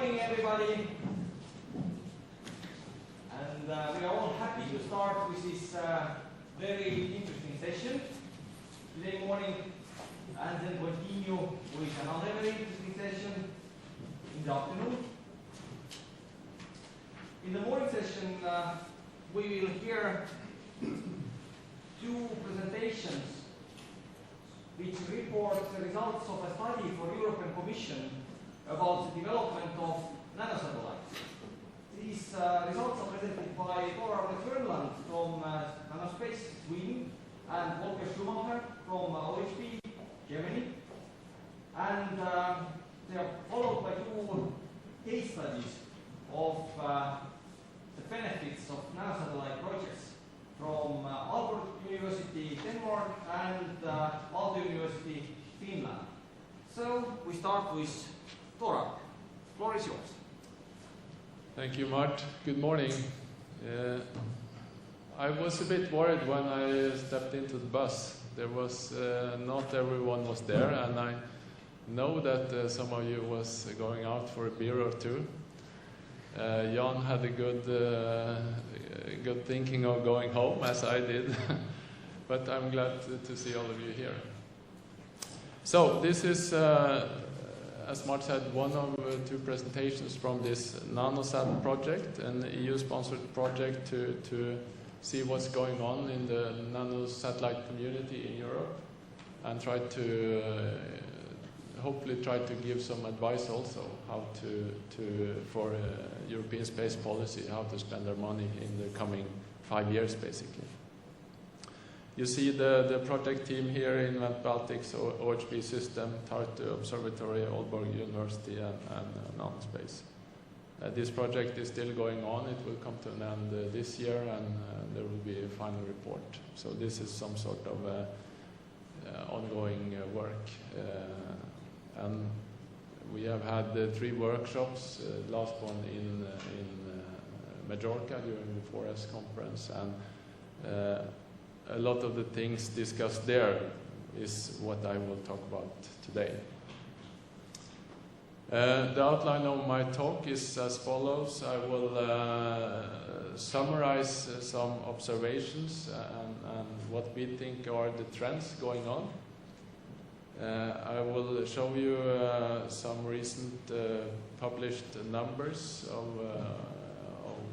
morning, everybody. And we are all happy to start with this very interesting session today morning, and then continue with another very interesting session in the afternoon. In the morning session, we will hear two presentations which report the results of a study for European Commission about the development of nanosatellites. These results are presented by Dora Fernland from Nanospace, Sweden, and Volker Schumacher from OHB, Germany. And they are followed by two case studies of the benefits of nanosatellite projects from Aalborg University, Denmark, and Aalto University, Finland. So we start with Dora. The floor is yours. Thank you, Mart. Good morning. I was a bit worried when I stepped into the bus. There was not everyone was there, and I know that some of you was going out for a beer or two. Jan had a good thinking of going home, as I did, but I'm glad to see all of you here. So this is, as Mart said, one of two presentations from this NanoSat project, an EU-sponsored project to see what's going on in the nanosatellite community in Europe, and try to hopefully try to give some advice also how for European space policy, how to spend their money in the coming 5 years, basically. You see the project team here in Vent Baltics, OHB System, Tartu Observatory, Aalborg University, and Nanospace. This project is still going on. It will come to an end this year, and there will be a final report. So this is some sort of ongoing work. And we have had 3 workshops, last one in Majorca during the 4S conference, and a lot of the things discussed there is what I will talk about today. The outline of my talk is as follows. I will summarize some observations and what we think are the trends going on. I will show you some recent published numbers of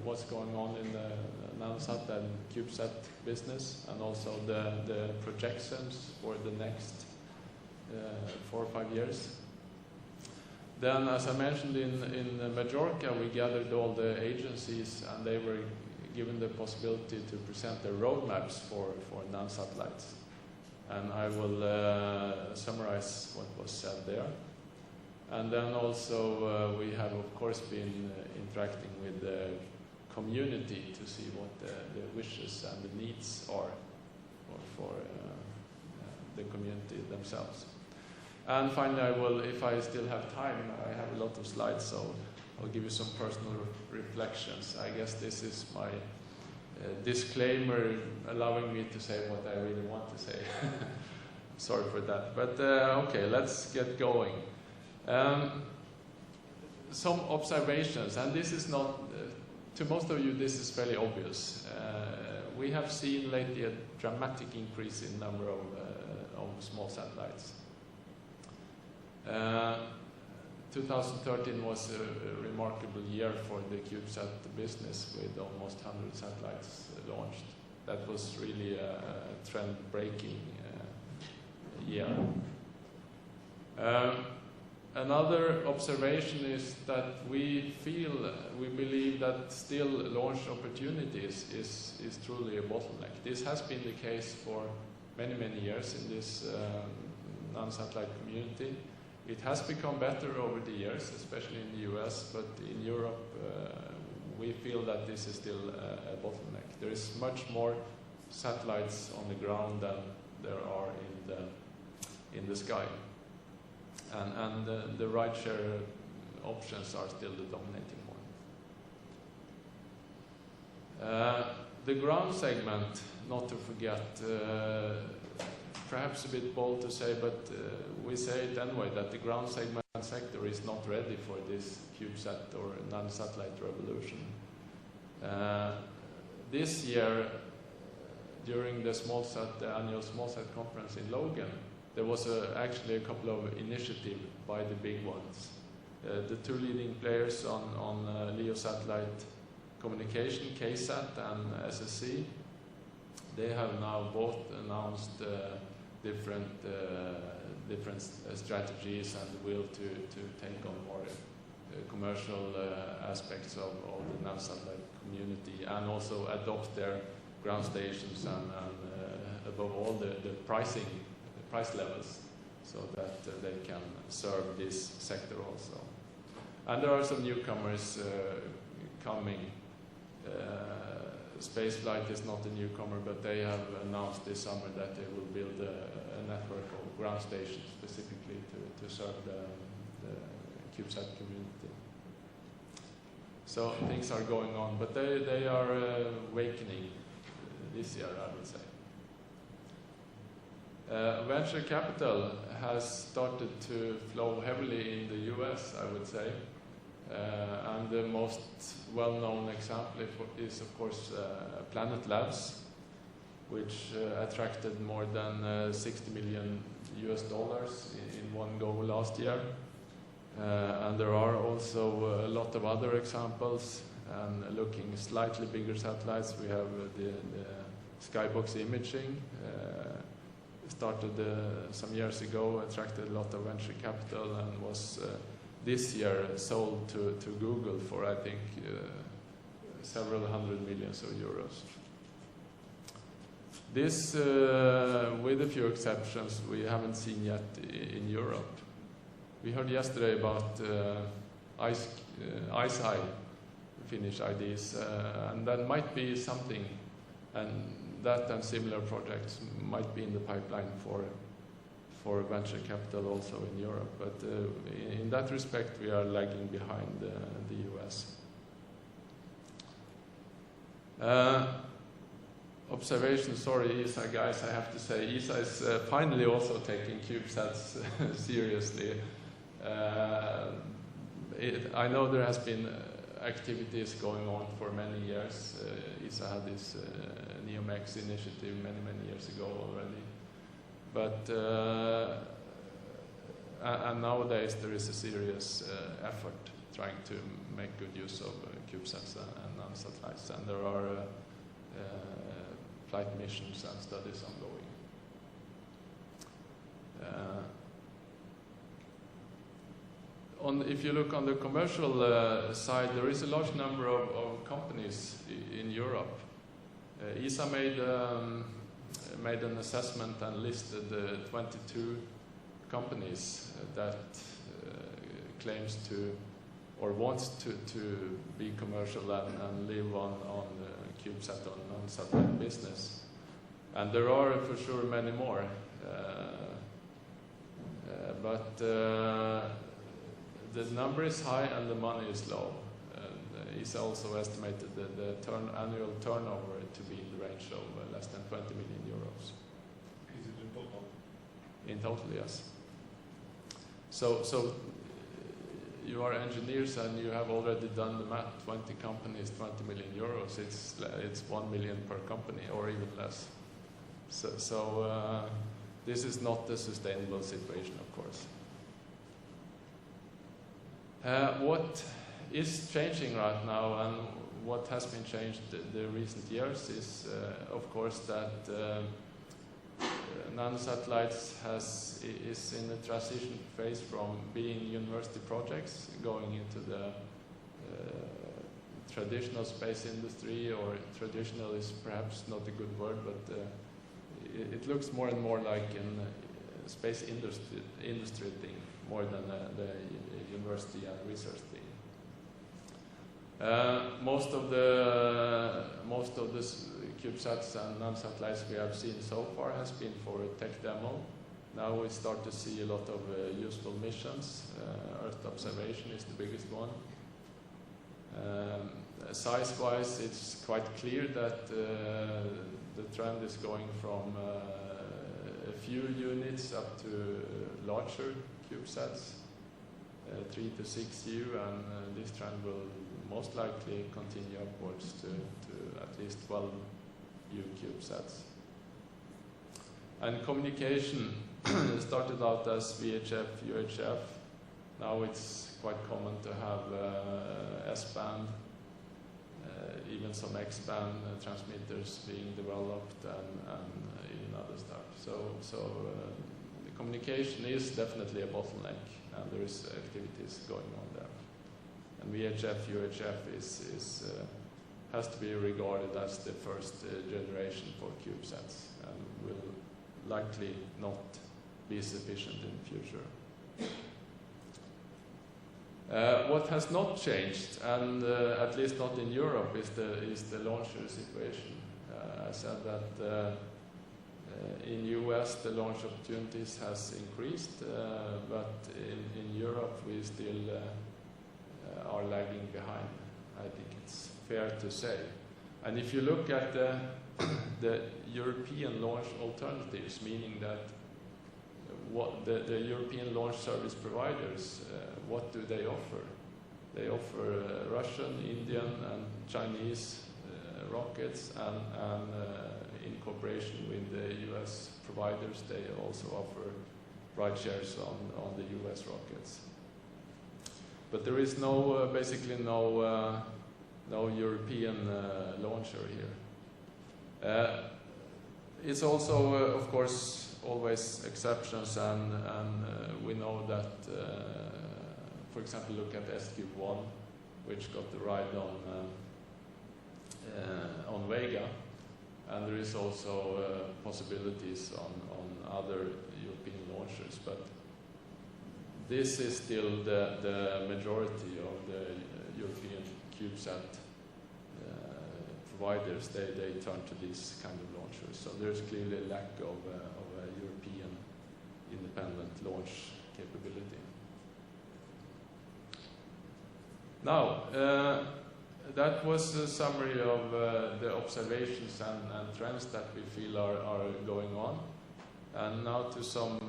what's going on in the NanoSat and CubeSat business, and also the projections for the next 4 or 5 years. Then, as I mentioned, in Majorca, we gathered all the agencies, and they were given the possibility to present their roadmaps for nanosatellites. And I will summarize what was said there. And then also we have, of course, been interacting with the community to see what the wishes and the needs are for the community themselves. And finally, I will, if I still have time, I have a lot of slides, so I'll give you some personal reflections. I guess this is my disclaimer allowing me to say what I really want to say. Sorry for that. But okay, let's get going. Some observations, and this is not, to most of you this is fairly obvious. We have seen lately a dramatic increase in number of small satellites. 2013 was a remarkable year for the CubeSat business, with almost 100 satellites launched. That was really a trend-breaking year. Another observation is that we believe that still launch opportunities is truly a bottleneck. This has been the case for many, many years in this non-satellite community. It has become better over the years, especially in the US, but in Europe we feel that this is still a bottleneck. There is much more satellites on the ground than there are in the sky. And the rideshare options are still the dominating one. The ground segment, not to forget, perhaps a bit bold to say, but we say it anyway, that the ground segment sector is not ready for this CubeSat or nanosatellite revolution. This year, during the annual SmallSat conference in Logan, there was actually a couple of initiatives by the big ones. The two leading players on LEO satellite communication, KSAT and SSC, they have now both announced different strategies and the will to take on more commercial aspects of the nanosatellite community, and also adopt their ground stations and above all the price levels, so that they can serve this sector also. And there are some newcomers coming. Spaceflight is not a newcomer, but they have announced this summer that they will build a network of ground stations specifically to serve the CubeSat community. So things are going on, but they are awakening this year, I would say. Venture capital has started to flow heavily in the US, I would say. And the most well-known example is, of course, Planet Labs, which attracted more than $60 million in one go last year. And there are also a lot of other examples. And looking slightly bigger satellites, we have the Skybox imaging, started some years ago, attracted a lot of venture capital, and was this year sold to Google for, I think, several hundred millions of euros. This, with a few exceptions, we haven't seen yet in Europe. We heard yesterday about ICEYE Finnish ideas, and that might be something, and that and similar projects might be in the pipeline for venture capital also in Europe. But in that respect, we are lagging behind the US. Observation, sorry, ESA guys, I have to say, ESA is finally also taking CubeSats seriously. I know there has been activities going on for many years. ESA had this NeoMex initiative many years ago already. But and nowadays there is a serious effort trying to make good use of CubeSats and nanosatellites, and there are flight missions and studies ongoing. If you look on the commercial side, there is a large number of companies in Europe. ESA made an assessment and listed 22 companies that claims to or wants to be commercial and live on CubeSat on satellite business. And there are for sure many more. But the number is high and the money is low. ESA also estimated the annual turnover to be in the range of less than 20 million euros. Is it in total? In total, yes. So you are engineers and you have already done the math. 20 companies, 20 million euros. It's 1 million per company, or even less. So this is not a sustainable situation, of course. What is changing right now, and what has been changed the recent years, is of course that nanosatellites is in a transition phase from being university projects going into the traditional space industry, or traditional is perhaps not a good word, but it looks more and more like a space industry thing, more than the university and research thing. Most of the CubeSats and nanosatellites we have seen so far has been for a tech demo. Now we start to see a lot of useful missions. Earth observation is the biggest one. Size-wise, it's quite clear that the trend is going from a few units up to larger CubeSats. 3 to 6U, and this trend will most likely continue upwards to at least 12U CubeSats. And communication started out as VHF, UHF. Now it's quite common to have S-band, even some X-band transmitters being developed, and even other stuff. So the communication is definitely a bottleneck, and there is activities going on there. And VHF, UHF has to be regarded as the first generation for CubeSats, and will likely not be sufficient in the future. What has not changed, and at least not in Europe, is the launcher situation. I said that in US the launch opportunities has increased, but in Europe we still are lagging behind. I think it's fair to say. And if you look at the European launch alternatives, meaning that what the European launch service providers, what do they offer? They offer Russian, Indian, and Chinese rockets, and in cooperation with the US providers, they also offer ride shares on the US rockets. But there is basically no European launcher here. It's also, of course, always exceptions, and we know that, for example, look at SQ1, which got the ride on Vega, and there is also possibilities on other European launchers, but this is still the majority of the European CubeSat providers. They turn to these kind of launchers, so there's clearly a lack of a European independent launch capability. Now, that was a summary of the observations and trends that we feel are going on. And now to some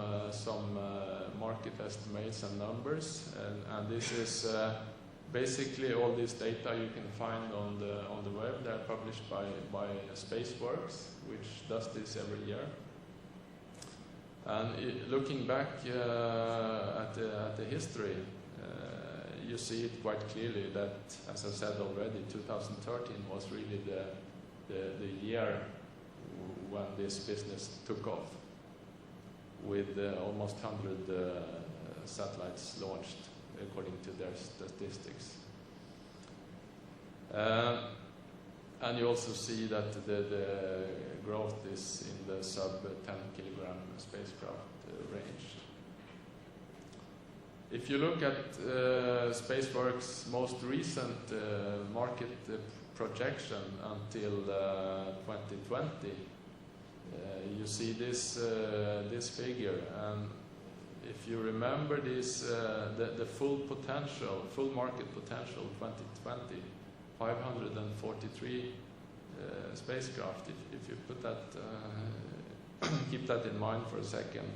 market estimates and numbers. And this is basically all this data you can find on the web. They're published by Spaceworks, which does this every year. And looking back at the history, you see it quite clearly that, as I said already, 2013 was really the year when this business took off, with almost 100 satellites launched, according to their statistics. And you also see that the growth is in the sub-10 kilogram spacecraft range. If you look at Spaceworks' most recent market projection until 2020, you see this figure, and if you remember this, the full market potential 2020, 543 spacecraft. If you put that, keep that in mind for a second,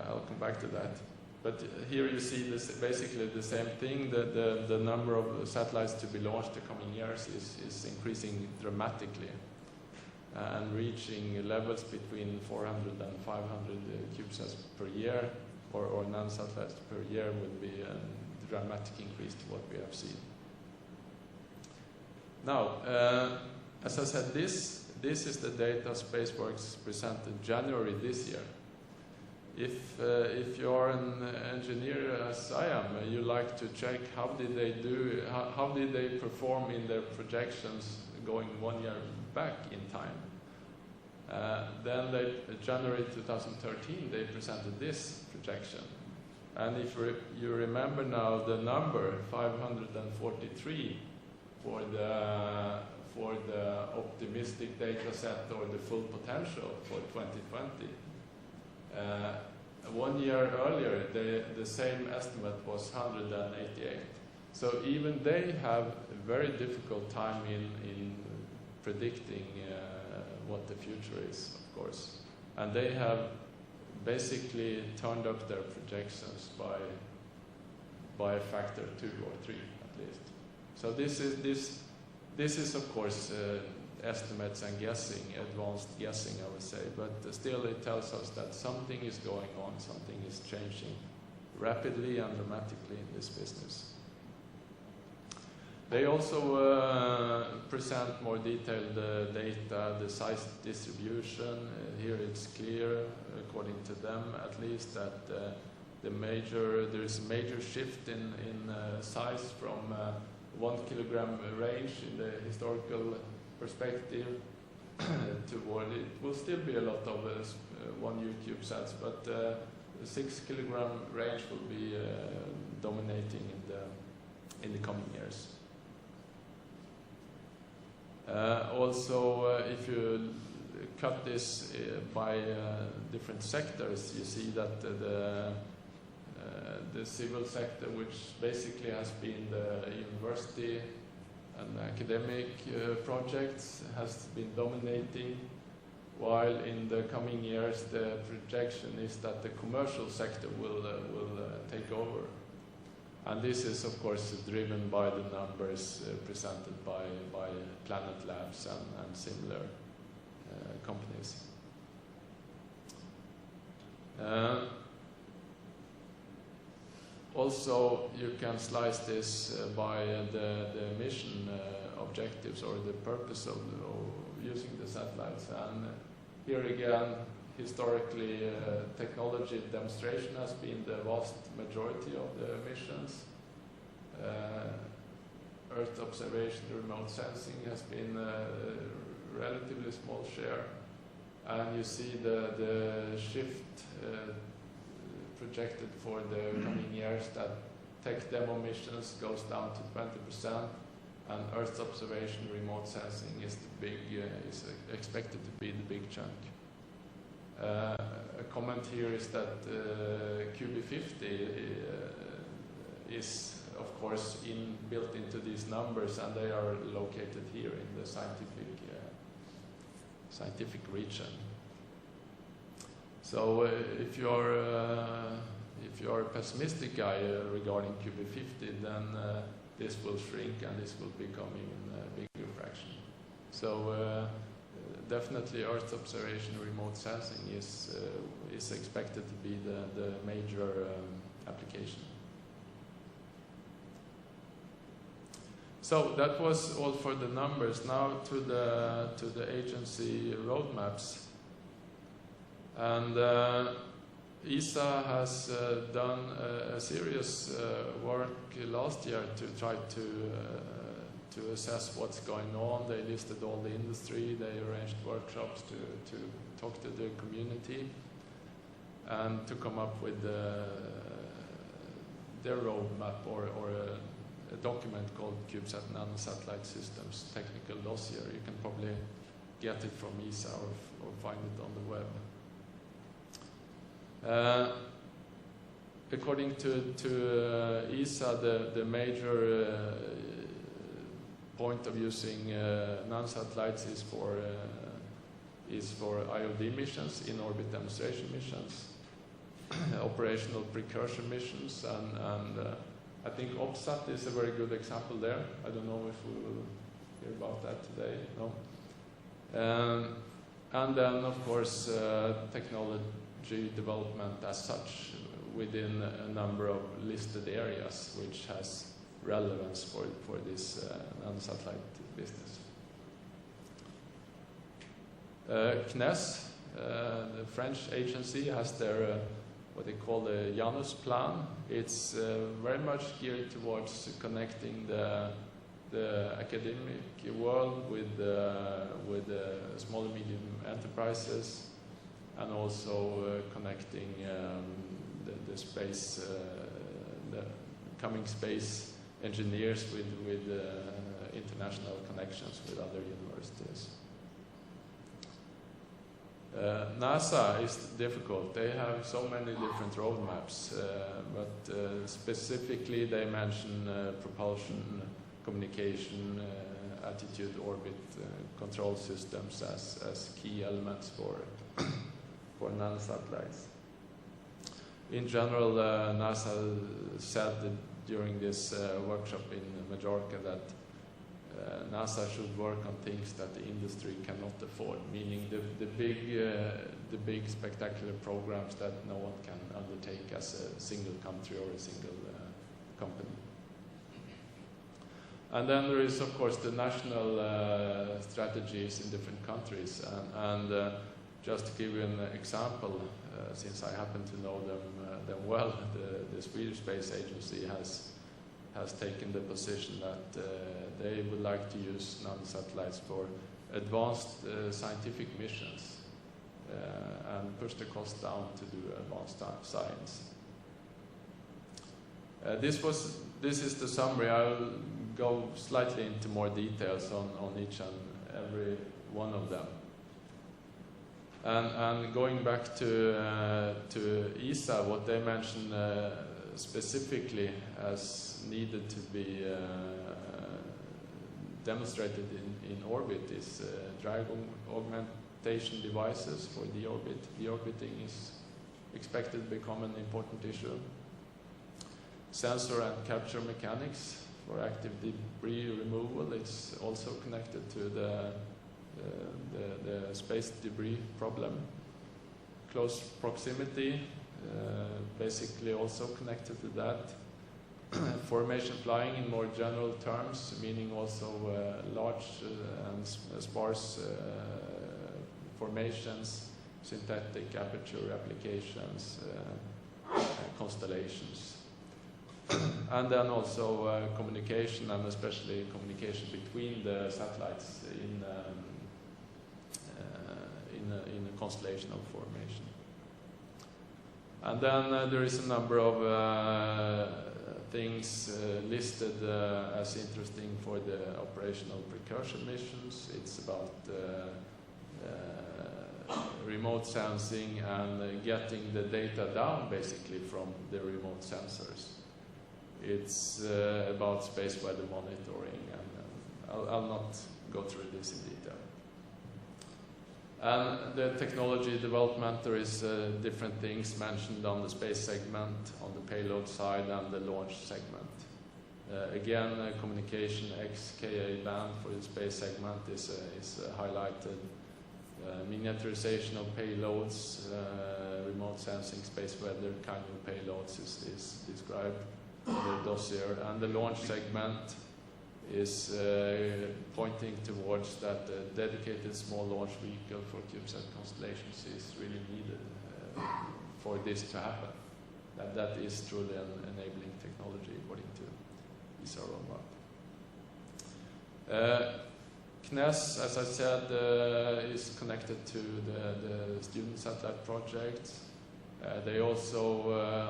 I'll come back to that. But here you see this, basically the same thing. The number of satellites to be launched the coming years is increasing dramatically, and reaching levels between 400 and 500 CubeSats per year, or non-satellites per year, would be a dramatic increase to what we have seen. Now, as I said, this is the data Spaceworks presented January this year. If you are an engineer, as I am, you like to check how did they perform in their projections going 1 year back in time. Then January 2013, they presented this projection. And if you remember now the number 543 for the optimistic data set, or the full potential for 2020. 1 year earlier, the same estimate was 188. So even they have a very difficult time in predicting what the future is, of course. And they have basically turned up their projections by by a factor 2 or 3 at least. So this is of course estimates and guessing, advanced guessing I would say, but still it tells us that something is going on, something is changing rapidly and dramatically in this business. They also present more detailed data, the size distribution. Here it's clear, according to them at least, that there is a major shift in size from 1 kilogram range in the historical perspective toward it will still be a lot of 1U CubeSats, but the 6 kilogram range will be dominating in the coming years. Also, if you cut this by different sectors, you see that the civil sector, which basically has been the university and academic projects, has been dominating, while in the coming years the projection is that the commercial sector will take over. And this is of course driven by the numbers presented by Planet Labs and similar companies. Also, you can slice this by the mission objectives or the purpose of using the satellites. And here again, historically, technology demonstration has been the vast majority of the missions. Earth observation, remote sensing has been a relatively small share. And you see the shift projected for the coming years, that tech demo missions goes down to 20%, and Earth observation, remote sensing is expected to be the big chunk. A comment here is that QB50 is of course built into these numbers, and they are located here in the scientific region. So if you are a pessimistic guy regarding QB50, then this will shrink and this will become even a bigger fraction. So definitely Earth observation, remote sensing is expected to be the major application. So that was all for the numbers. Now to the agency roadmaps. And ESA has done a serious work last year to try to assess what's going on. They listed all the industry, they arranged workshops to talk to the community and to come up with their roadmap or a document called CubeSat Nanosatellite Systems Technical Dossier. You can probably get it from ESA or find it on the web. According to ESA, the major point of using nanosatellites is for IOD missions, in-orbit demonstration missions, operational precursor missions, and I think OPSAT is a very good example there. I don't know if we will hear about that today. No. And then, of course, technology development as such within a number of listed areas, which has relevance for this nanosatellite business. CNES, the French agency, has their what they call the Janus plan. It's very much geared towards connecting the academic world with small and medium enterprises, and also connecting the space, the coming space engineers with international connections with other universities. NASA is difficult. They have so many different roadmaps, but specifically they mention propulsion, communication, attitude, orbit, control systems as key elements for nanosatellites. In general, NASA said during this workshop in Majorca that NASA should work on things that the industry cannot afford, meaning the big spectacular programs that no one can undertake as a single country or a single company. And then there is, of course, the national strategies in different countries. And just to give you an example, since I happen to know them well, the Swedish Space Agency has taken the position that they would like to use nanosatellites for advanced scientific missions and push the cost down to do advanced science. This is the summary. I'll go slightly into more details on each and every one of them. And going back to ESA, what they mentioned specifically as needed to be demonstrated in orbit is drag augmentation devices for deorbit. Deorbiting is expected to become an important issue. Sensor and capture mechanics for active debris removal. It's also connected to the space debris problem. Close proximity, basically also connected to that. Formation flying in more general terms, meaning also large and sparse formations, synthetic aperture applications, constellations. And then also communication, and especially communication between the satellites in a constellation of formation. And then there is a number of things listed as interesting for the operational precursor missions. It's about remote sensing and getting the data down basically from the remote sensors. It's about space weather monitoring, and I'll not go through this in detail. And the technology development, there is different things mentioned on the space segment, on the payload side, and the launch segment. Again, communication XKA band for the space segment is highlighted. Miniaturization of payloads, remote sensing, space weather kind of payloads is described in the dossier. And the launch segment is pointing towards that a dedicated small launch vehicle for CubeSat constellations is really needed for this to happen. That is truly an enabling technology according to ESA roadmap. CNES, as I said, is connected to the student satellite project. They also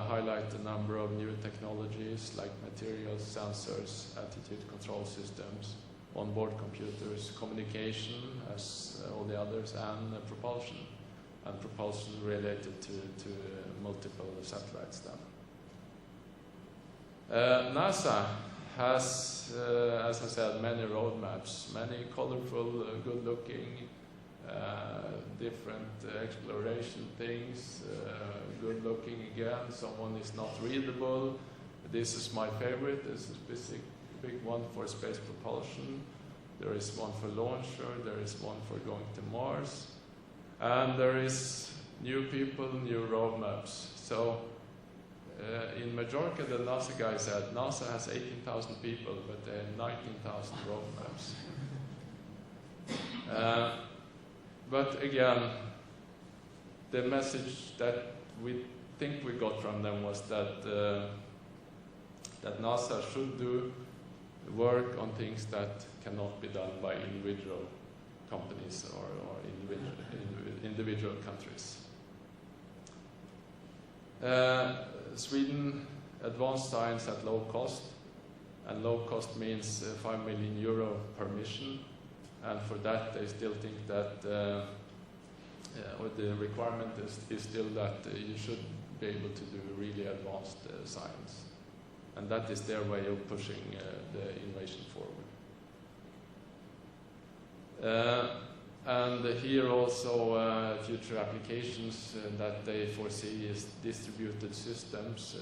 highlight a number of new technologies like materials, sensors, attitude control systems, onboard computers, communication, as all the others, and propulsion. And propulsion related to multiple satellites then. NASA has, as I said, many roadmaps, many colorful, good-looking, different exploration things, good looking again. Someone is not readable. This is my favorite. There's a specific big one for space propulsion. There is one for launcher. There is one for going to Mars. And there is new people, new roadmaps. So in Majorca, the NASA guy said NASA has 18,000 people, but they have 19,000 roadmaps. But again, the message that we think we got from them was that that NASA should do work on things that cannot be done by individual companies or individual countries. Sweden, advanced science at low cost, and low cost means 5 million euro per mission. And for that, they still think that, or the requirement is still that you should be able to do really advanced science. And that is their way of pushing the innovation forward. And here also future applications that they foresee is distributed systems,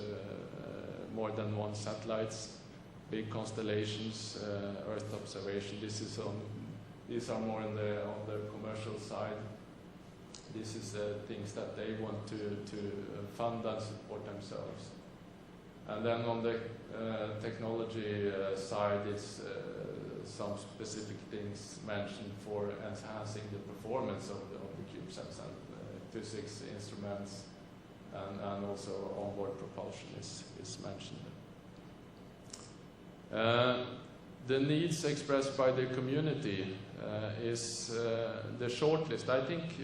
more than one satellites, big constellations, Earth observation. These are more on the commercial side. This is things that they want to fund and support themselves. And then on the technology side, it's some specific things mentioned for enhancing the performance of the CubeSats and physics instruments, and also onboard propulsion is mentioned. The needs expressed by the community is the shortlist. I think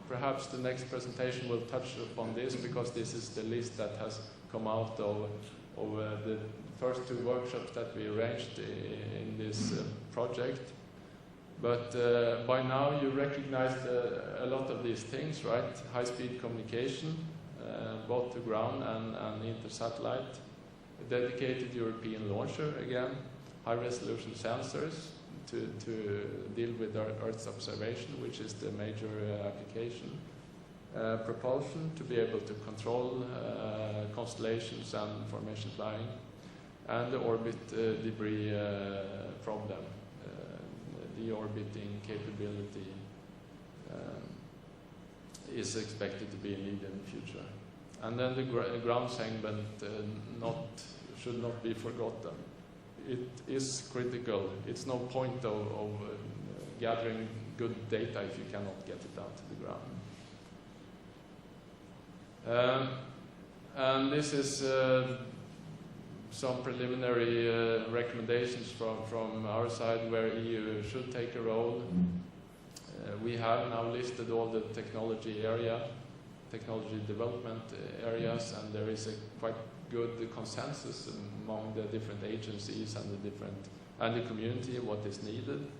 perhaps the next presentation will touch upon this, because this is the list that has come out of the first two workshops that we arranged in this project. But by now you recognize a lot of these things, right? High-speed communication, both to ground and inter-satellite, a dedicated European launcher again, high-resolution sensors to deal with Earth's observation, which is the major application. Propulsion to be able to control constellations and formation flying, and the orbit debris problem, deorbiting capability is expected to be needed in the future. And then the ground segment should not be forgotten. It is critical. It's no point of gathering good data if you cannot get it down to the ground. And this is some preliminary recommendations from our side where EU should take a role. We have now listed all the technology development areas, and there is a quite good consensus among the different agencies and the community what is needed.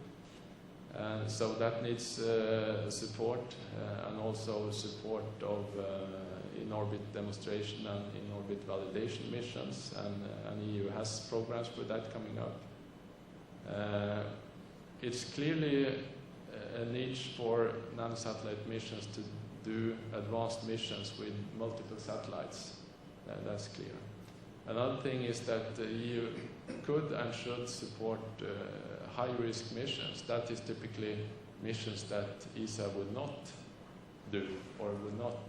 So that needs support, and also support of in-orbit demonstration and in-orbit validation missions, and EU has programs for that coming up. It's clearly a niche for nanosatellite missions to do advanced missions with multiple satellites. That's clear. Another thing is that the EU could and should support high-risk missions. That is typically missions that ESA would not do, or would not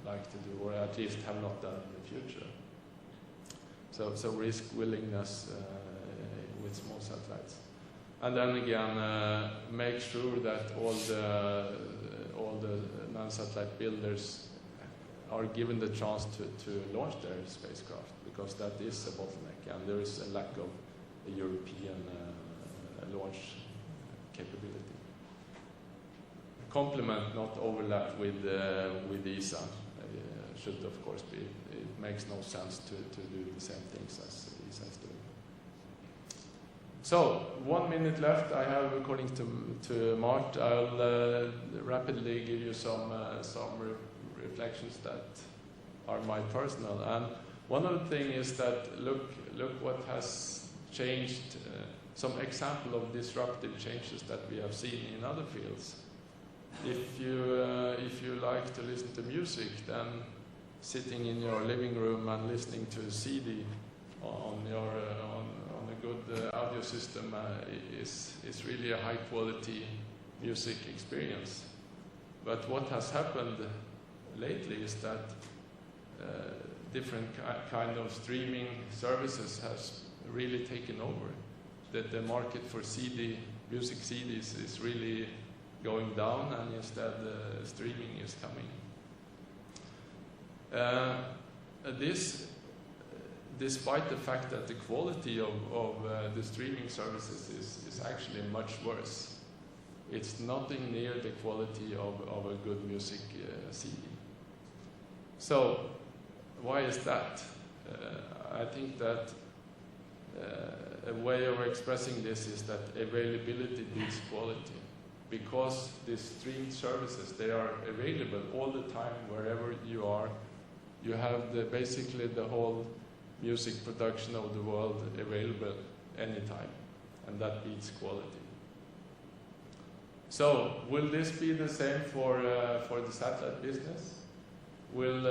like to do, or at least have not done in the future. So risk willingness with small satellites. And then again, make sure that all the non-satellite builders are given the chance to launch their spacecraft, because that is a bottleneck, and there is a lack of a European launch capability. Complement, not overlap with ESA, should of course be. It makes no sense to do the same things as ESA is doing. So, 1 minute left. I have, according to Mart, I'll rapidly give you some reflections that are my personal. And one of the things is that look what has changed. Some example of disruptive changes that we have seen in other fields. If you like to listen to music, then sitting in your living room and listening to a CD on a good audio system is really a high quality music experience. But what has happened lately is that different kind of streaming services has really taken over. That the market for music CDs is really going down, and instead streaming is coming. This, despite the fact that the quality of the streaming services is actually much worse. It's nothing near the quality of a good music CD. So, why is that? I think that a way of expressing this is that availability beats quality. Because these streamed services, they are available all the time wherever you are. You have basically the whole music production of the world available anytime, and that beats quality. So, will this be the same for the satellite business? Will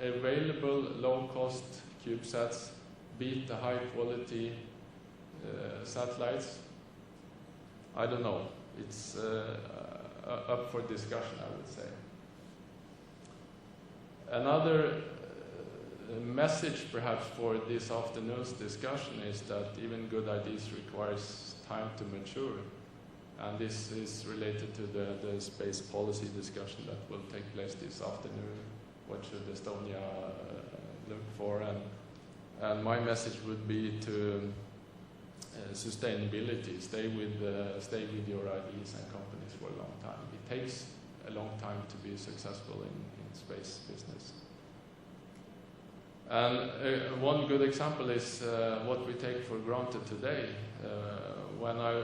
available low-cost CubeSats beat the high-quality satellites? I don't know. It's up for discussion, I would say. Another message perhaps for this afternoon's discussion is that even good ideas requires time to mature. And this is related to the space policy discussion that will take place this afternoon. What should Estonia look for? And my message would be to sustainability. Stay with your ideas and companies for a long time. It takes a long time to be successful in space business. And one good example is what we take for granted today. When I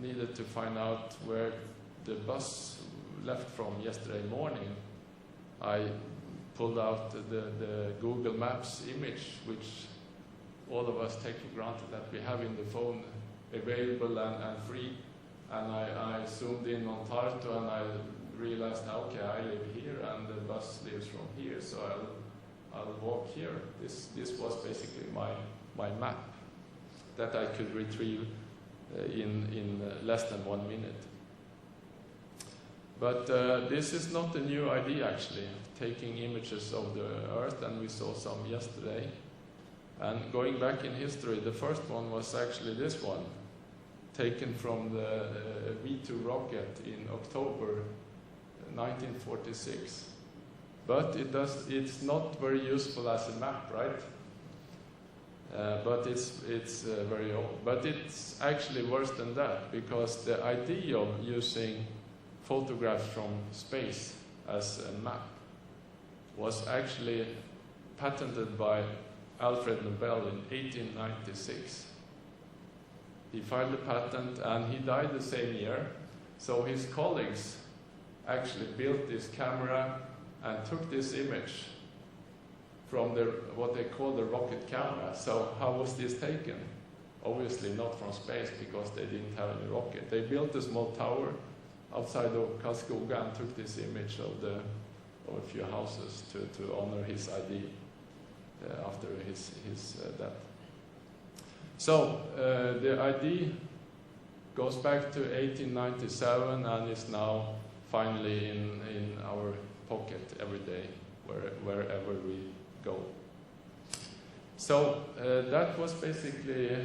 needed to find out where the bus left from yesterday morning, I pulled out the Google Maps image, which all of us take for granted that we have in the phone, available and free. And I zoomed in on Tartu and I realized, okay, I live here and the bus leaves from here, so I'll walk here. This was basically my map that I could retrieve in less than 1 minute. But this is not a new idea, actually, taking images of the Earth, and we saw some yesterday. And going back in history, the first one was actually this one, taken from the V2 rocket in October 1946. But it's not very useful as a map, right? But it's very old. But it's actually worse than that, because the idea of using photographs from space as a map was actually patented by Alfred Nobel in 1896. He filed a patent and he died the same year. So his colleagues actually built this camera and took this image from what they call the rocket camera. So how was this taken? Obviously not from space, because they didn't have any rocket. They built a small tower outside of Karlskoga and took this image of a few houses to honor his ID after his death. So the ID goes back to 1897 and is now finally in our pocket every day, wherever we go. So that was basically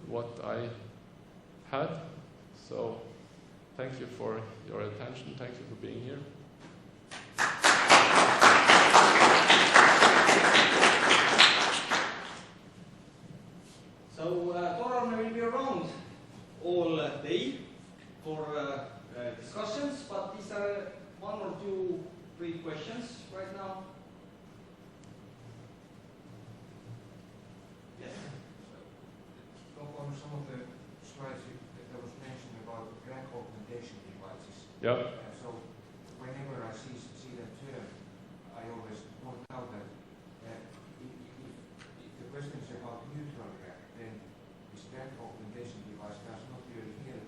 what I had. So thank you for your attention. Thank you for being here. So Toralme will be around all day for discussions, but is there one or two brief questions right now? Yes. On some of the slides there was mention about rank augmentation devices. Yeah. So whenever I see that term, I always point out that if the question is about neutral rank, then this rank augmentation device does not really help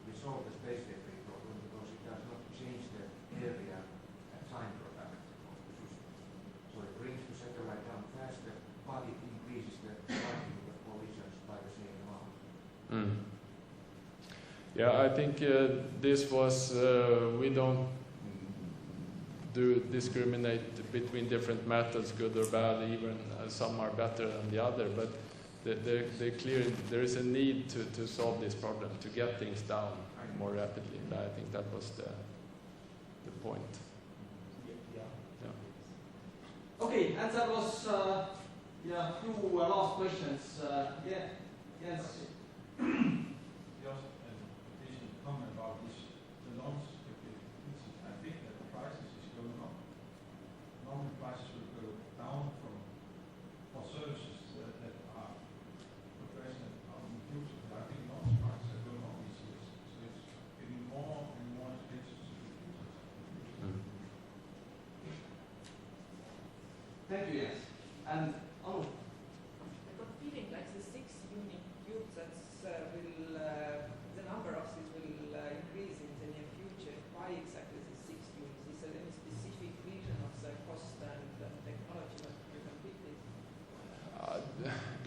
resolve the space debris problem, because it does not change the area and time product of the system. So it brings the satellite down faster, but it increases the likelihood of collisions by the same amount. Mm. Yeah, I think this was, we don't discriminate between different methods, good or bad, even some are better than the other, but there is a need to solve this problem, to get things down more rapidly. And I think that was the point. Yeah. Okay, and that was two last questions. Yes. Just an additional comment about this, the launch capability. I think that the prices is going up. Normally prices will go down for services that are progressing on the future. But I think launch prices are going up these years. So it's getting more and more expensive to do future. Thank you, yes. And I got feeling like the 6 unique CubeSats the number of these will increase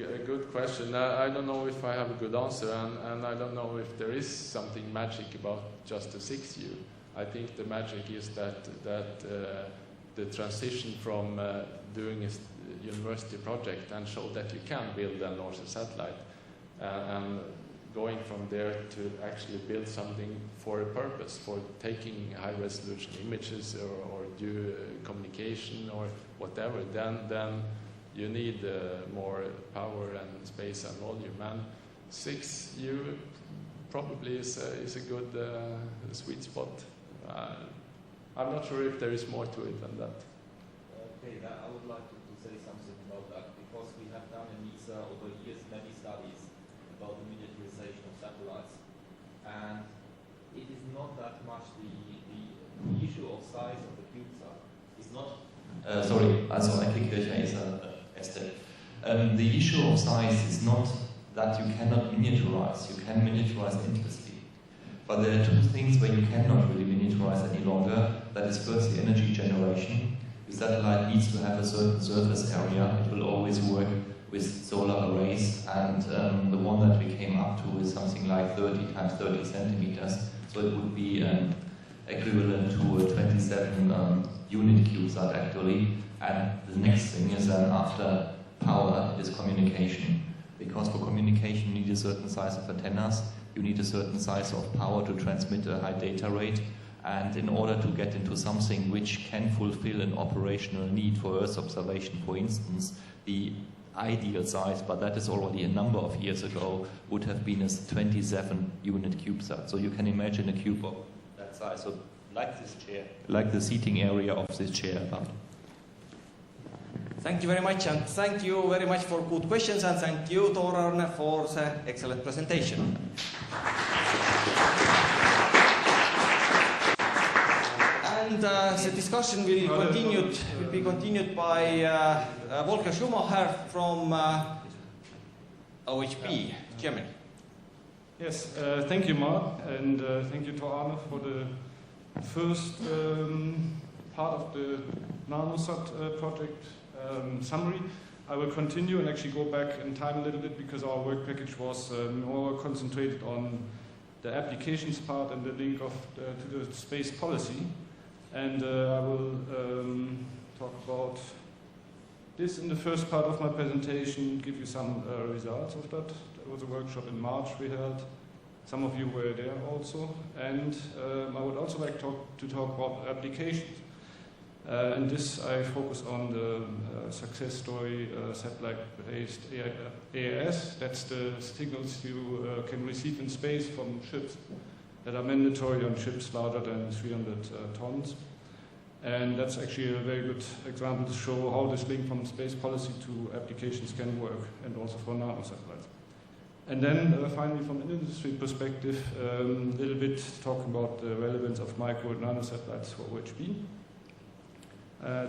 a good question. I don't know if I have a good answer, and I don't know if there is something magic about just the 6U. I think the magic is that the transition from doing a university project and show that you can build and launch a satellite, and going from there to actually build something for a purpose, for taking high-resolution images or do communication or whatever, then you need more power and space and volume. And 6U probably is a good sweet spot. I'm not sure if there is more to it than that. Okay, I would like to say something about that, because we have done in ESA over years many studies about the miniaturization of satellites, and it is not that much the issue of size of the CubeSat is not. Sorry, also Kirche ESA Este. The issue of size is not that you cannot miniaturize. You can miniaturize endlessly, but there are two things where you cannot really miniaturize any longer. That is first the energy generation. The satellite needs to have a certain surface area. It will always work with solar arrays, and the one that we came up to is something like 30 times 30 centimeters. So it would be equivalent to a 27 unit CubeSat actually. And the next thing is that after power, it is communication. Because for communication, you need a certain size of antennas, you need a certain size of power to transmit a high data rate. And in order to get into something which can fulfill an operational need for Earth observation, for instance, the ideal size, but that is already a number of years ago, would have been a 27 unit CubeSat. So you can imagine a cube of that size, so like this chair, like the seating area of this chair about. Thank you very much, and thank you very much for good questions, and thank you, Toran, for the excellent presentation. And the discussion will be continued by Volker Schumacher from OHB, Germany. Yes, thank you, Mark, and thank you to Arne for the first part of the NanoSat project summary. I will continue and actually go back in time a little bit, because our work package was more concentrated on the applications part and the link to the space policy. And I will talk about this in the first part of my presentation, give you some results of that. There was a workshop in March we held. Some of you were there also. And I would also like to talk about applications. And this I focus on the success story satellite-based AIS. That's the signals you can receive in space from ships that are mandatory on ships larger than 300 tons. And that's actually a very good example to show how this link from space policy to applications can work, and also for nanosatellites. And then finally, from an industry perspective, a little bit talking about the relevance of micro and nanosatellites for OHB,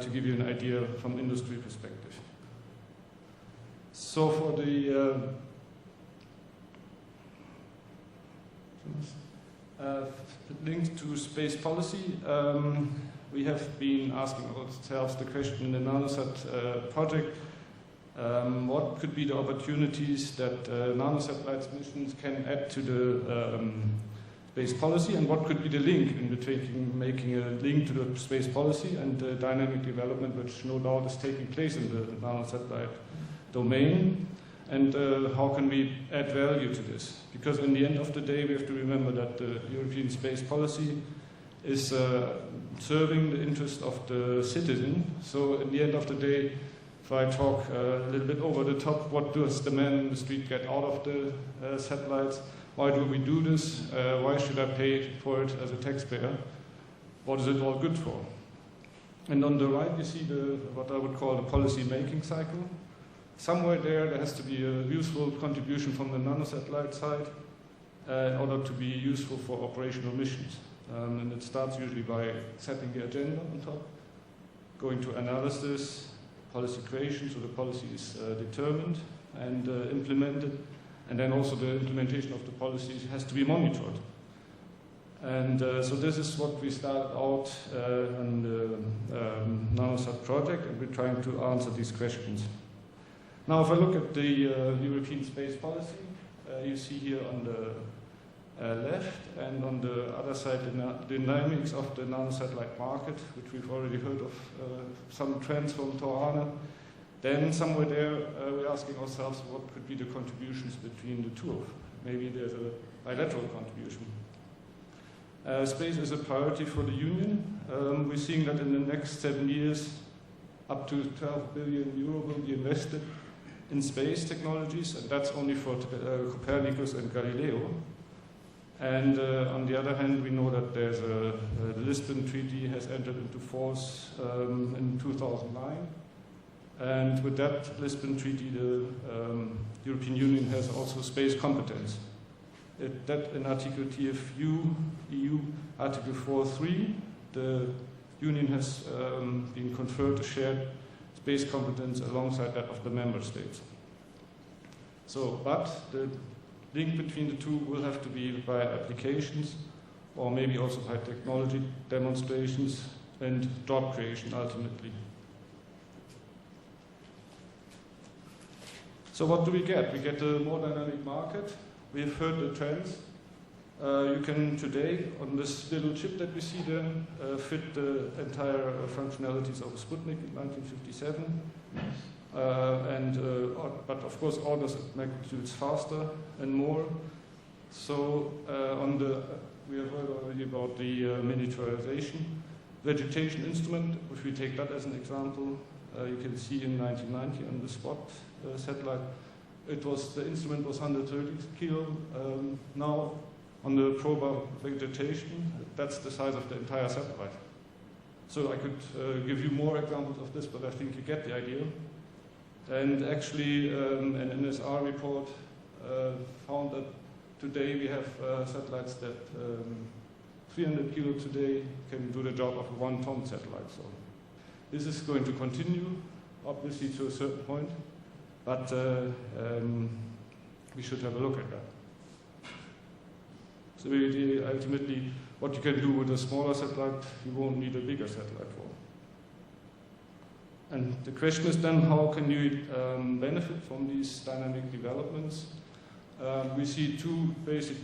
to give you an idea from industry perspective. So for the link to space policy, we have been asking ourselves the question in the NanoSat project, what could be the opportunities that nanosatellites missions can add to the space policy, and what could be the link in between making a link to the space policy and the dynamic development which no doubt is taking place in the nanosatellite domain, and how can we add value to this? Because in the end of the day, we have to remember that the European space policy is serving the interest of the citizen. So in the end of the day, if I talk a little bit over the top, what does the man in the street get out of the satellites? Why do we do this? Why should I pay for it as a taxpayer? What is it all good for? And on the right, you see what I would call the policy-making cycle. Somewhere there has to be a useful contribution from the nanosatellite side in order to be useful for operational missions. And it starts usually by setting the agenda on top, going to analysis, policy creation, so the policy is determined and implemented, and then also the implementation of the policies has to be monitored. And so this is what we started out on the NanoSat project, and we're trying to answer these questions. Now, if I look at the European space policy, you see here on the left, and on the other side, the dynamics of the nanosatellite market, which we've already heard of, some trends from Toane. Then somewhere there, we're asking ourselves what could be the contributions between the two of them. Maybe there's a bilateral contribution. Space is a priority for the Union. We're seeing that in the next 7 years, up to 12 billion euro will be invested in space technologies, and that's only for Copernicus and Galileo. And on the other hand, we know that there's the Lisbon Treaty has entered into force in 2009. And with that Lisbon Treaty, the European Union has also space competence. That in Article TFU, EU, Article 4.3, the Union has been conferred a shared space competence alongside that of the member states. So, but the link between the two will have to be by applications, or maybe also by technology demonstrations and job creation ultimately. So what do we get? We get a more dynamic market. We've heard the trends. You can today, on this little chip that we see there, fit the entire functionalities of Sputnik in 1957. But of course, orders of magnitudes faster and more. So we have heard already about the miniaturization. Vegetation instrument, if we take that as an example, you can see in 1990 on the SPOT satellite, the instrument was 130 kilo. Now on the probe vegetation, that's the size of the entire satellite. So I could give you more examples of this, but I think you get the idea. And actually, an NSR report found that today we have satellites that 300 kilo today can do the job of a 1-ton satellite. So this is going to continue, obviously to a certain point, but we should have a look at that. So ultimately, what you can do with a smaller satellite, you won't need a bigger satellite for. And the question is then, how can you benefit from these dynamic developments? We see two basic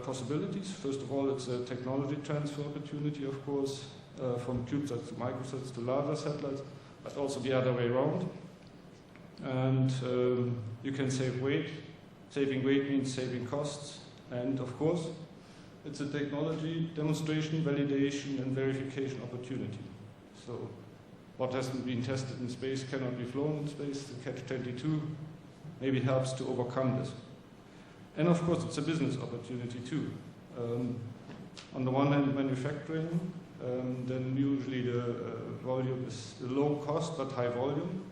possibilities. First of all, it's a technology transfer opportunity, of course, from CubeSats to microsats to larger satellites, but also the other way around. And you can save weight. Saving weight means saving costs. And of course, it's a technology demonstration, validation, and verification opportunity. So what hasn't been tested in space cannot be flown in space. The Catch-22 maybe helps to overcome this. And of course, it's a business opportunity too. On the one hand, manufacturing, then usually the volume is low cost but high volume.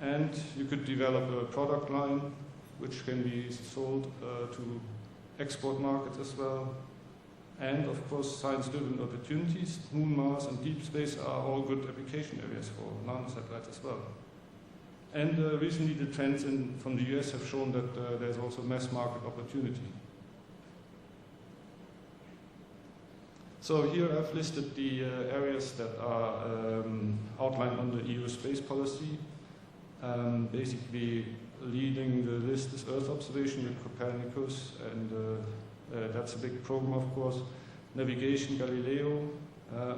And you could develop a product line which can be sold to export markets as well. And of course, science-driven opportunities. Moon, Mars, and deep space are all good application areas for nanosatellites as well. And recently, the trends from the US have shown that there's also mass market opportunity. So here I've listed the areas that are outlined under EU space policy. Basically, leading the list is Earth observation with Copernicus, and that's a big program, of course. Navigation, Galileo,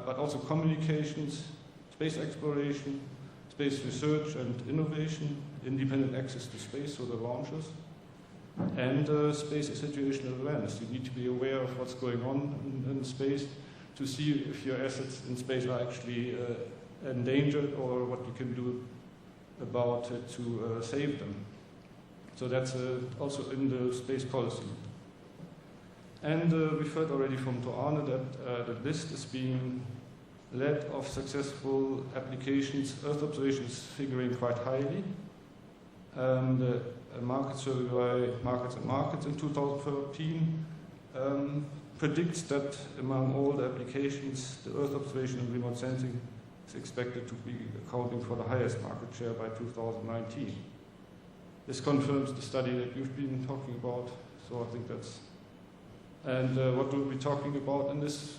but also communications, space exploration, space research and innovation, independent access to space, so the launches, and space situational awareness. You need to be aware of what's going on in space to see if your assets in space are actually endangered or what you can do about it to save them. So that's also in the space policy. And we've heard already from Toane that the list is being led of successful applications. Earth observation is figuring quite highly. The market survey by Markets and Markets in 2013 predicts that among all the applications, the Earth observation and remote sensing is expected to be accounting for the highest market share by 2019. This confirms the study that you've been talking about, so I think that's... And what we'll be talking about in this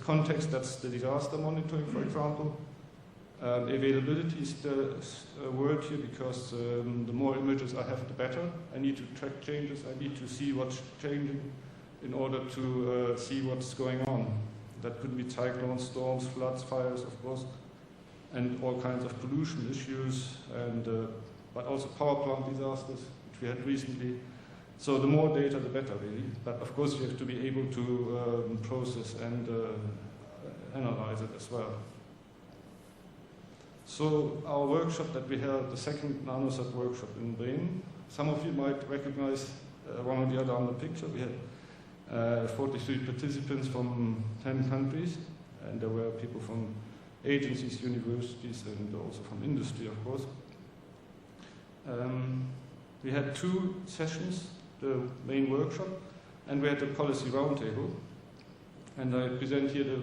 context, that's the disaster monitoring, for example. Availability is the word here because the more images I have, the better. I need to track changes. I need to see what's changing in order to see what's going on. That could be cyclones, storms, floods, fires, of course, and all kinds of pollution issues, and but also power plant disasters, which we had recently. So the more data, the better, really. But of course, you have to be able to process and analyze it as well. So our workshop that we held, the second nanosat workshop in Bremen, some of you might recognize one or the other on the picture. We had 43 participants from 10 countries, and there were people from agencies, universities, and also from industry, of course. We had 2 sessions, the main workshop, and we had the policy roundtable. And I present here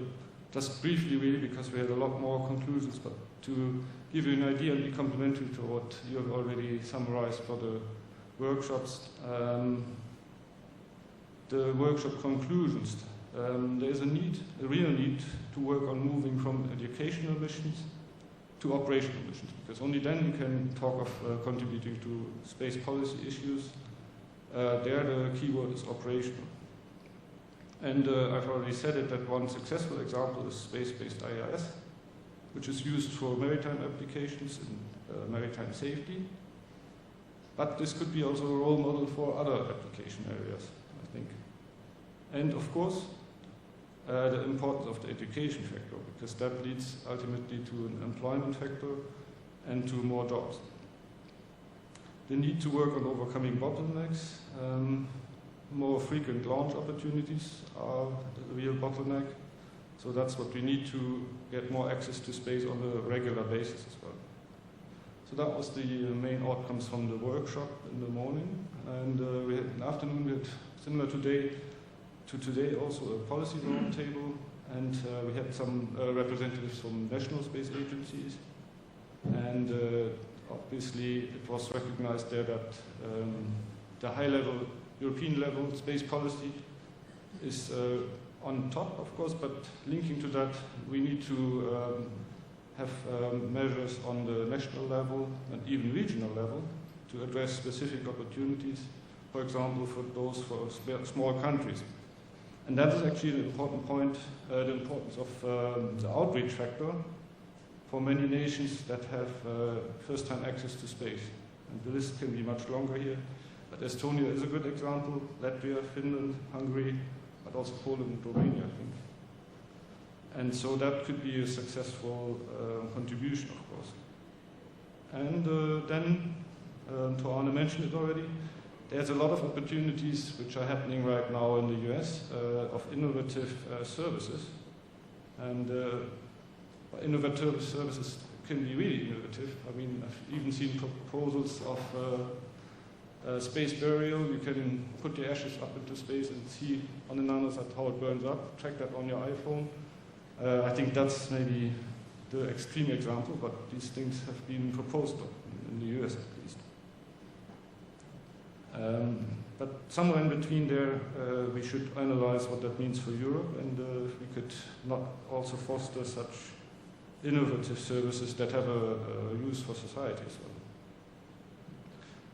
just briefly, really, because we had a lot more conclusions, but to give you an idea and be complementary to what you have already summarized for the workshops. The workshop conclusions. There is a real need to work on moving from educational missions to operational missions, because only then you can talk of contributing to space policy issues. There the keyword is operational. And I've already said it, that one successful example is space-based IIS, which is used for maritime applications and maritime safety. But this could be also a role model for other application areas, I think. And of course, the importance of the education factor, because that leads ultimately to an employment factor and to more jobs. The need to work on overcoming bottlenecks. More frequent launch opportunities are a real bottleneck. So that's what we need to get more access to space on a regular basis as well. So that was the main outcomes from the workshop in the morning. And we had, in the afternoon, we had, similar to today, also a policy roundtable. And we had some representatives from national space agencies. And obviously, it was recognized there that the high-level, European-level space policy is on top, of course, but linking to that, we need to have measures on the national level and even regional level to address specific opportunities, for example, for those for small countries. And that is actually an important point, the importance of the outreach factor for many nations that have first-time access to space. And the list can be much longer here, but Estonia is a good example, Latvia, Finland, Hungary, but also Poland and Romania, I think. And so that could be a successful contribution, of course. And then, to Arne mentioned it already, there's a lot of opportunities which are happening right now in the US of innovative services. And innovative services can be really innovative. I mean, I've even seen proposals of space burial. You can put the ashes up into space and see on the nanosat how it burns up, track that on your iPhone. I think that's maybe the extreme example, but these things have been proposed in the US at least. But somewhere in between there, we should analyze what that means for Europe, and we could not also foster such innovative services that have a use for society as well.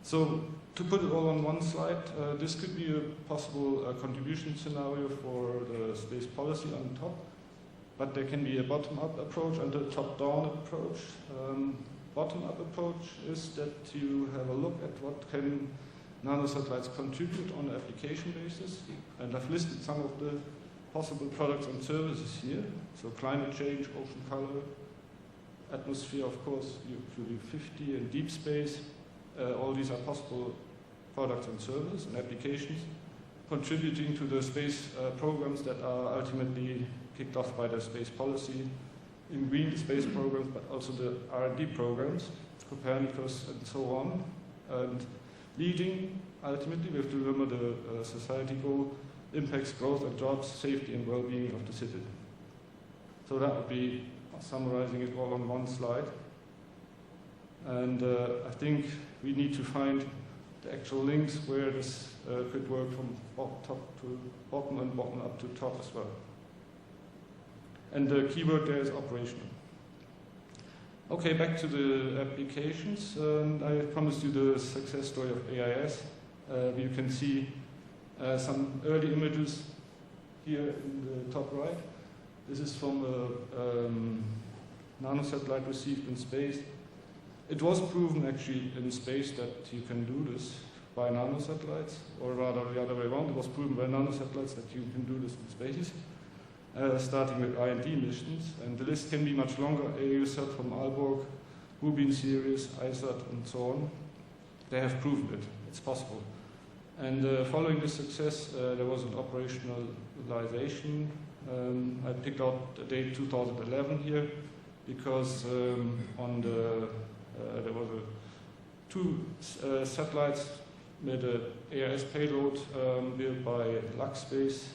So, to put it all on one slide, this could be a possible contribution scenario for the space policy on top, but there can be a bottom-up approach and a top-down approach. Bottom-up approach is that you have a look at what can nanosatellites contribute on an application basis, and I've listed some of the possible products and services here. So climate change, ocean color, atmosphere, of course, UV50 and deep space. All these are possible products and services and applications contributing to the space programs that are ultimately kicked off by the space policy. In green, the space programs, but also the R&D programs, Copernicus and so on. And leading, ultimately, we have to remember the society goal, impacts growth and jobs, safety and well-being of the citizen. So that would be summarizing it all on one slide. And I think we need to find the actual links where this could work from top to bottom and bottom up to top as well. And the keyword there is operational. Okay, back to the applications. I promised you the success story of AIS. You can see some early images here in the top right. This is from a nanosatellite received in space. It was proven actually in space that you can do this by nanosatellites, or rather the other way around. It was proven by nanosatellites that you can do this in space, starting with IND missions. And the list can be much longer. AUSat from Aalborg, Rubin series, ISAT, and so on. They have proven it. It's possible. And following this success, there was an operationalization. I picked out the date 2011 here because there was two satellites with an AIS payload built by LuxSpace,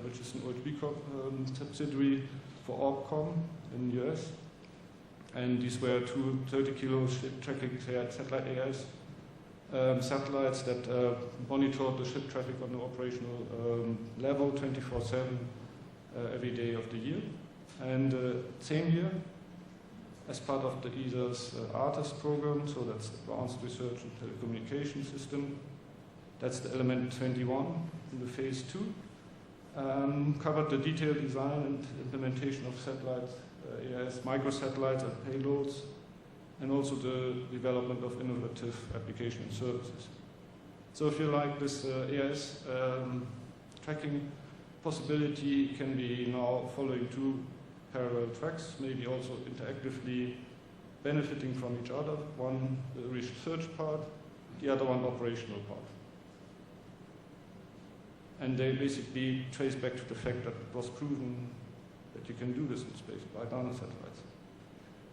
which is an OHB subsidiary for Orbcomm in the US. And these were two 30-kilo ship tracking satellite AIS satellites that monitored the ship traffic on the operational level 24/7 every day of the year. And same year, as part of the ESA's ARTIS program, so that's Advanced Research and Telecommunication System, that's the element 21 in the phase 2, covered the detailed design and implementation of satellites, AIS microsatellites and payloads, and also the development of innovative application and services. So if you like, this AIS tracking possibility can be now following two parallel tracks, maybe also interactively benefiting from each other. One the research part, the other one operational part. And they basically trace back to the fact that it was proven that you can do this in space by nanosatellites.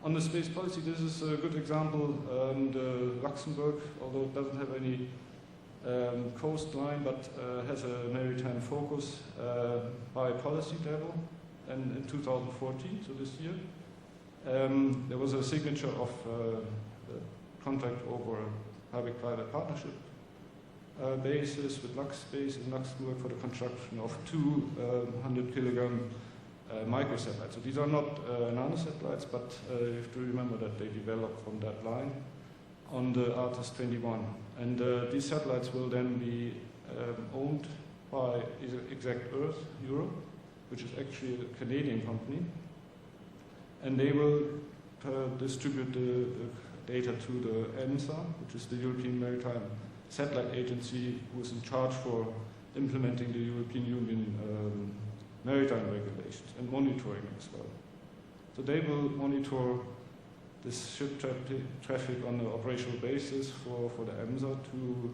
On the space policy, this is a good example. Luxembourg, although it doesn't have any coastline, but has a maritime focus by policy level. And in 2014, so this year, there was a signature of the contract over a public-private partnership basis with LuxSpace in Luxembourg for the construction of 200-kilogram microsatellites. So these are not nanosatellites, but you have to remember that they developed from that line on the ARTIS 21. And these satellites will then be owned by Exact Earth Europe, which is actually a Canadian company. And they will distribute the data to the EMSA, which is the European Maritime Satellite Agency, who is in charge for implementing the European Union maritime regulations and monitoring as well. So they will monitor this ship traffic on an operational basis for the EMSA to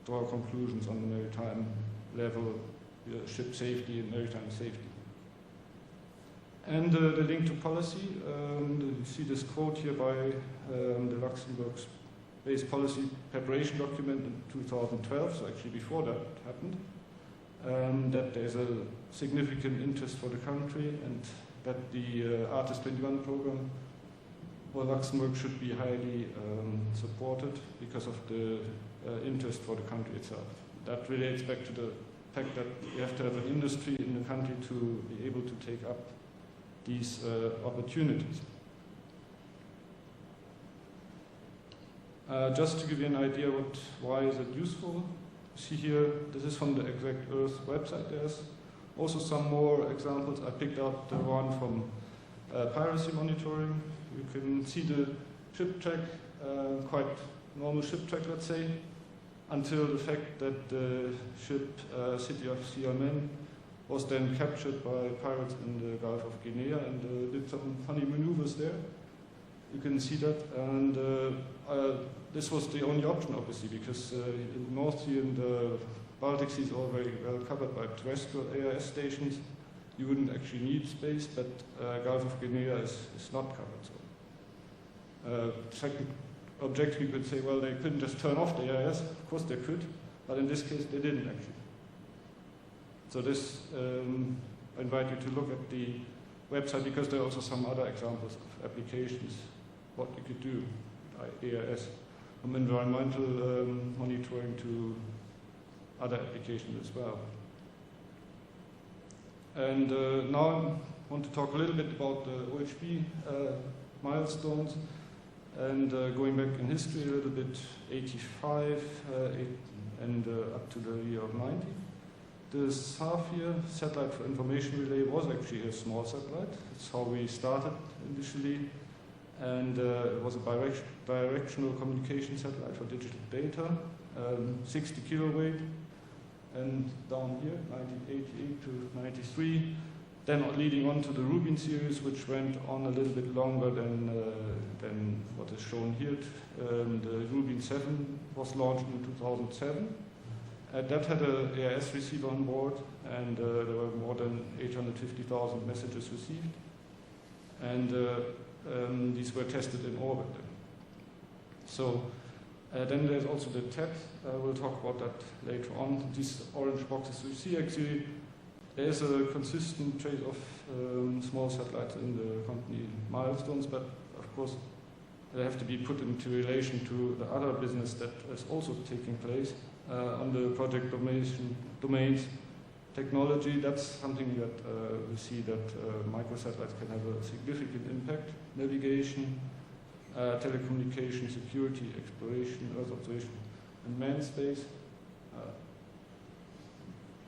draw conclusions on the maritime level, ship safety and maritime safety. And the link to policy, you see this quote here by the Luxembourg Space Policy Preparation Document in 2012, so actually before that happened, that there's a significant interest for the country and that the ARTIS 21 program for Luxembourg should be highly supported because of the interest for the country itself. That relates back to the fact that you have to have an industry in the country to be able to take up these opportunities. Just to give you an idea why is it useful, see here, this is from the Exact Earth website. There's also some more examples. I picked out the one from piracy monitoring. You can see the ship track, quite normal ship track, let's say, until the fact that the ship City of Xiamen was then captured by pirates in the Gulf of Guinea and did some funny maneuvers there. You can see that, and this was the only option, obviously, because in the North Sea and the Baltic Sea is all very well covered by terrestrial AIS stations. You wouldn't actually need space, but Gulf of Guinea is not covered. So, second objective, you could say, well, they couldn't just turn off the AIS. Of course they could, but in this case they didn't actually. So this, I invite you to look at the website because there are also some other examples of applications, what you could do with AIS, from environmental monitoring to other applications as well. And now I want to talk a little bit about the OHB milestones, and going back in history a little bit, 85 and up to the year of 90. The Saphir satellite for information relay was actually a small satellite. That's how we started initially, and it was a directional communication satellite for digital data, 60 kilo weight, and down here, 1988 to 93. Then leading on to the Rubin series, which went on a little bit longer than what is shown here. The Rubin 7 was launched in 2007. That had an AIS receiver on board, and there were more than 850,000 messages received. And these were tested in orbit. So then there's also the TED. We'll talk about that later on. These orange boxes you see, actually, there's a consistent trade of small satellites in the company milestones, but of course they have to be put into relation to the other business that is also taking place on the project domains. Technology, that's something that we see that microsatellites can have a significant impact. Navigation, telecommunication, security, exploration, Earth observation, and manned space.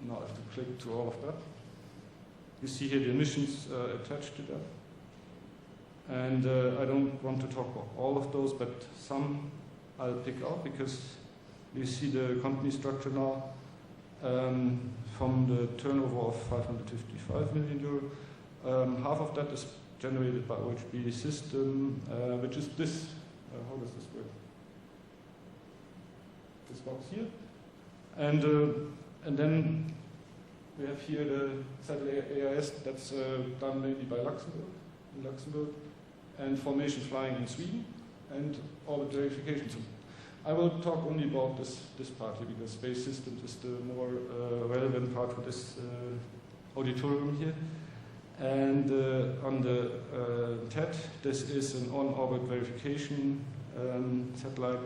Now I have to click to all of that. You see here the emissions attached to that. And I don't want to talk about all of those, but some I'll pick out because you see the company structure now. From the turnover of 555 million euro, half of that is generated by OHB system, which is this. How does this work? This box here. And then we have here the satellite AIS that's done mainly by Luxembourg, and formation flying in Sweden, and orbit verification. So I will talk only about this part here because space systems is the more relevant part for this auditorium here. And on the TED, this is an on-orbit verification satellite.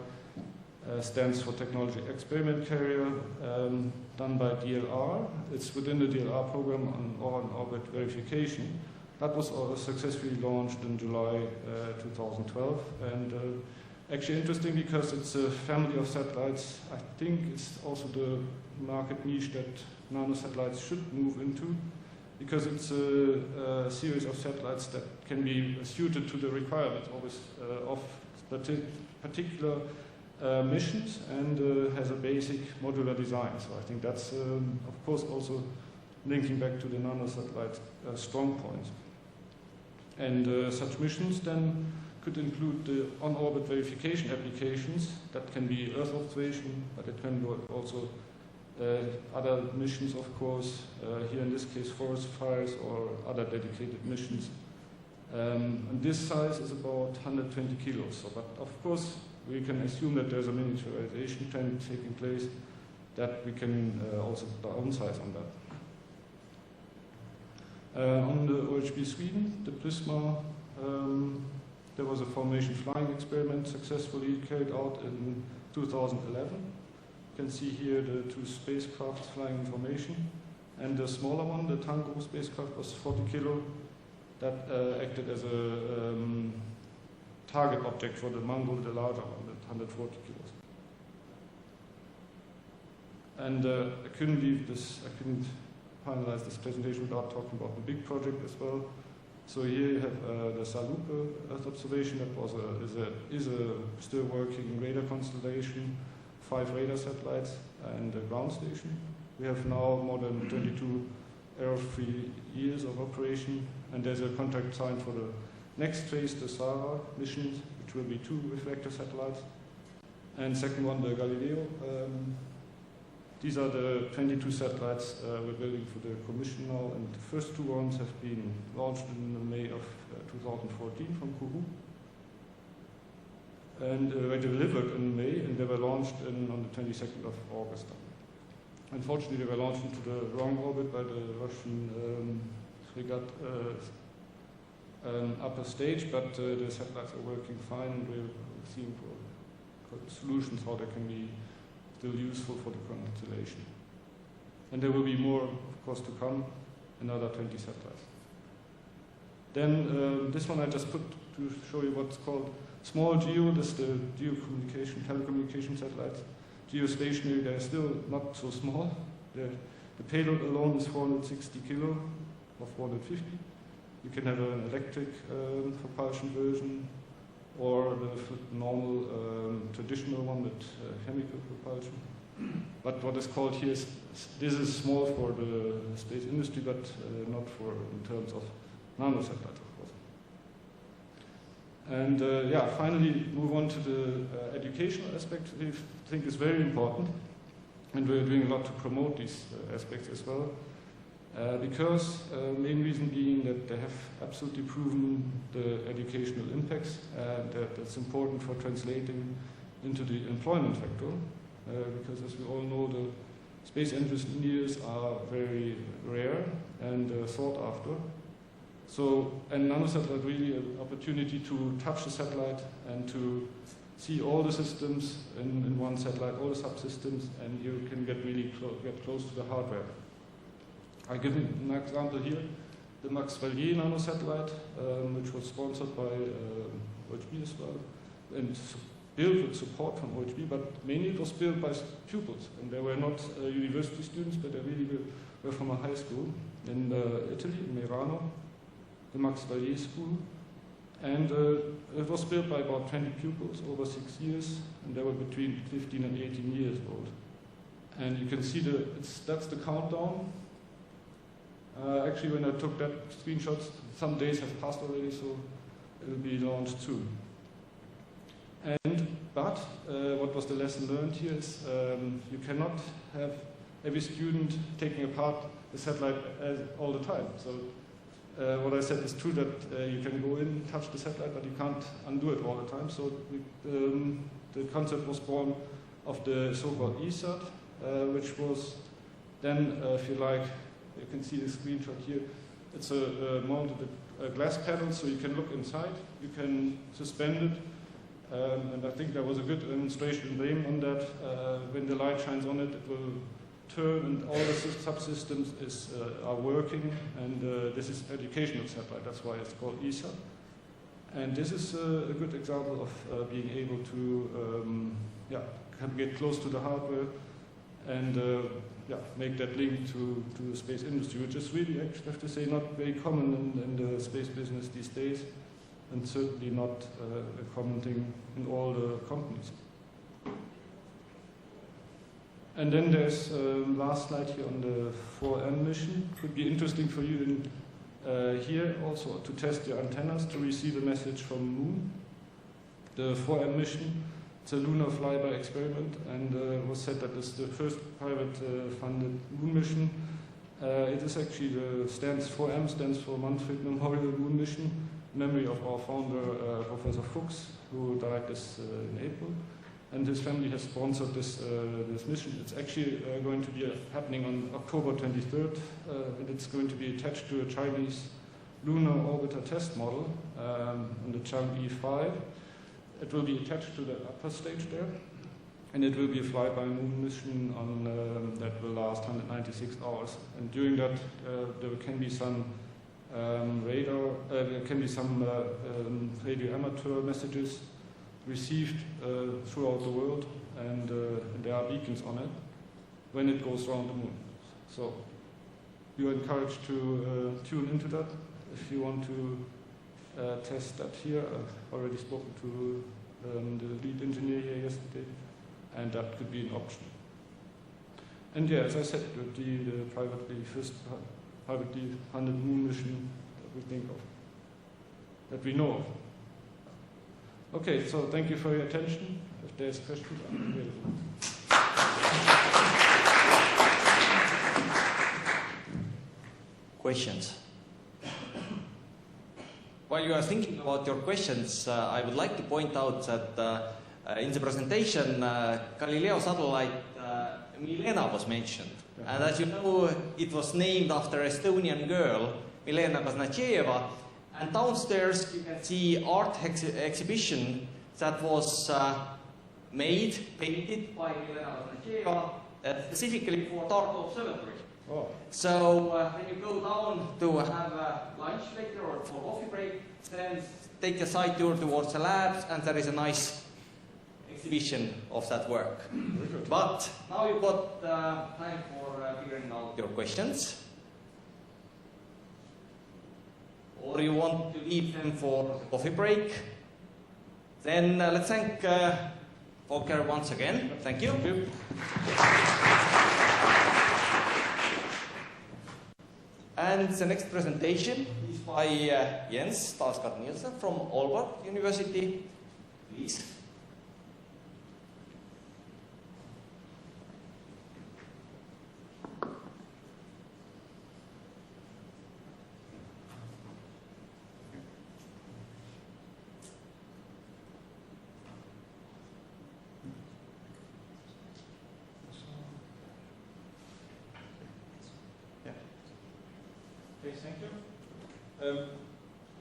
Stands for Technology Experiment Carrier, done by DLR. It's within the DLR program on on-orbit verification. That was successfully launched in July 2012. And actually interesting because it's a family of satellites. I think it's also the market niche that nanosatellites should move into, because it's a series of satellites that can be suited to the requirements of particular missions, and has a basic modular design. So I think that's, of course, also linking back to the nanosatellite strong points. And such missions then could include the on-orbit verification applications that can be Earth observation, but it can be also other missions, of course, here in this case forest fires or other dedicated missions. And this size is about 120 kilos. So, but of course, we can assume that there's a miniaturization trend taking place, that we can also downsize on that. On the OHB Sweden, the Prisma, there was a formation flying experiment successfully carried out in 2011. You can see here the two spacecraft flying in formation, and the smaller one, the Tango spacecraft, was 40 kilo. That acted as a target object for the Mongol, the larger one, at 140 kilos. And I couldn't finalize this presentation without talking about the big project as well. So here you have the Salupe Earth observation. That was is a still working radar constellation, 5 radar satellites and a ground station. We have now more than 22 error-free years of operation, and there's a contract signed for the next phase, the SARA missions, which will be 2 reflector satellites, and second one, the Galileo. These are the 22 satellites we're building for the commission now, and the first 2 ones have been launched in May of 2014 from Kourou, and were delivered in May, and they were launched on the 22nd of August. Unfortunately, they were launched into the wrong orbit by the Russian frigate upper stage, but the satellites are working fine, and we're seeing for solutions how they can be still useful for the constellation. And there will be more, of course, to come. another 20 satellites. Then this one I just put to show you what's called small GEO. This is the telecommunication satellites. Geostationary, they're still not so small. The payload alone is 460 kilo or 450. You can have an electric propulsion version or the normal traditional one with chemical propulsion. But what is called here is, this is small for the space industry, but not for in terms of nanosatellites, of course. And yeah, finally move on to the educational aspect we think is very important. And we're doing a lot to promote these aspects as well. Because main reason being that they have absolutely proven the educational impacts, that's important for translating into the employment factor. Because as we all know, the space engineers are very rare and sought after. So, and nanosatellite really an opportunity to touch the satellite and to see all the systems in one satellite, all the subsystems, and you can get really get close to the hardware. I give an example here, the Max Valier nanosatellite, which was sponsored by OHB as well, and built with support from OHB, but mainly it was built by pupils, and they were not university students, but they really were from a high school in Italy, in Merano, the Max Valier School. And it was built by about 20 pupils over 6 years, and they were between 15 and 18 years old. And you can see that's the countdown. Actually, when I took that screenshots, some days have passed already, so it will be launched soon. But what was the lesson learned here is you cannot have every student taking apart the satellite all the time. So what I said is true that you can go in, touch the satellite, but you can't undo it all the time. So the concept was born of the so-called ESAT, which was then, if you like, you can see the screenshot here. It's mounted a glass panel, so you can look inside, you can suspend it, and I think there was a good demonstration in Bremen on that. When the light shines on it, it will turn, and all the subsystems are working, and this is educational satellite, that's why it's called ESA. And this is a good example of being able to get close to the hardware and make that link to the space industry, which is really, I have to say, not very common in the space business these days, and certainly not a common thing in all the companies. And then there's last slide here on the 4M mission. Could be interesting for you here also to test your antennas to receive a message from Moon. The 4M mission, it's a lunar flyby experiment, and was said that it's the first private funded Moon mission. It is actually 4M stands for Manfred Memorial Moon Mission, memory of our founder, Professor Fuchs, who died in April. And his family has sponsored this mission. It's actually going to be happening on October 23rd, and it's going to be attached to a Chinese lunar orbiter test model on the Chang'e 5. It will be attached to the upper stage there, and it will be a flyby Moon mission that will last 196 hours. And during that, there can be some radar, there can be some radio amateur messages received throughout the world, and there are beacons on it when it goes around the Moon. So you are encouraged to tune into that if you want to test that here. I've already spoken to the lead engineer here yesterday, and that could be an option. And yeah, as I said, it would be the first privately funded Moon mission that we think of, that we know of. Okay, so thank you for your attention. If there's questions, I'm available. Questions? While you are thinking about your questions, I would like to point out that in the presentation, Galileo satellite Milena was mentioned. Yeah. And as you know, it was named after Estonian girl, Milena Kosnacheva. And downstairs you can see art exhibition that was painted by Milena Kosnacheva specifically for Tartu Observatory. Oh. So when you go down to have a lunch later or for coffee break, then take a side tour towards the labs, and there is a nice exhibition of that work. But now you've got time for figuring out your questions. Or you want to leave them for coffee break. Then let's thank Volker once again. Thank you. Thank you. And the next presentation is by Jens Dalsgaard Nielsen from Aalborg University. Please. Okay, thank you.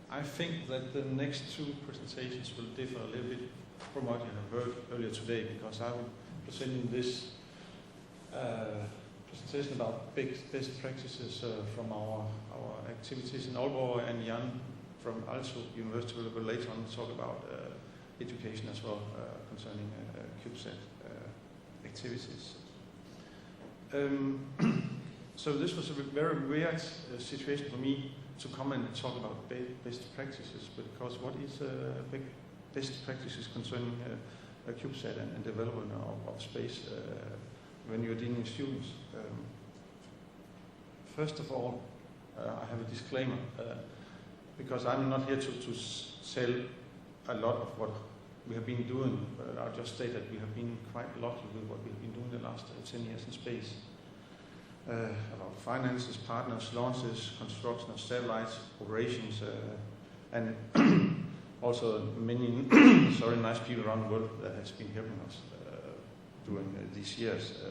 I think that the next two presentations will differ a little bit from what you have heard earlier today, because I will present this presentation about best practices from our activities in Aalborg, and Jan from Aalto University will later on talk about education as well concerning CubeSat activities. So this was a very weird situation for me to come and talk about best practices, because what is best practices concerning CubeSat and development of space when you're dealing with students? First of all, I have a disclaimer, because I'm not here to tell a lot of what we have been doing. I'll just state that we have been quite lucky with what we've been doing the last 10 years in space. About finances, partners, launches, construction of satellites, operations, and also many nice people around the world that has been helping us during these years.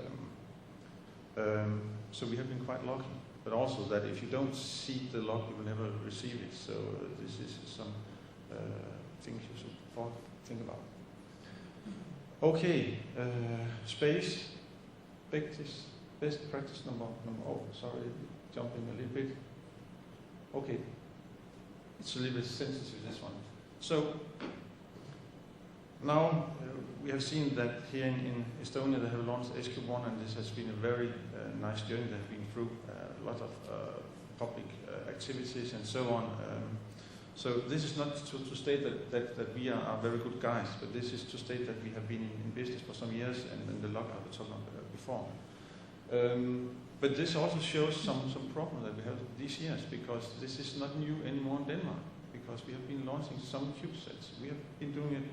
So we have been quite lucky, but also that if you don't seek the luck, you will never receive it. So this is some things you should think about. Okay, space, best practice number. Oh, sorry, jumping a little bit. Okay, it's a little bit sensitive, this one. So now we have seen that here in Estonia they have launched HQ1, and this has been a very nice journey. They have been through a lot of public activities and so on. So this is not to state that we are very good guys, but this is to state that we have been in business for some years, and the luck I was talking about before. But this also shows some problem that we have these years, because this is not new anymore in Denmark, because we have been launching some CubeSats. We have been doing it,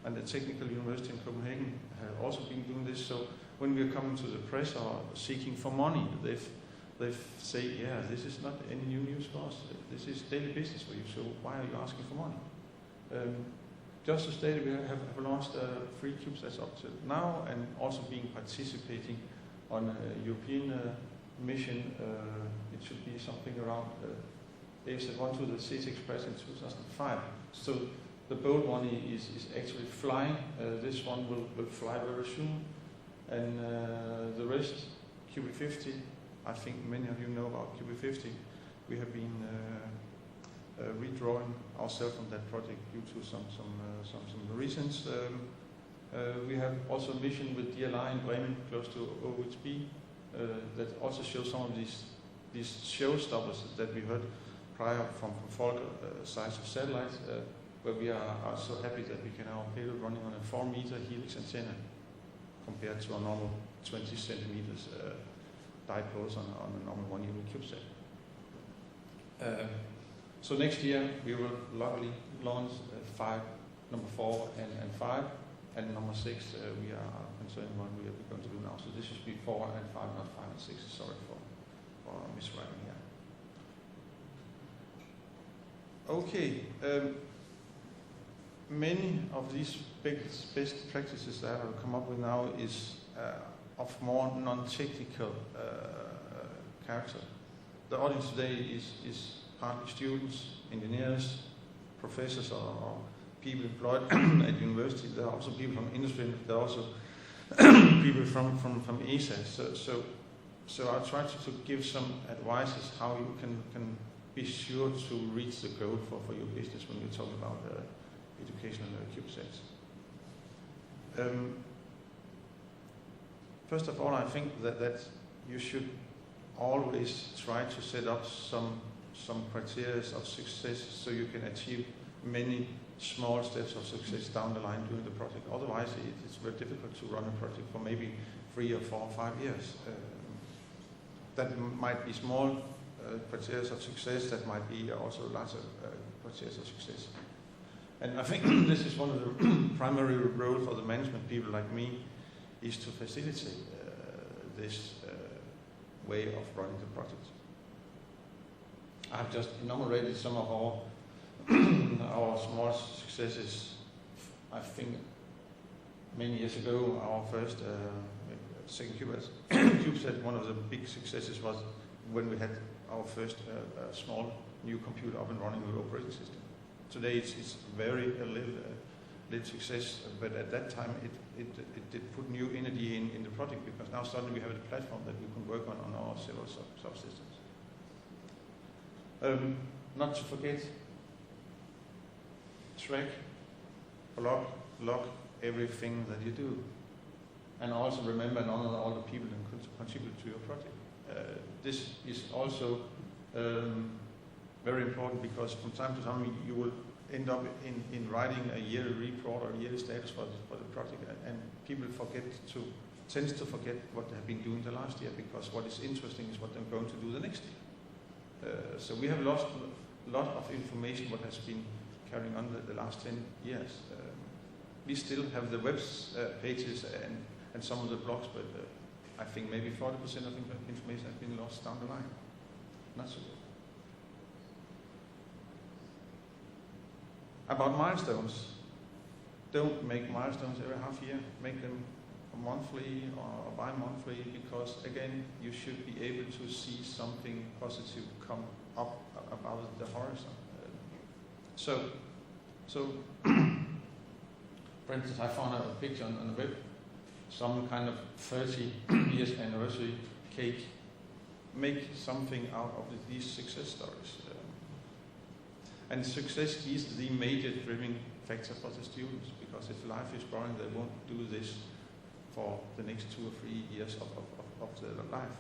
and the Technical University in Copenhagen have also been doing this. So when we are coming to the press or seeking for money, they say, yeah, this is not any new news for us. This is daily business for you, so why are you asking for money? Just to state, we have launched 3 CubeSats up to now, and also been participating on a European mission. It should be something around ASat-1 to the City Express in 2005. So the bold one is actually flying. This one will fly very soon. And the rest, QB50, I think many of you know about QB50. We have been redrawing ourselves from that project due to some reasons. We have also a mission with DLI in Bremen, close to OHB, that also shows some of these showstoppers that we heard prior from Volker, size of satellites, where we are so happy that we can now payload running on a 4-meter helix antenna compared to a normal 20 centimeters dipoles on a normal 1-unit CubeSat. So next year we will luckily launch 5, number 4 and 5. And number 6, we are concerned what we are going to do now. So this should be 4 and 5, not 5 and 6. Sorry for miswriting here. Okay. Many of these best practices that I have come up with now is of more non-technical character. The audience today is partly students, engineers, professors, or people employed at university. There are also people from industry, and there are also people from ESA. So So I'll try to give some advices how you can be sure to reach the goal for your business when you talk about educational CubeSets. First of all, I think that you should always try to set up some criteria of success so you can achieve many small steps of success down the line during the project. Otherwise, it's very difficult to run a project for maybe 3 or 4 or 5 years. That might be small criteria of success, that might be also larger criteria of success. And I think this is one of the primary roles for the management people like me, is to facilitate this way of running the project. I've just enumerated some of our small successes. I think many years ago, our first second CubeSat, one of the big successes was when we had our first small new computer up and running with operating system. Today it's very little success, but at that time it did put new energy in the project, because now suddenly we have a platform that we can work on our several subsystems. Not to forget, track, log everything that you do. And also remember and honor all the people that contribute to your project. This is also very important, because from time to time you will end up in writing a yearly report or a yearly status for the project, and people tends to forget what they have been doing the last year, because what is interesting is what they're going to do the next year. So we have lost a lot of information what has been carrying on the last 10 years. We still have the web pages and some of the blogs, but I think maybe 40% of information has been lost down the line. Not so good. About milestones, don't make milestones every half year. Make them monthly or bi-monthly, because again, you should be able to see something positive come up about the horizon. So for instance, I found a picture on the web, some kind of 30 years anniversary cake. Make something out of these success stories. And success is the major driving factor for the students, because if life is boring, they won't do this for the next 2 or 3 years of their life.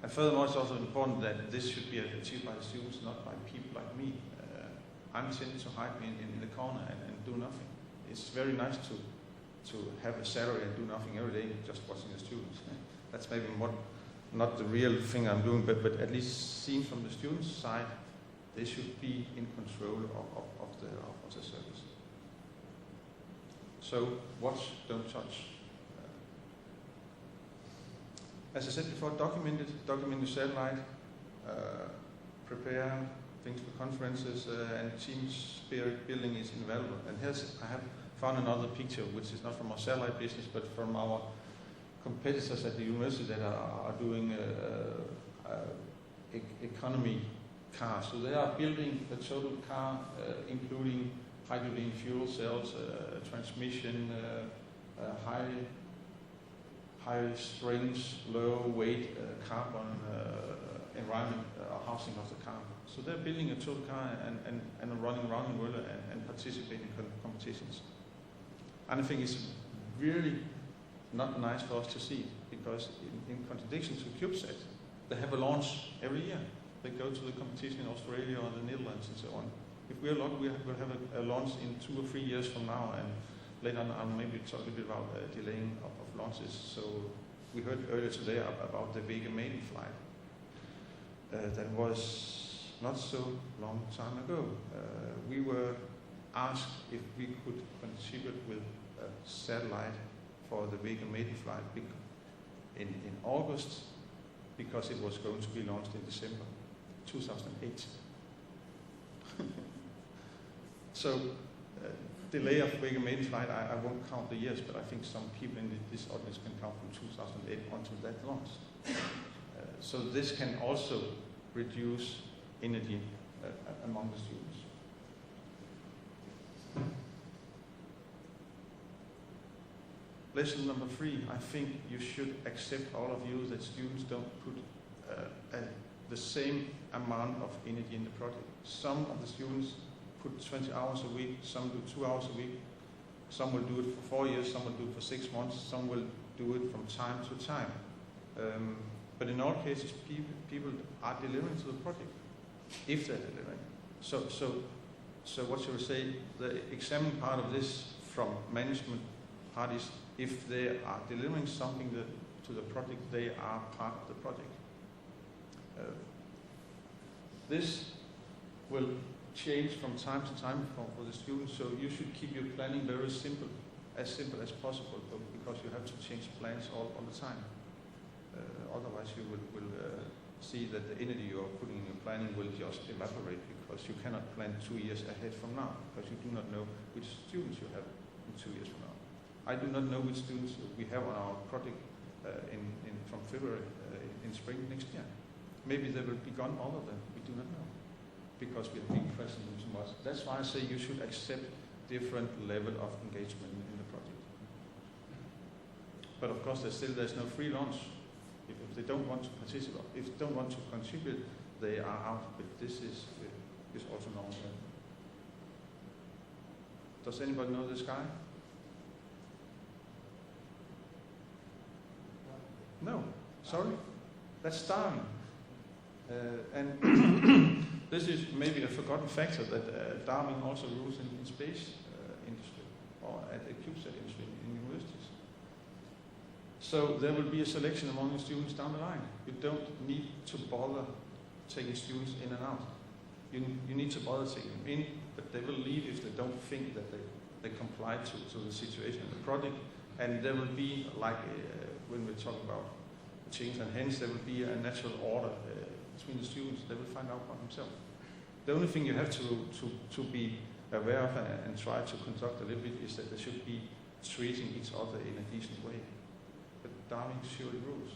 And furthermore, it's also important that this should be achieved by the students, not by people like me. I'm tending to hide me in the corner and do nothing. It's very nice to have a salary and do nothing every day, just watching the students. That's maybe not the real thing I'm doing, but at least seen from the students' side, they should be in control of the service. So watch, don't touch. As I said before, document the satellite, prepare things for conferences, and team spirit building is invaluable. And here's, I have found another picture, which is not from our satellite business, but from our competitors at the university that are doing economy cars. So they are building a total car, including hydrogen fuel cells, transmission, high strength, low weight carbon environment housing of the car. So they're building a total car and running around the world and participating in competitions. And I think it's really not nice for us to see, because in contradiction to CubeSat, they have a launch every year. They go to the competition in Australia or the Netherlands and so on. If we're lucky, we'll have a launch in 2 or 3 years from now, and later on I'll maybe talk a bit about delaying of launches. So we heard earlier today about the Vega maiden flight. That was not so long time ago. We were asked if we could contribute with a satellite for the Vega maiden flight in August, because it was going to be launched in December 2008. So delay of Vega maiden flight, I won't count the years, but I think some people in this audience can count from 2008 until that launch. So this can also reduce energy among the students. lesson number 3, I think you should accept, all of you, that students don't put the same amount of energy in the project. Some of the students put 20 hours a week, some do 2 hours a week, some will do it for 4 years, some will do it for 6 months, some will do it from time to time. But in all cases, people are delivering to the project, if they're delivering. So what shall we say, the examining part of this from management parties, if they are delivering something to the project, they are part of the project. This will change from time to time for the students, so you should keep your planning very simple as possible, because you have to change plans all the time. Otherwise you will see that the energy you are putting in your planning will just evaporate, because you cannot plan 2 years ahead from now, because you do not know which students you have in 2 years from now. I do not know which students we have on our project from February in spring next year. Maybe they will be gone, all of them, we do not know, because we have been present in so much. That's why I say you should accept different level of engagement in the project. But of course there's no free lunch. If they don't want to participate, if they don't want to contribute, they are out. But this is also normal. Does anybody know this guy? No. Sorry? That's Darwin. And this is maybe a forgotten factor that Darwin also rules in space industry, or at the CubeSat industry in universities. So there will be a selection among the students down the line. You don't need to bother taking students in and out. You need to bother taking them in, but they will leave if they don't think that they comply to the situation in the project. And there will be, like when we're talking about change, and hence there will be a natural order between the students. They will find out by themselves. The only thing you have to be aware of and try to conduct a little bit is that they should be treating each other in a decent way. But Darwin surely rules.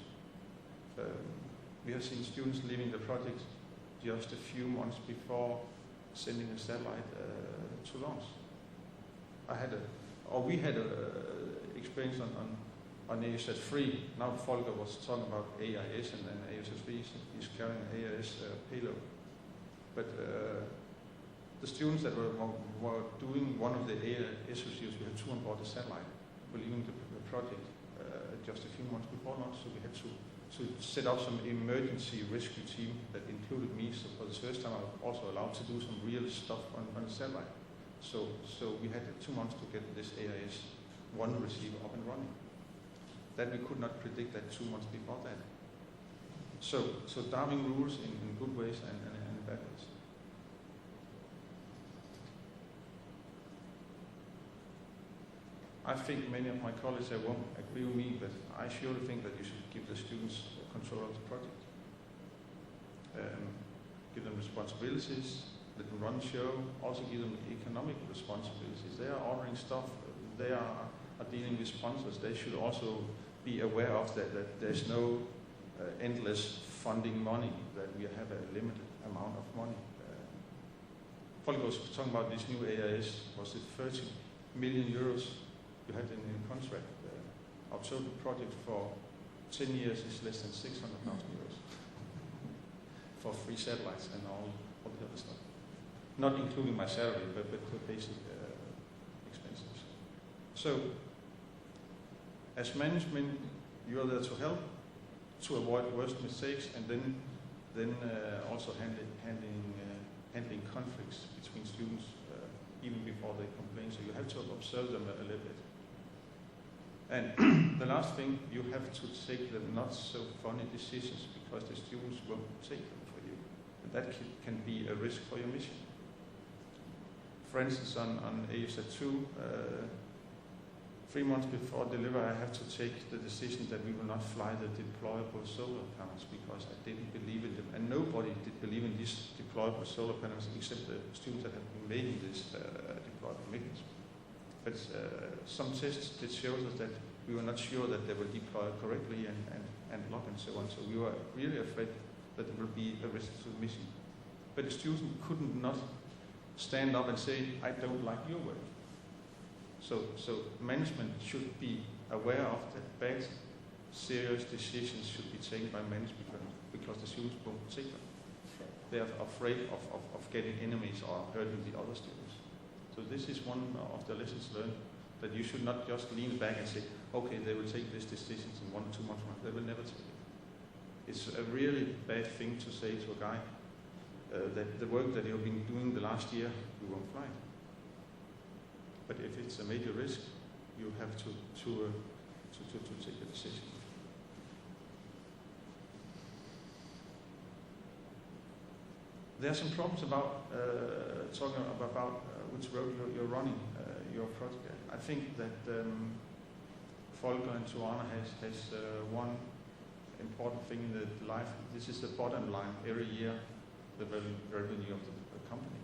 We have seen students leaving the project just a few months before sending a satellite to launch. We had a experience on ASAT 3. Now Volker was talking about AIS, and then ASAT 3 is carrying an AIS payload. But the students that were doing one of the AIS receivers, we had 2 on board the satellite, were leaving the project just a few months before launch, so we had to set up some emergency rescue team that included me. So for the first time I was also allowed to do some real stuff on the satellite. So we had 2 months to get this AIS-1 receiver up and running. That we could not predict that 2 months before that. So Darwin rules in good ways and bad ways. I think many of my colleagues won't agree with me, but I surely think that you should give the students control of the project. Give them responsibilities, let them run the show, also give them economic responsibilities. They are ordering stuff, they are dealing with sponsors. They should also be aware of that there's no endless funding money, that we have a limited amount of money. Volker was talking about this new AIS, was it 30 million euros you had in contract. Our total project for 10 years is less than 600,000 euros for 3 satellites and all the other stuff. Not including my salary, but the basic expenses. So, as management, you are there to help, to avoid worst mistakes, and then also handling conflicts between students even before they complain. So you have to observe them a little bit. And the last thing, you have to take the not so funny decisions, because the students won't take them for you. And that can be a risk for your mission. For instance, on ASAT-2, 3 months before delivery, I have to take the decision that we will not fly the deployable solar panels, because I didn't believe in them. And nobody did believe in these deployable solar panels except the students that have been making this deployable mechanism. But some tests did show us that we were not sure that they will deploy correctly and lock and so on. So we were really afraid that there will be a risk to the mission. But the students couldn't not stand up and say, I don't like your work. So management should be aware of that bad, serious decisions should be taken by management because the students won't take them. They are afraid of getting enemies or hurting the other students. So this is one of the lessons learned, that you should not just lean back and say, okay, they will take these decisions in 1 or 2 months. They will never take it. It's a really bad thing to say to a guy that the work that you've been doing the last year, you won't fly. But if it's a major risk, you have to take a decision. There are some problems about talking about which road you're running your project. I think that Volker and Tuana has one important thing in the life. This is the bottom line every year, the revenue of the company.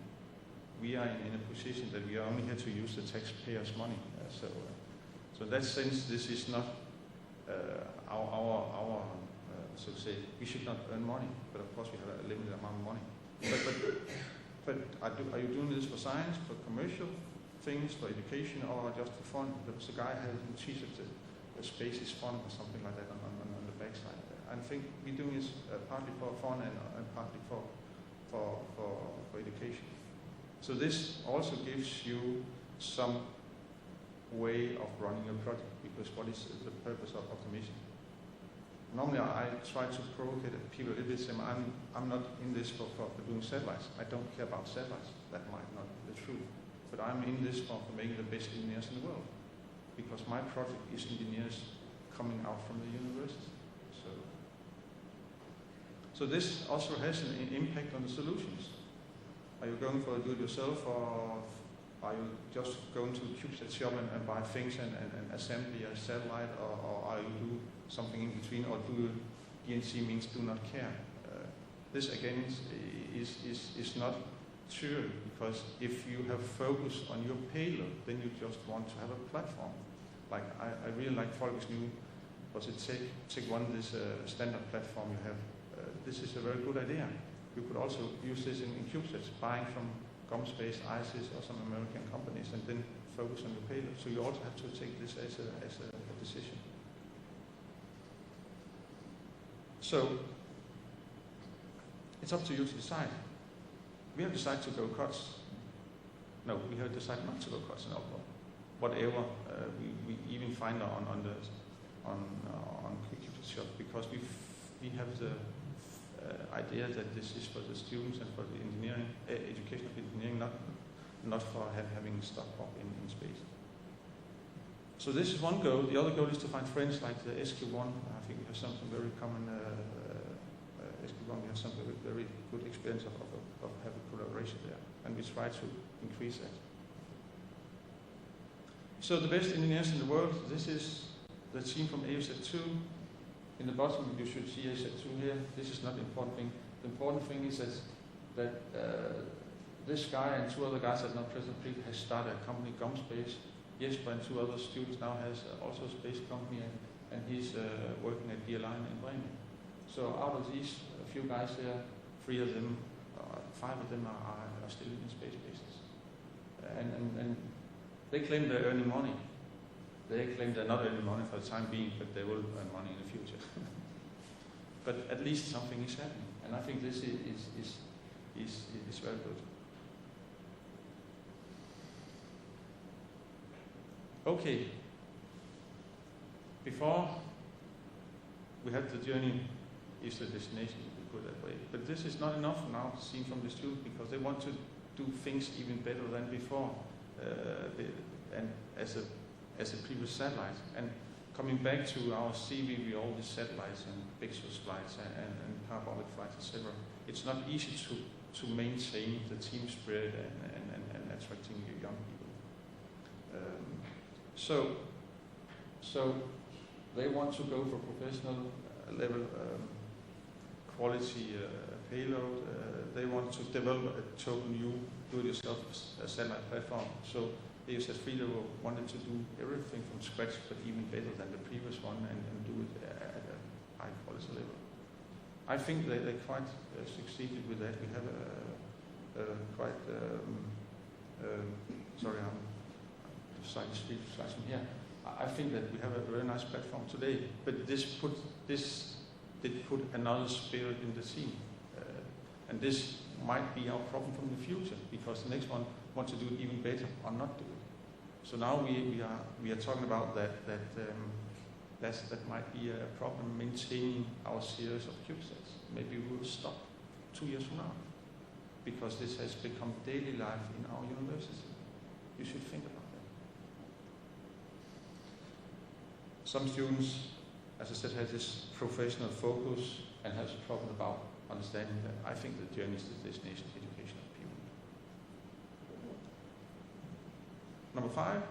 We are in a position that we are only here to use the taxpayers' money. So in that sense, this is not our so to say, we should not earn money, but of course we have a limited amount of money. But are you doing this for science, for commercial things, for education, or just for fun? There was a guy who teaches the space is fun or something like that on the backside. I think we're doing this partly for fun and partly for education. So this also gives you some way of running your project, because what is the purpose of the mission? Normally I try to provoke people a little bit, saying I'm not in this for doing satellites. I don't care about satellites. That might not be the truth. But I'm in this for making the best engineers in the world. Because my project is engineers coming out from the university. So this also has an impact on the solutions. Are you going for a do-it-yourself, or are you just going to a CubeSat shop and buy things and assembly a satellite, or are you do something in between, or do DNC means do not care? This again is not true, because if you have focus on your payload, then you just want to have a platform. Like I really like Volker's new, was it take one, this standard platform you have. This is a very good idea. You could also use this in CubeSats, buying from GomSpace, ISIS, or some American companies, and then focus on your payload. So you also have to take this as a decision. So it's up to you to decide. We have decided to go cuts. No, we have decided not to go cuts in Aalborg. Whatever we even find on CubeSat shop, because we have the idea that this is for the students and for the engineering education of engineering, not for having stuff up in space. So this is one goal. The other goal is to find friends like the SQ1. I think we have something very common. SQ1, we have some very good experience of having collaboration there, and we try to increase that. So the best engineers in the world. This is the team from AZ2. In the bottom, you should see AZ2 here. This is not the important thing. The important thing is that this guy and 2 other guys that are not present has started a company, GomSpace. Jesper and 2 other students now has also a space company, and he's working at DLine in Bremen. So out of these few guys there, 3 of them, 5 of them are still in space business. And they claim they're earning money. They claim they're not earning money for the time being, but they will earn money in the future. But at least something is happening, and I think this is very good. Okay. Before we had the journey is the destination, we put that way. But this is not enough now, seen from the students, because they want to do things even better than before, and as a previous satellite. And coming back to our CV with all these satellites and Bixus flights and parabolic flights, etc., it's not easy to maintain the team spirit and attracting young people. So they want to go for professional level quality payload. They want to develop a total new do-it-yourself satellite platform. So AZ Freedom wanted to do everything from scratch, but even better than the previous one, and do it at a high quality level. I think they quite succeeded with that. We have a quite sorry, I'm deciding to speak from here. I think that we have a very nice platform today, but this did put another spirit in the scene. And this might be our problem from the future, because the next one wants to do it even better or not do it. So now we are talking about that might be a problem maintaining our series of CubeSats. Maybe we will stop 2 years from now, because this has become daily life in our university. You should think about that. Some students, as I said, have this professional focus and has a problem about understanding that. I think the journey is the destination education of people. Number 5,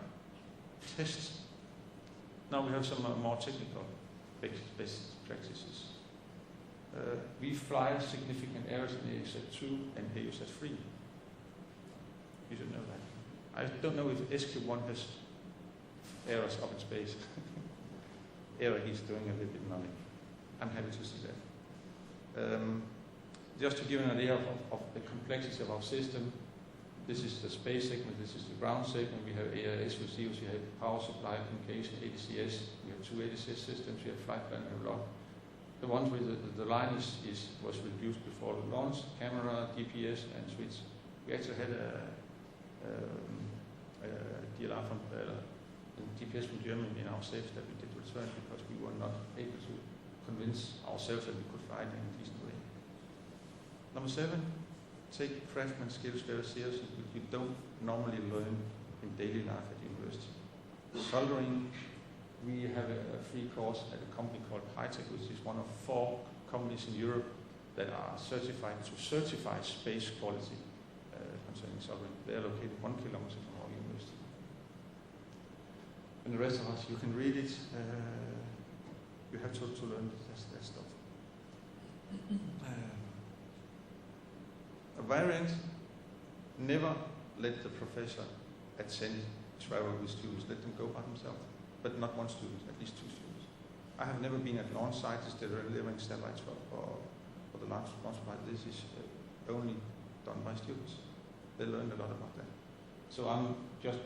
tests. Now we have some more technical best practices. We fly significant errors in AUZ2 and AUZ3. You should know that. I don't know if SQ1 has errors up in space. Error, he's doing a little bit nothing. I'm happy to see that. Just to give an idea of the complexity of our system, this is the space segment, this is the ground segment. We have AIS receivers, we have power supply communication, ADCS, we have 2 ADCS systems, we have flight plan and log. The ones with the line was reduced before the launch, camera, DPS and switch. We actually had a DLR from DPS from Germany in our safe that we did return because we were not able to convince ourselves that we could fly it in a decent way. Number 7, take craftsman skills very seriously. You don't normally learn in daily life at university. Soldering, we have a free course at a company called Hightech, which is one of 4 companies in Europe that are certified to certify space quality concerning soldering. They are located 1 kilometer from our university. And the rest of us, you can read it. You have to learn that stuff. A variant, never let the professor attend travel with students. Let them go by themselves, but not one student, at least 2 students. I have never been at launch sites that are delivering satellites for the launch flight. This is only done by students. They learn a lot about that. So I'm just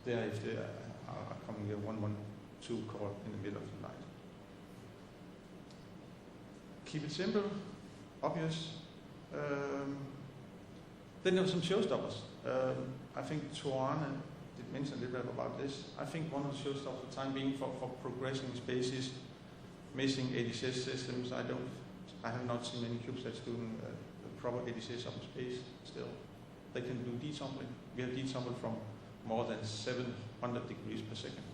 there if they are coming here 112 call in the middle of the night. Keep it simple, obvious. Then there were some showstoppers. I think Tuane did mention a little bit about this. I think one of the showstoppers for the time being for progressing in space is missing ADCS systems. I have not seen many CubeSats doing proper ADCS up in space still. They can do desampling. We have desampled from more than 700 degrees per second.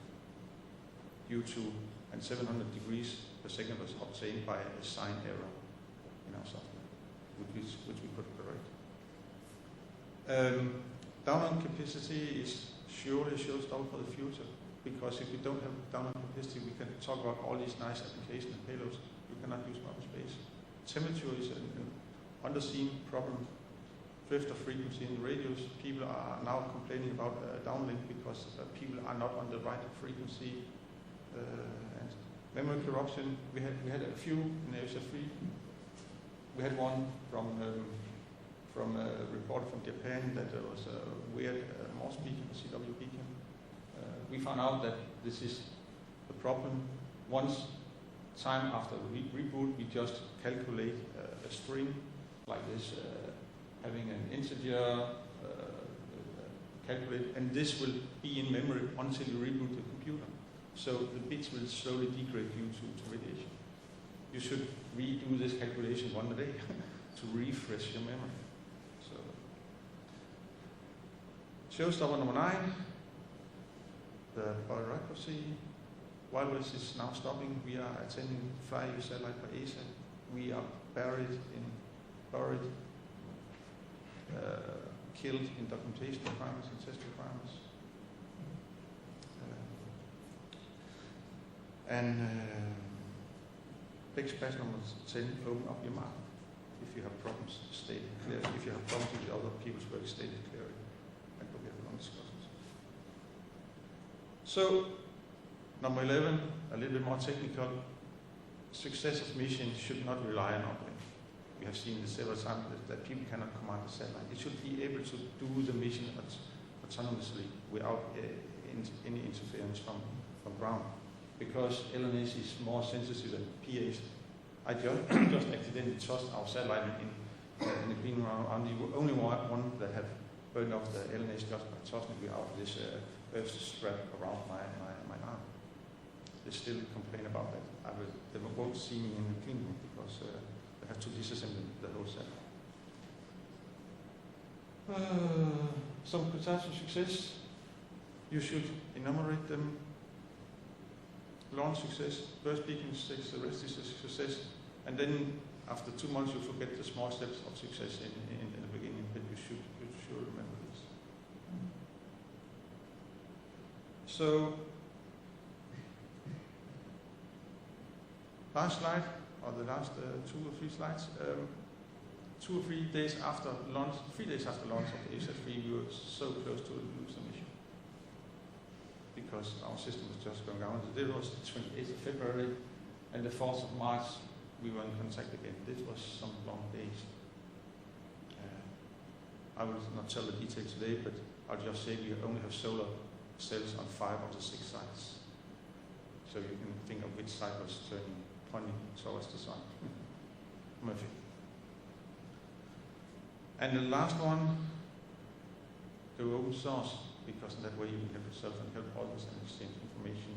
And 700 degrees per second was obtained by a sign error in our software, which we could correct. Download capacity is surely a showstopper for the future, because if we don't have download capacity, we can talk about all these nice applications and payloads. We cannot use them up in space. Temperature is an underseen problem. Drift of frequency in the radios. People are now complaining about downlink because people are not on the right frequency. And memory corruption. We had a few in AUZ3. We had one from a reporter from Japan that there was a weird Morse beacon, a CW beacon. We found out that this is the problem. Once time after reboot, we just calculate a string like this, having an integer calculated, and this will be in memory until you reboot the computer. So the bits will slowly degrade due to radiation. You should redo this calculation one day to refresh your memory. Showstopper number 9, the bureaucracy. While this is now stopping, we are attending fly-use satellite by ESA. We are killed in documentation requirements and test requirements. Big splash number 10, open up your mouth. If you have problems, state it clearly. If you have problems with other people's work, state it clearly. And we have long discussions. So, number 11, a little bit more technical. Success of mission should not rely on uplink. We have seen this several times that people cannot command the satellite. It should be able to do the mission autonomously without any interference from ground, because LNS is more sensitive than PAs. I just accidentally tossed our satellite in the clean room. I'm the only one that have burned off the LNS just by tossing it out of this earth strap around my arm. They still complain about that. They won't see me in the clean room because they have to disassemble the whole satellite. Some criteria for success. You should enumerate them. Launch success, burst beacon success, the rest is a success. And then after 2 months you forget the small steps of success in the beginning, but you should remember this. So, last slide, or the last 2 or 3 slides. 2 or 3 days after launch, 3 days after launch of the AZ3, we were so close to lose the mission, because our system was just going down. This was the 28th of February, and the 4th of March we were in contact again. This was some long days. I will not tell the details today, but I'll just say we only have solar cells on 5 of the 6 sites. So you can think of which site was pointing towards the sun. Murphy. And the last one, go open source, because in that way you can help yourself and help others and exchange information.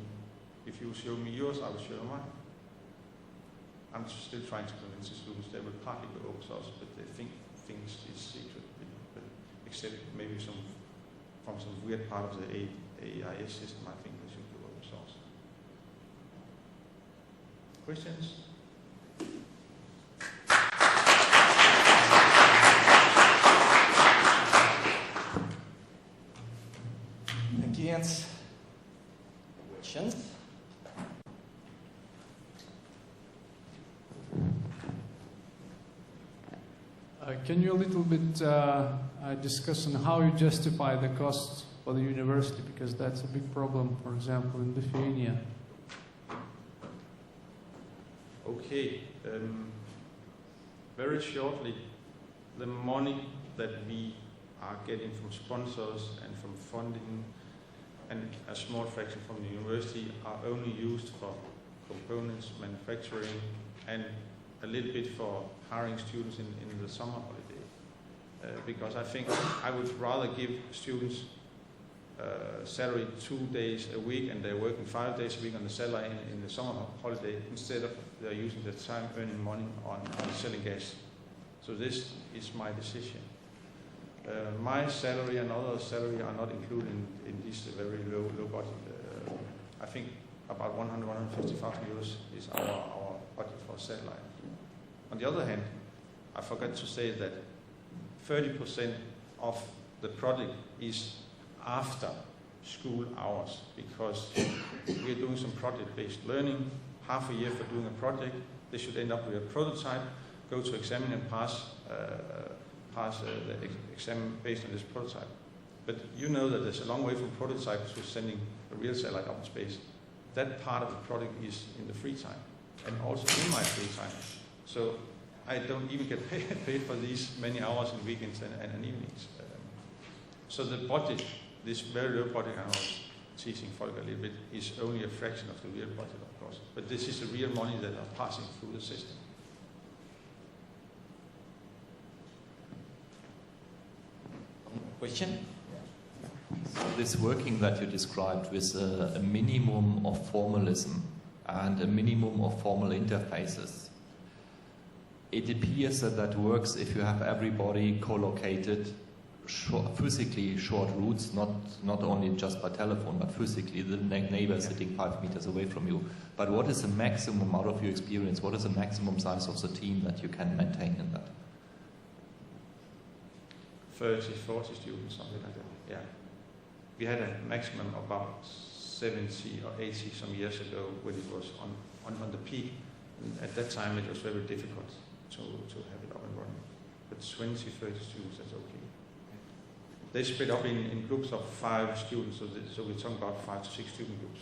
If you show me yours, I will show mine. I'm still trying to convince the students they will partly go open source, but they think things is secret, but except maybe from some weird part of the AIS system, I think they should go open source. Questions? Thank you, Jens. Questions? Can you a little bit discuss on how you justify the cost for the university, because that's a big problem, for example, in Lithuania? Okay. Very shortly, the money that we are getting from sponsors and from funding and a small fraction from the university are only used for components, manufacturing, and a little bit for hiring students in the summer holiday. Because I think I would rather give students salary 2 days a week, and they're working 5 days a week on the satellite in the summer holiday, instead of they're using their time earning money on selling gas. So this is my decision. My salary and other salary are not included in this very low budget. I think about 150,000 euros is our budget for satellite. On the other hand, I forgot to say that 30% of the project is after school hours, because we are doing some project-based learning, half a year for doing a project. They should end up with a prototype, go to examine and pass the exam based on this prototype. But you know that there's a long way from prototype to sending a real satellite up in space. That part of the project is in the free time, and also in my free time. So I don't even get paid for these many hours in weekends and evenings. So the budget, this very low budget, I was teasing Folk a little bit, is only a fraction of the real budget, of course. But this is the real money that are passing through the system. Question? So this working that you described with a minimum of formalism and a minimum of formal interfaces, it appears that that works if you have everybody co-located, physically short routes, not only just by telephone, but physically the neighbor sitting 5 meters away from you. But what is the maximum, out of your experience, what is the maximum size of the team that you can maintain in that? 30, 40 students, something like that, yeah. We had a maximum of about 70 or 80 some years ago when it was on the peak. And at that time it was very difficult to have it up and running. But 20, 30 students, that's okay. They split up in groups of 5 students, so we're talking about 5 to 6 student groups.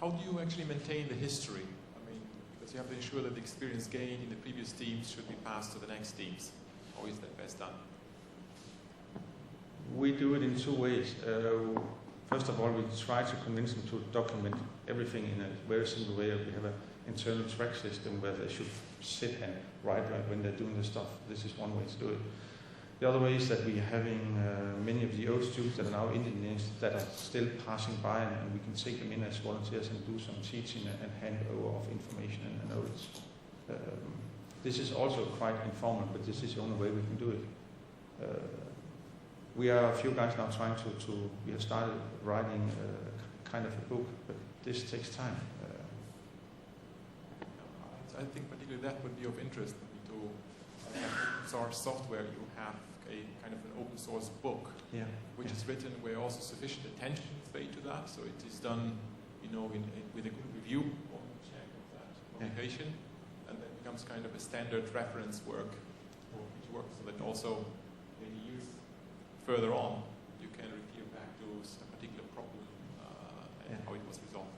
How do you actually maintain the history? I mean, because you have to ensure that the experience gained in the previous teams should be passed to the next teams. How is that best done? We do it in 2 ways. first of all, we try to convince them to document everything in a very simple way. We have an internal track system where they should sit and write when they're doing the stuff. This is one way to do it. The other way is that we are having many of the old students that are now engineers that are still passing by, and we can take them in as volunteers and do some teaching and handover of information and knowledge. This is also quite informal, but this is the only way we can do it. We are a few guys now trying we have started writing kind of a book, but this takes time. I think particularly that would be of interest to open source software. You have a kind of an open source book, which is written where also sufficient attention is paid to that, so it is done, with a good review or check of that publication, and then becomes kind of a standard reference work for each work, so that also many years further on you can refer back to a particular problem and how it was resolved.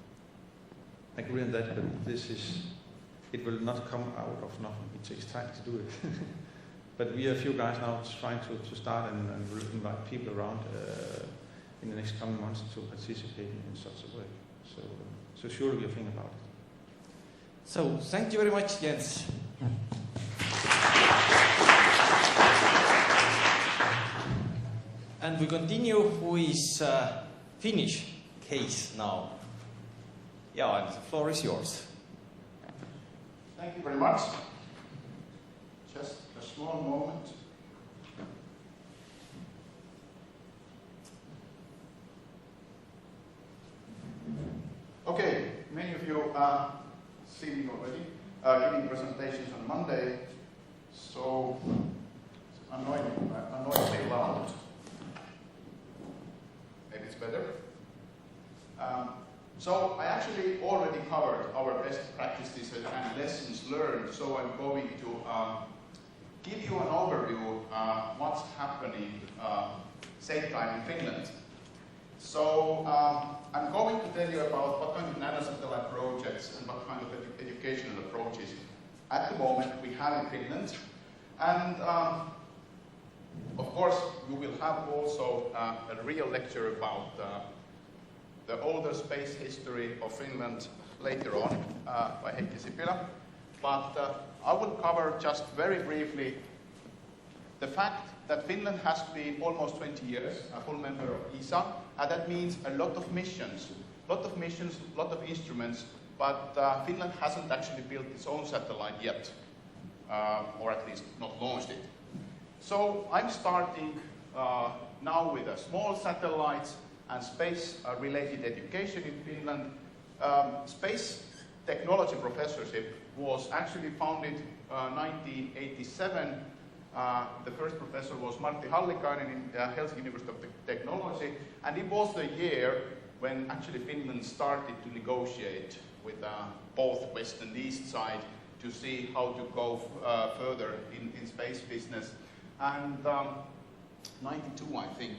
I agree on that, but it will not come out of nothing. It takes time to do it. But we are a few guys now trying to start and invite people around in the next coming months to participate in such a way. So surely we are thinking about it. So thank you very much, Jens. And we continue with Finnish case now. Yeah, and the floor is yours. Thank you very much. Just a small moment. Okay, many of you are seen me already, giving presentations on Monday, so it's annoyingly loud. Maybe it's better. So I actually already covered our best practices and lessons learned, so I'm going to give you an overview what's happening same time in Finland. So I'm going to tell you about what kind of nanosatellite projects and what kind of educational approaches at the moment we have in Finland. And of course, you will have also a real lecture about the older space history of Finland later on by Heikki Sipilä. But I will cover just very briefly the fact that Finland has been almost 20 years a full member of ESA, and that means a lot of missions, a lot of instruments, but Finland hasn't actually built its own satellite yet, or at least not launched it. So I'm starting now with small satellites and space-related education in Finland. Space technology professorship was actually founded 1987. The first professor was Martti Hallikainen in Helsinki University of Technology, and it was the year when actually Finland started to negotiate with both West and East side to see how to go further in space business. And 92, I think,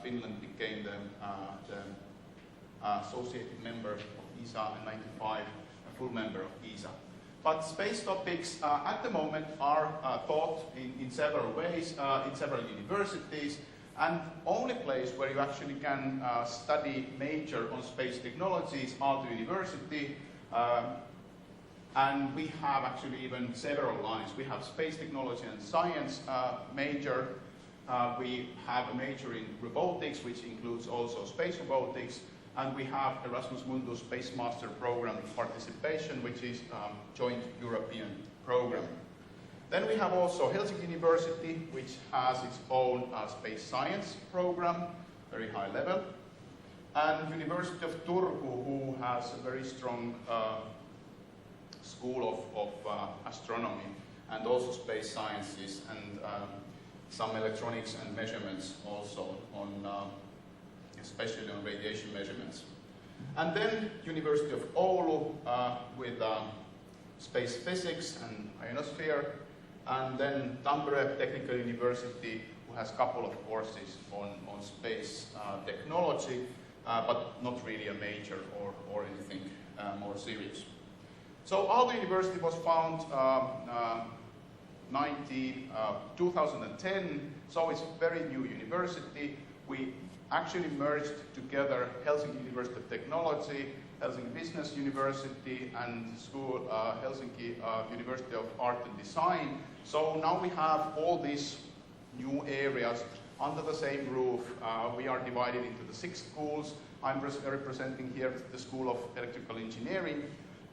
Finland became the associated member of ESA, and 95 a full member of ESA. But space topics at the moment are taught in several ways, in several universities, and only place where you actually can study major on space technologies are the university. And we have actually even several lines. We have space technology and science major. We have a major in robotics, which includes also space robotics. And we have Erasmus Mundus Space Master Program participation, which is joint European program. Then we have also Helsinki University, which has its own space science program, very high level. And University of Turku, who has a very strong school of astronomy and also space sciences and some electronics and measurements also on especially on radiation measurements. And then University of Oulu with space physics and ionosphere, and then Tampere Technical University, who has a couple of courses on space technology, but not really a major or anything more serious. So Aalto University was founded 2010, so it's a very new university. we actually merged together Helsinki University of Technology, Helsinki Business University, and school Helsinki University of Art and Design. So now we have all these new areas under the same roof. We are divided into the 6 schools. I'm representing here the School of Electrical Engineering.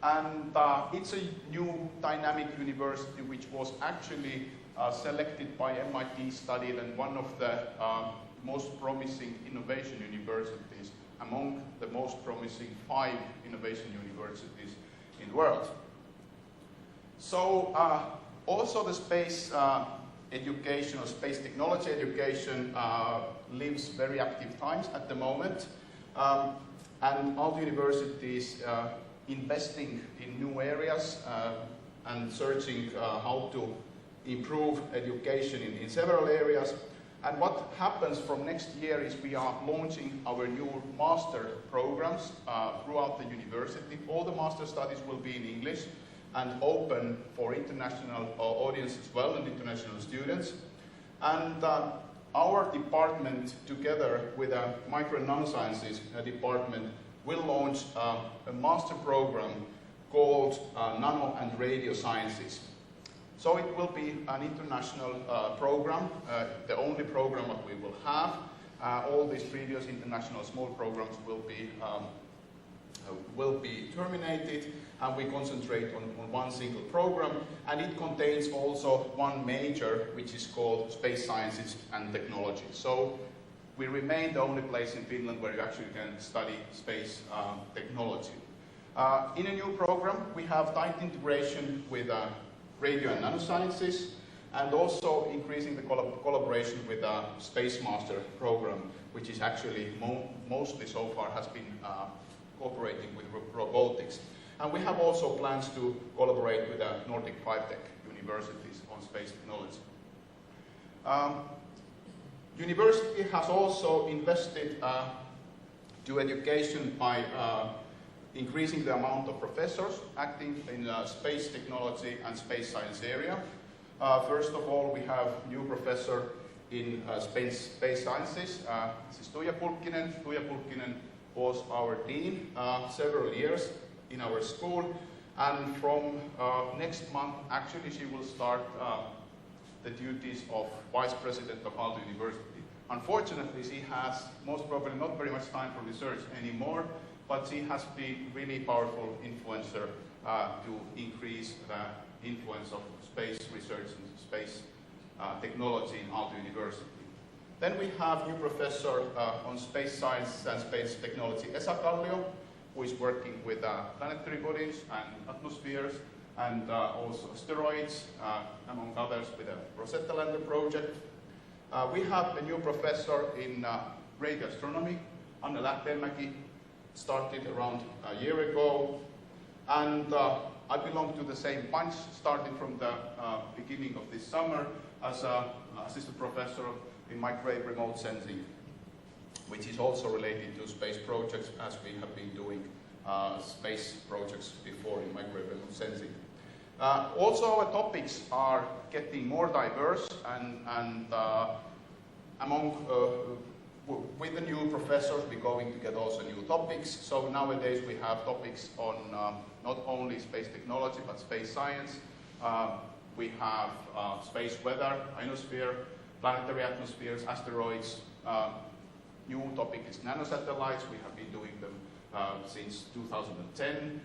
And it's a new dynamic university which was actually selected by MIT studied and one of the most promising innovation universities among the most promising 5 innovation universities in the world. So also the space education or space technology education lives very active times at the moment. And all the universities investing in new areas and searching how to improve education in several areas. And what happens from next year is we are launching our new master programs throughout the university. All the master studies will be in English and open for international audience as well and international students. And our department, together with a micro and nanosciences department, will launch a master program called Nano and Radio Sciences. So it will be an international program, the only program that we will have. All these previous international small programs will be terminated, and we concentrate on one single program. And it contains also one major, which is called Space Sciences and Technology. So we remain the only place in Finland where you actually can study space technology. In a new program, we have tight integration with radio and nanosciences, and also increasing the collaboration with the Space Master program, which is actually mostly so far has been cooperating with robotics. And we have also plans to collaborate with the Nordic 5-Tech universities on space technology. University has also invested to education by increasing the amount of professors acting in space technology and space science area. First of all, we have new professor in space sciences. This is Tuija Pulkkinen. Tuija Pulkkinen was our dean several years in our school, and from next month, actually, she will start the duties of vice president of Aalto University. Unfortunately, she has most probably not very much time for research anymore, but she has been really powerful influencer to increase the influence of space research and space technology in Aalto University. Then we have new professor on space science and space technology, Esa Kallio, who is working with planetary bodies and atmospheres and also asteroids, among others with the Rosetta Lander project. We have a new professor in radio astronomy, Anne Lähteenmäki, started around a year ago, and I belong to the same bunch, starting from the beginning of this summer as an assistant professor in microwave remote sensing, which is also related to space projects, as we have been doing space projects before in microwave remote sensing. Also, our topics are getting more diverse, and with the new professors, we're going to get also new topics. So nowadays we have topics on not only space technology, but space science. We have space weather, ionosphere, planetary atmospheres, asteroids. New topic is nanosatellites. We have been doing them since 2010.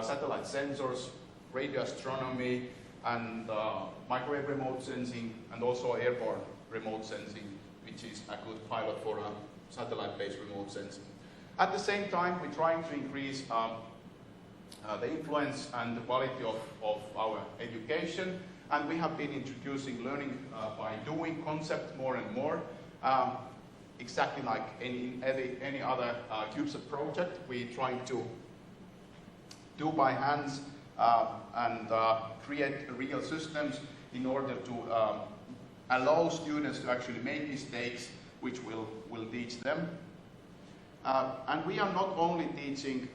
Satellite sensors, radio astronomy, and microwave remote sensing, and also airborne remote sensing, which is a good pilot for satellite-based remote sensing. At the same time, we're trying to increase the influence and the quality of our education, and we have been introducing learning by doing concept more and more. Exactly like any other CubeSat project, we're trying to do by hands and create real systems in order to allow students to actually make mistakes, which will teach them. And we are not only teaching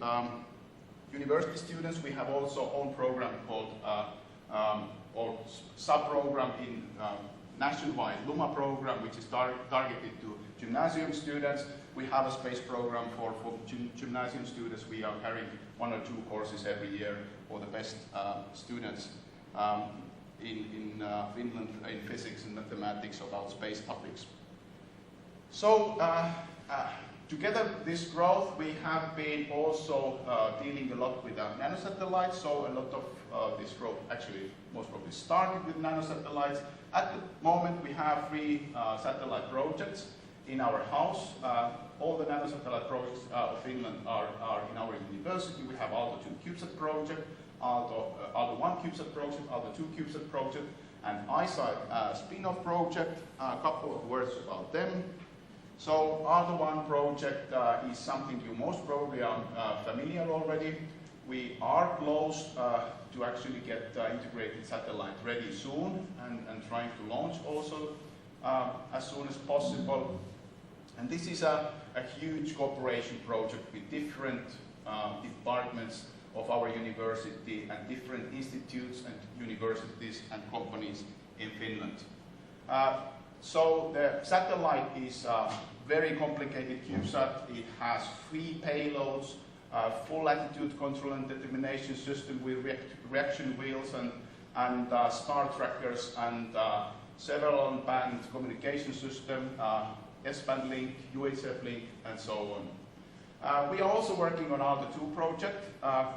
university students, we have also own program called, or sub-program in nationwide LUMA program, which is targeted to gymnasium students. We have a space program for gymnasium students. We are carrying 1 or 2 courses every year for the best students in Finland in physics and mathematics about space topics. So together with this growth, we have been also dealing a lot with nanosatellites. So a lot of this growth actually most probably started with nanosatellites. At the moment, we have 3 satellite projects in our house. All the nanosatellite projects of Finland are in our university. We have Aalto 2 CubeSat project, Aalto 1 CubeSat project, Aalto 2 CubeSat project, and ISAR spin-off project. A couple of words about them. So Aalto 1 project is something you most probably are familiar already. We are close to actually get integrated satellite ready soon and trying to launch also as soon as possible. And this is a huge cooperation project with different departments of our university and different institutes and universities and companies in Finland. So the satellite is a very complicated CubeSat. It has 3 payloads, full attitude control and determination system with reaction wheels and star trackers and several on-band communication system, S-band link, UHF link, and so on. We are also working on Aalto 2 project,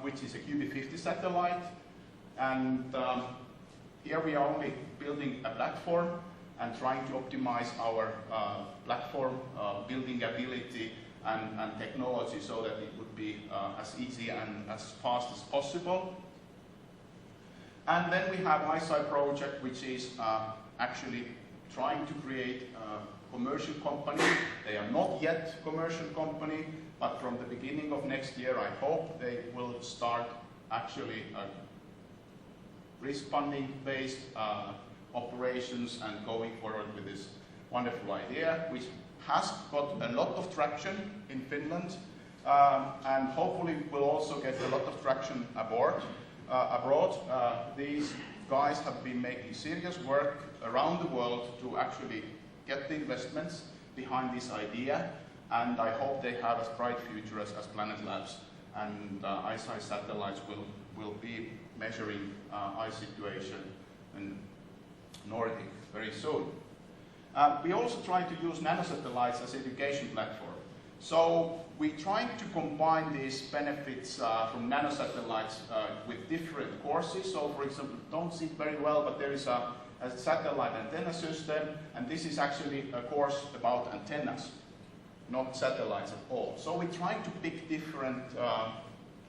which is a QB50 satellite. And here we are only building a platform and trying to optimize our platform building ability and technology so that it would be as easy and as fast as possible. And then we have ISAI project, which is actually trying to create a commercial company. They are not yet commercial company, but from the beginning of next year, I hope they will start actually risk funding based operations and going forward with this wonderful idea, which has got a lot of traction in Finland and hopefully will also get a lot of traction abroad. These guys have been making serious work around the world to actually get the investments behind this idea, and I hope they have as bright future as Planet Labs and ISAI satellites will be measuring ice situation in Nordic very soon. We also try to use nanosatellites as education platform. So we try to combine these benefits from nanosatellites with different courses. So for example, don't see it very well, but there is a satellite antenna system, and this is actually a course about antennas, not satellites at all. So we try to pick different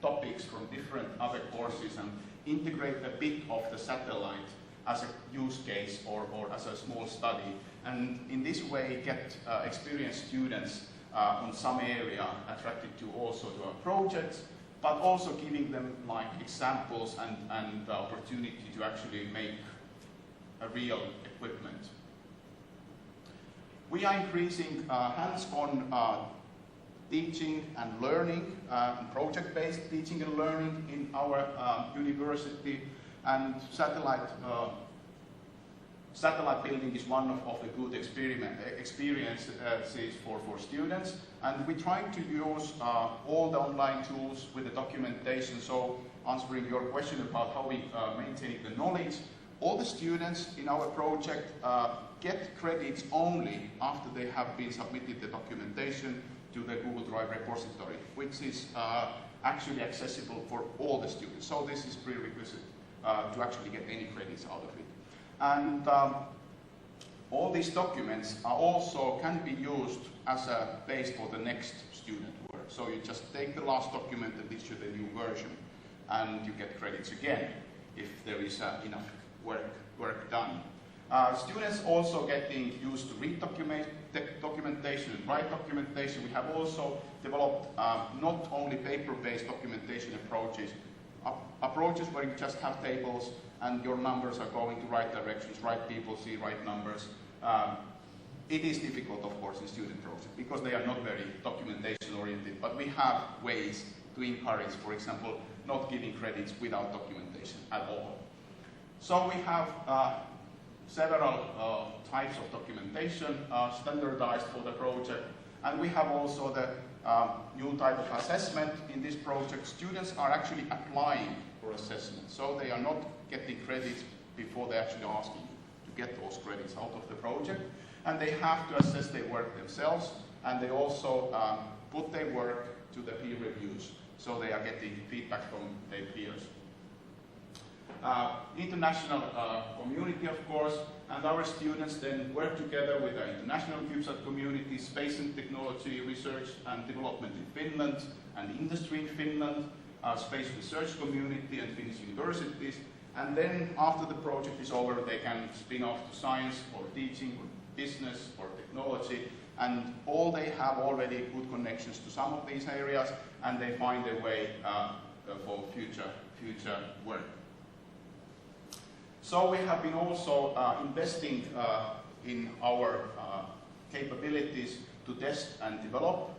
topics from different other courses and integrate a bit of the satellite as a use case or as a small study, and in this way get experienced students on some area attracted to also to our projects, but also giving them like examples and the opportunity to actually make a real equipment. We are increasing hands-on teaching and learning, and project-based teaching and learning in our university, and satellite building is one of the good experiences for students, and we're trying to use all the online tools with the documentation. So answering your question about how we maintain the knowledge, all the students in our project get credits only after they have been submitted the documentation to the Google Drive repository, which is actually accessible for all the students. So this is prerequisite to actually get any credits out of it. And all these documents are also can be used as a base for the next student work. So you just take the last document and issue the new version, and you get credits again if there is enough work done. Students also getting used to read documentation and write documentation. We have also developed not only paper-based documentation approaches where you just have tables and your numbers are going to right directions, right people see right numbers. It is difficult, of course, in student projects because they are not very documentation oriented, but we have ways to encourage, for example, not giving credits without documentation at all. So we have several types of documentation standardized for the project. And we have also the new type of assessment in this project. Students are actually applying for assessment, so they are not getting credits before they're actually asking to get those credits out of the project. And they have to assess their work themselves, and they also put their work to the peer reviews, so they are getting feedback from their peers. International community, of course, and our students then work together with the international CubeSat community, space and technology research and development in Finland, and industry in Finland, space research community and Finnish universities. And then after the project is over, they can spin off to science or teaching or business or technology. And all they have already good connections to some of these areas, and they find their way for future work. So we have been also investing in our capabilities to test and develop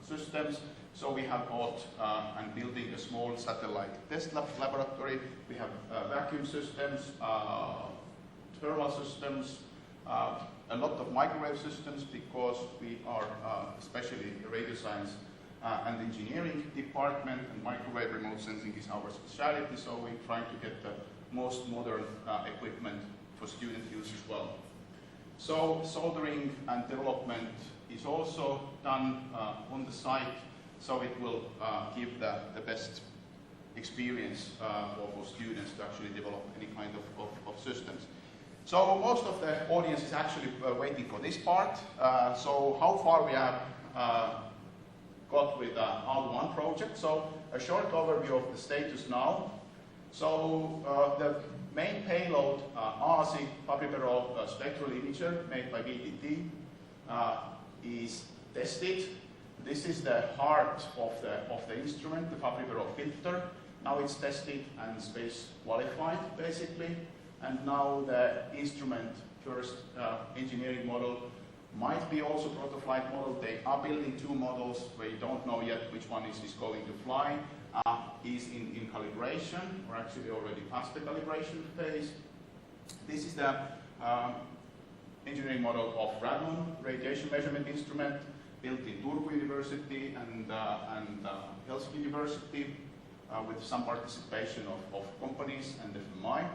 systems. So we have bought and building a small satellite test laboratory. We have vacuum systems, thermal systems, a lot of microwave systems, because we are especially a radio science and engineering department, and microwave remote sensing is our specialty, so we're trying to get the most modern equipment for student use as well. So soldering and development is also done on the site, so it will give the best experience for students to actually develop any kind of systems. So most of the audience is actually waiting for this part. So how far we have got with R1 project. So a short overview of the status now. So the main payload, ASI Fabry-Perot spectral imager made by VTT, is tested. This is the heart of the instrument, the Fabry-Perot filter. Now it's tested and space qualified, basically. And now the instrument first engineering model might be also prototype model. They are building two models where you don't know yet which one is going to fly. Is in calibration, or actually already past the calibration phase. This is the engineering model of Radon radiation measurement instrument, built in Turku University and Helsinki University, with some participation of companies and FMI.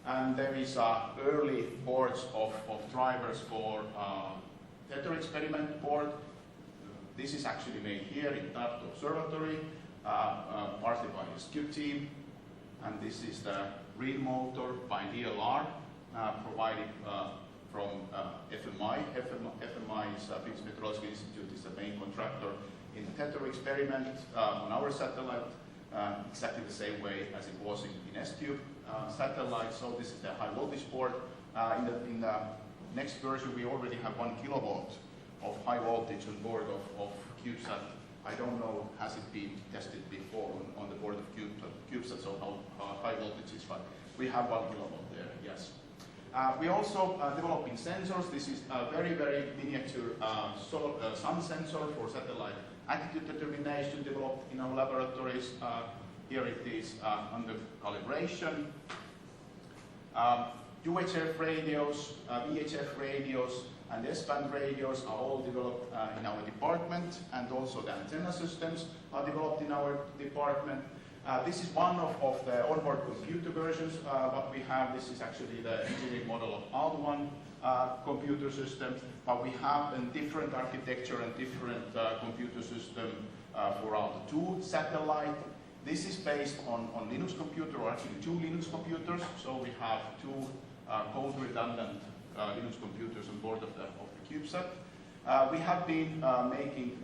And there is early boards of drivers for Tether experiment board. This is actually made here in Tartu Observatory, partly by the SCUB team. And this is the real motor by DLR, provided from FMI. FMI is Finnish Meteorological Institute, is the main contractor in the Tether experiment on our satellite, exactly the same way as it was in SCUB satellite. So this is the high voltage board. In the next version, we already have 1 kilovolt of high voltage on board of CubeSat. I don't know, has it been tested before on the board of CubeSat, so how high voltage is, but we have 1 kilovolt there, yes. We also developing sensors. This is a very, very miniature sun sensor for satellite attitude determination developed in our laboratories. Here it is under calibration. UHF radios, VHF radios, and S-band radios are all developed in our department, and also the antenna systems are developed in our department. This is one of the onboard computer versions. What we have, this is actually the engineering model of R1 computer systems, but we have a different architecture and different computer system for R2 satellite. This is based on Linux computer, or actually 2 Linux computers. So we have 2 code redundant Linux computers on board of the CubeSat. We have been making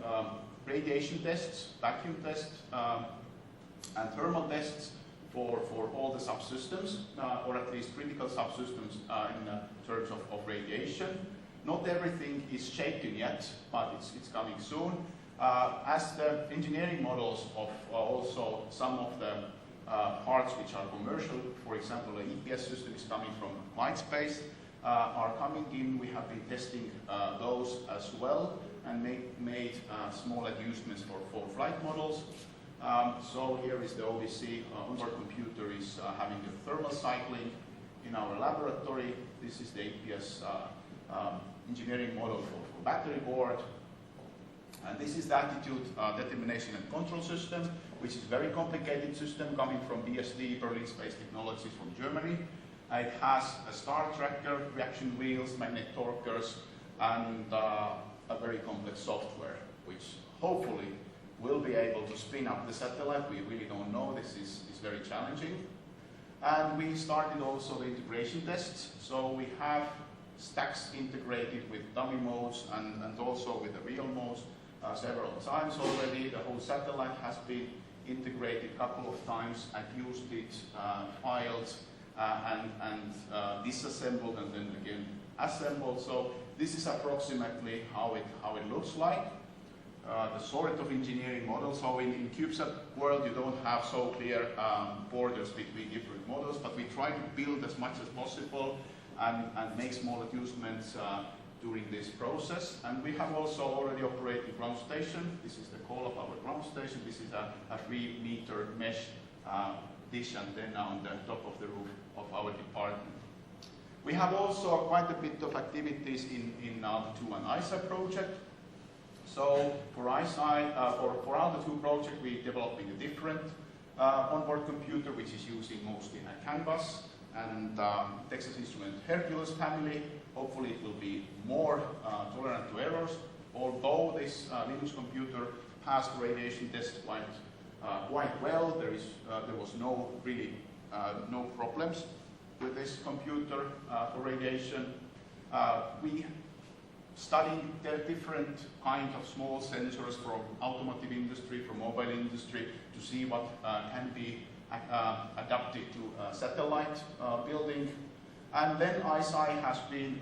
radiation tests, vacuum tests, and thermal tests for all the subsystems, or at least critical subsystems in terms of radiation. Not everything is shaken yet, but it's coming soon. As the engineering models of also some of the parts which are commercial, for example, the EPS system is coming from Lightspace, are coming in. We have been testing those as well, and made small adjustments for flight models. So here is the ODC onboard computer is having the thermal cycling in our laboratory. This is the APS engineering model for battery board. And this is the attitude determination and control system, which is a very complicated system coming from BSD, Berlin Space Technologies from Germany. It has a star tracker, reaction wheels, magnet torquers, and a very complex software, which hopefully will be able to spin up the satellite. We really don't know. This is very challenging. And we started also the integration tests. So we have stacks integrated with dummy modes and also with the real modes several times already. The whole satellite has been integrated a couple of times. I've used it, filed, and disassembled and then again assembled. So this is approximately how it looks like. The sort of engineering model. So in CubeSat world, you don't have so clear borders between different models, but we try to build as much as possible and make small adjustments during this process. And we have also already operated ground station. This is the call of our ground station. This is a 3-meter mesh dish antenna on the top of the roof of our department. We have also quite a bit of activities in Aalto 2 and ISA project. So for ISI, for Aalto 2 project, we're developing a different onboard computer, which is using mostly a CAN bus and Texas Instruments Hercules family. Hopefully it will be more tolerant to errors, although this Linux computer passed radiation test quite well. There was no problems with this computer for radiation. We studying the different kind of small sensors from automotive industry, from mobile industry, to see what can be adapted to satellite building. And then ISI has been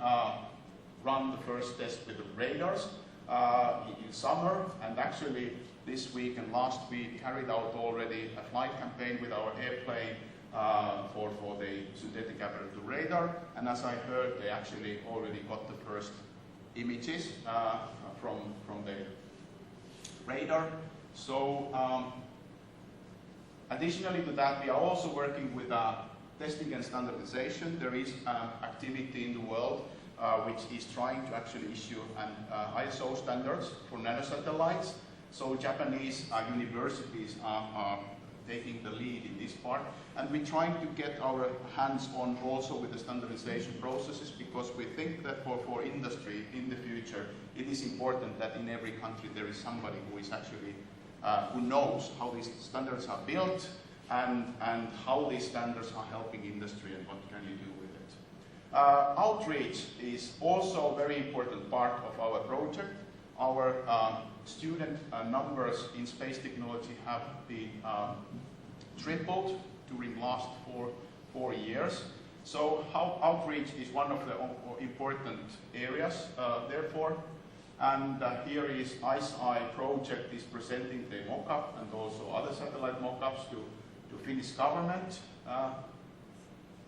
run the first test with the radars in summer, and actually this week and last week carried out already a flight campaign with our airplane for the synthetic aperture radar. And as I heard, they actually already got the first images from the radar. So additionally to that, we are also working with testing and standardization. There is activity in the world which is trying to actually issue an ISO standards for nanosatellites. So Japanese universities are taking the lead in this part, and we're trying to get our hands on also with the standardization processes, because we think that for industry in the future, it is important that in every country there is somebody who is actually who knows how these standards are built and how these standards are helping industry and what can you do with it. Outreach is also a very important part of our project. Our student numbers in space technology have been tripled during last four years. So outreach is one of the important areas, therefore. And here is ISI project is presenting the mock-up and also other satellite mock-ups to Finnish government.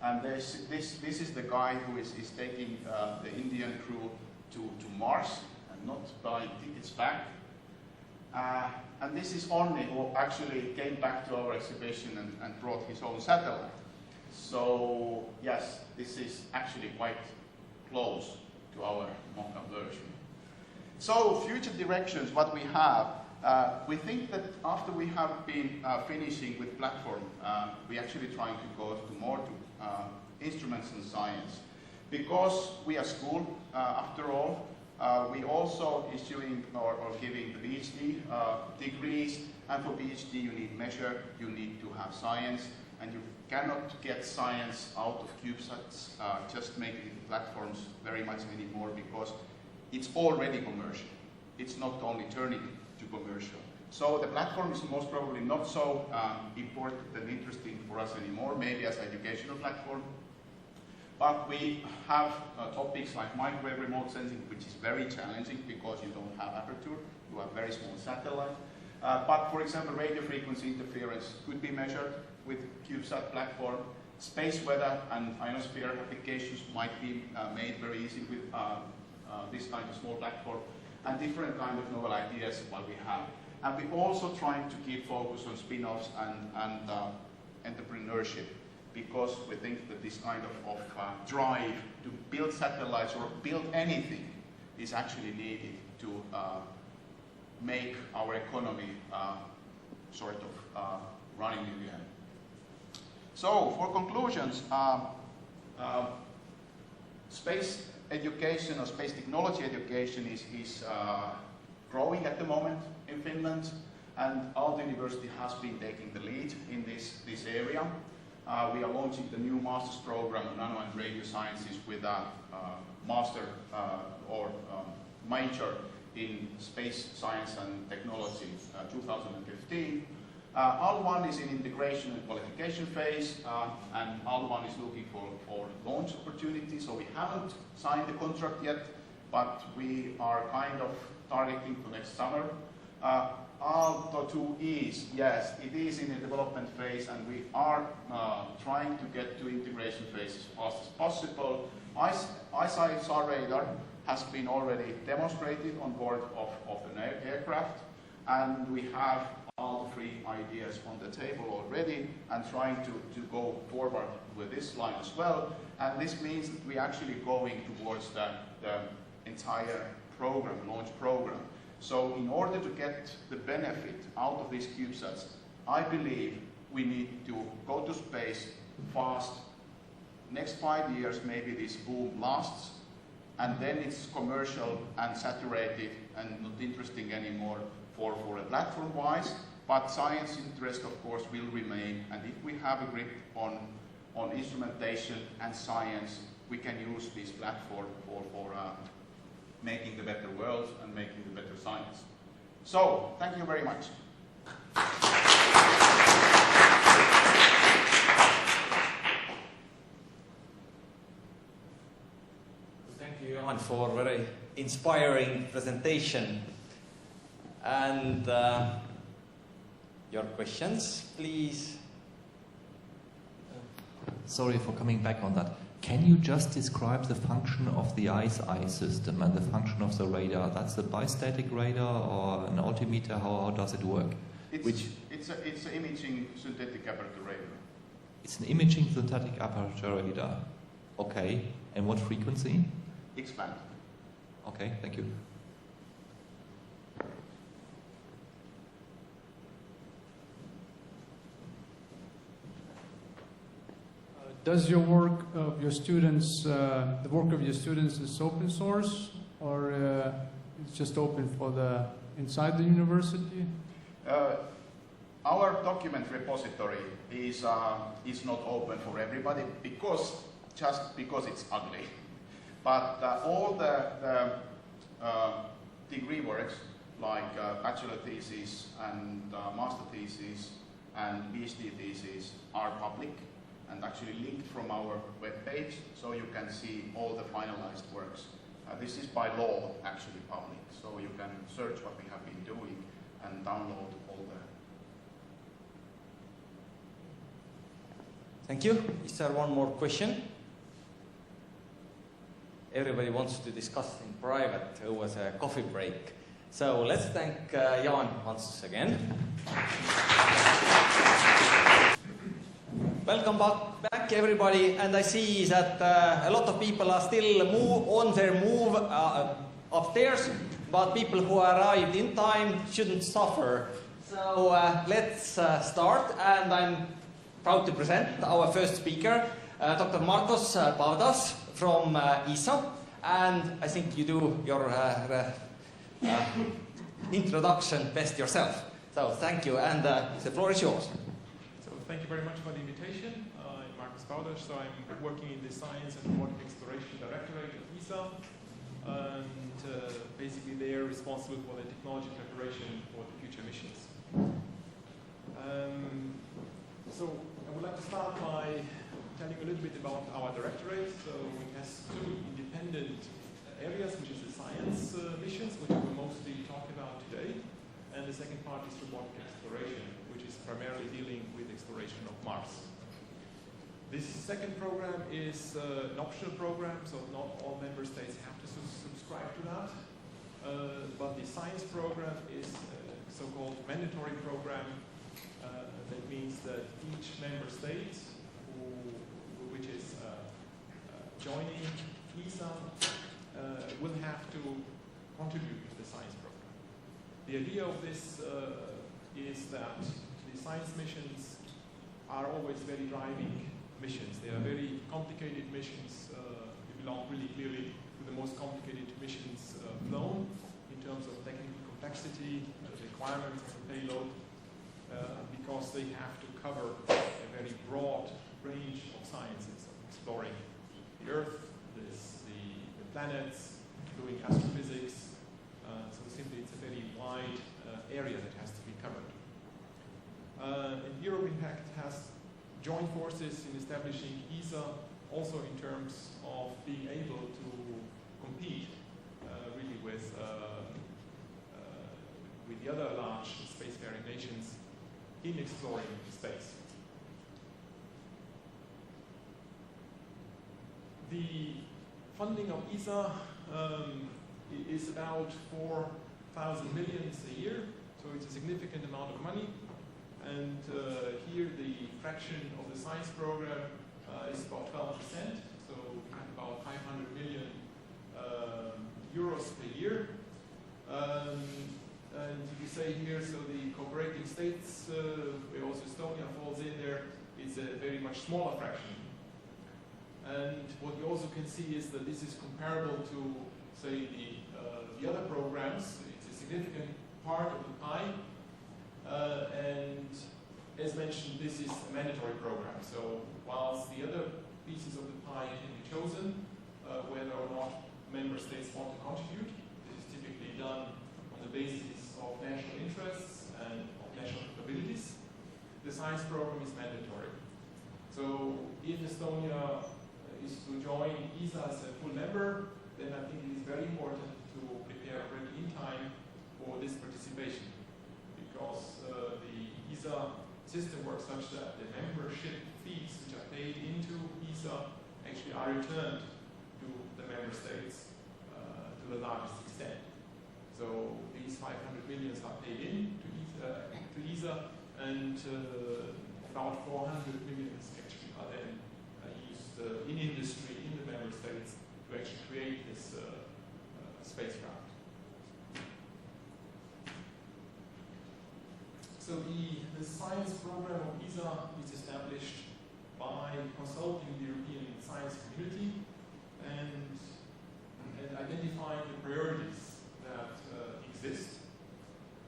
And this is the guy who is taking the Indian crew to Mars and not buying tickets back. And this is Onni, who actually came back to our exhibition and brought his own satellite. So yes, this is actually quite close to our mock-up version. So future directions, what we have, we think that after we have been finishing with platform, we're actually trying to go more to instruments and science. Because we are school, after all, we also issuing or giving PhD degrees, and for PhD you need measure, you need to have science, and you cannot get science out of CubeSats, just making platforms very much anymore, because it's already commercial. It's not only turning to commercial. So the platform is most probably not so important and interesting for us anymore, maybe as an educational platform. But we have topics like microwave remote sensing, which is very challenging because you don't have aperture, you have very small satellite. But for example, radio frequency interference could be measured with CubeSat platform. Space weather and ionosphere applications might be made very easy with this kind of small platform, and different kind of novel ideas what we have. And we're also trying to keep focus on spin-offs and entrepreneurship. because we think that this kind of drive to build satellites or build anything is actually needed to make our economy sort of running again. So, for conclusions, space education or space technology education is growing at the moment in Finland, and Aalto University has been taking the lead in this area. We are launching the new master's program in nano and radio sciences with a master or major in space science and technology 2015. AL1 is in integration and qualification phase, and AL1 is looking for launch opportunities. So we haven't signed the contract yet, but we are kind of targeting for next summer. Aalto 2 is, yes, it is in a development phase, and we are trying to get to integration phase as fast as possible. ISAR radar has been already demonstrated on board of an aircraft, and we have all 3 ideas on the table already and trying to go forward with this line as well. And this means that we're actually going towards the entire program, launch program. So in order to get the benefit out of these CubeSats, I believe we need to go to space fast. Next 5 years, maybe this boom lasts, and then it's commercial and saturated and not interesting anymore for a platform-wise. But science interest, of course, will remain. And if we have a grip on instrumentation and science, we can use this platform for making the better world and making the better science. So, thank you very much. Thank you, Johan, for a very inspiring presentation. And your questions, please. Sorry for coming back on that. Can you just describe the function of the ISI system and the function of the radar? That's a bistatic radar or an altimeter? How does it work? It's an imaging synthetic aperture radar. It's an imaging synthetic aperture radar. Okay. And what frequency? X-band. Okay, thank you. Does your work of your students, the work of your students is open source, or it's just open for the inside the university? Our document repository is not open for everybody just because it's ugly. But all the degree works like bachelor thesis and master thesis and PhD thesis are public and actually linked from our webpage, so you can see all the finalized works. This is by law actually public, so you can search what we have been doing and download all the... Thank you. Is there one more question? Everybody wants to discuss in private over the coffee break. So let's thank Jan once again. Welcome back everybody, and I see that a lot of people are still on their move upstairs, but people who arrived in time shouldn't suffer. So let's start, and I'm proud to present our first speaker, Dr. Martos Paudas from ESA, and I think you do your introduction best yourself. So thank you, and the floor is yours. So thank you very much for the invitation. I'm Martos Paudas, so I'm working in the Science and Robotic Exploration Directorate at ESA, and basically they're responsible for the technology preparation for the future missions. So I would like to start by telling you a little bit about our directorate. So it has 2 independent areas, which is the science missions, which we'll mostly talk about today, and the second part is robotic exploration, which is primarily dealing with exploration of Mars. This second program is an optional program, so not all member states have to subscribe to that, but the science program is a so-called mandatory program. That means that each member state who which is joining ESA, will have to contribute to the science program. The idea of this is that the science missions are always very driving missions. They are very complicated missions. They belong really clearly to the most complicated missions flown in terms of technical complexity, requirements of the payload, because they have to cover a very broad range of sciences, of exploring the Earth, the planets, doing astrophysics. So simply it's a very wide area that has to be covered. And Europe, in fact, has joined forces in establishing ESA also in terms of being able to compete really with the other large spacefaring nations in exploring space. The funding of ESA is about 4,000 million a year, so it's a significant amount of money. And here the fraction of the science program is about 12%, so we have about 500 million euros per year. And you say here, so the cooperating states, where also Estonia falls in there, is a very much smaller fraction. And what you also can see is that this is comparable to, say, the other programs. It's a significant part of the pie. And as mentioned, this is a mandatory program. So whilst the other pieces of the pie can be chosen, whether or not member states want to contribute, this is typically done on the basis of national interests and of national capabilities. The science program is mandatory. So if Estonia is to join ESA as a full member, then I think it is very important to prepare already in time for this participation, because the ESA system works such that the membership fees which are paid into ESA actually are returned to the member states to the largest extent. So these 500 millions are paid in to ESA, and about 400 millions actually are then used in industry, in the member states, to actually create this spacecraft. So the science program of ESA is established by consulting the European science community and identifying the priorities that exist.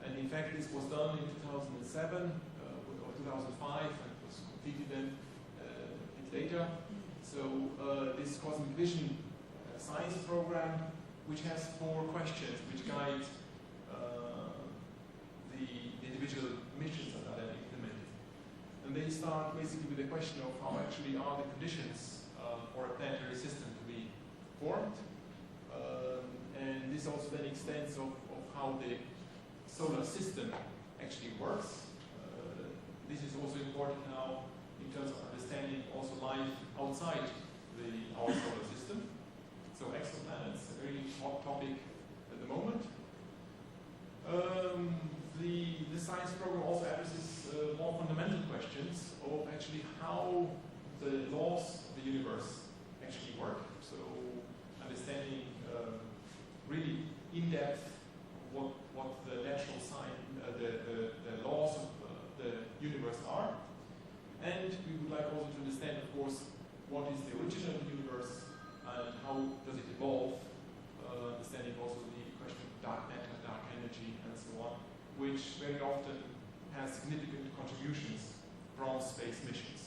And in fact, this was done in 2007 or 2005, and it was completed then a bit later. So this Cosmic Vision science program, which has 4 questions which guide the individual missions that are then implemented. And they start basically with the question of how actually are the conditions for a planetary system to be formed. And this also then extends of how the solar system actually works. This is also important now in terms of understanding also life outside our solar system. So exoplanets, a very hot topic at the moment. The science program also addresses more fundamental questions of actually how the laws of the universe actually work. So understanding really in depth what the natural the laws of the universe are. And we would like also to understand, of course, what is the origin of the universe and how does it evolve, understanding also the question of dark matter, dark energy, and so on, which very often has significant contributions from space missions.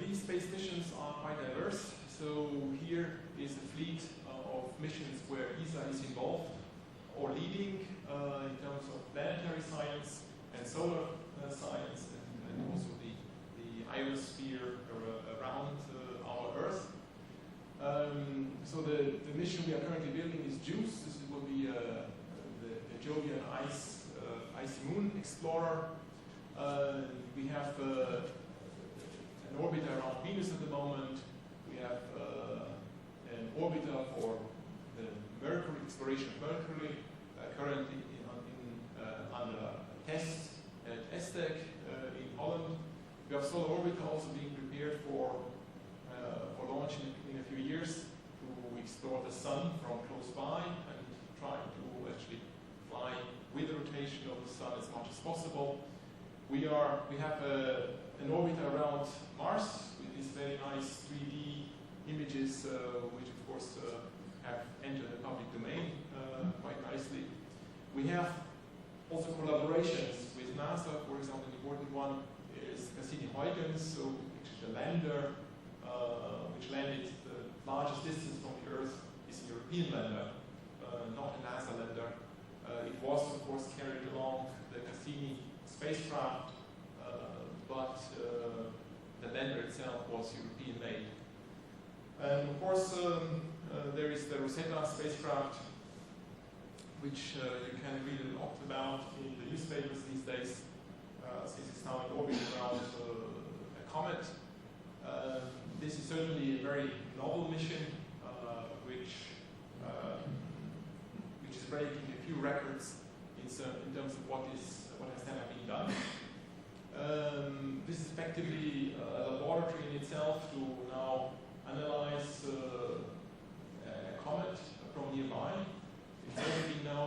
These space missions are quite diverse. So here is a fleet of missions where ESA is involved or leading in terms of planetary science and solar science, and also the ionosphere around our Earth. So the mission we are currently building is JUICE. This will be the Jovian Icy Moon Explorer. We have an orbiter around Venus at the moment. We have an orbiter for the Mercury, exploration of Mercury, currently under test at ESTEC in Holland. We have Solar Orbiter also being prepared for launch in a few years to explore the sun from close by and try to actually fly with the rotation of the sun as much as possible. We have an orbiter around Mars with these very nice 3D images, which of course have entered the public domain quite nicely. We have also collaborations with NASA. For example, an important one is Cassini-Huygens, which is the lander which landed the largest distance from the Earth, is a European lander, not a NASA lander. It was, of course, carried along the Cassini spacecraft, but the lander itself was European-made. And of course, there is the Rosetta spacecraft, which you can read a lot about in the newspapers these days, since it's now in orbit around a comet. This is certainly a very novel mission, which is breaking a few records in terms of what has never been done. This is effectively a laboratory in itself to now analyze a comet from nearby. It's only been now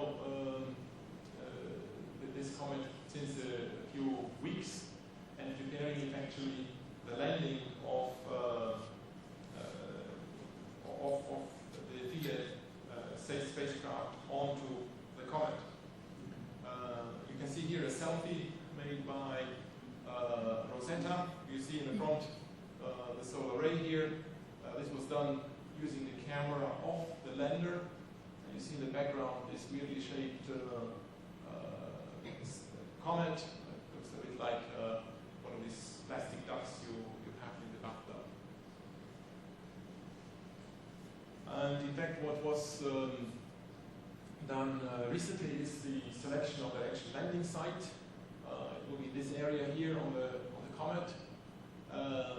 this comet since a few weeks, and preparing actually the landing of the Philae spacecraft onto the comet. You can see here a selfie made by Rosetta. You see in the front the solar array here. This was done using the camera of the lander. And you see in the background this weirdly shaped comet. It looks a bit like one of these plastic ducks you have in the bathtub. And in fact, what was done recently is the selection of the actual landing site. It will be this area here on the comet.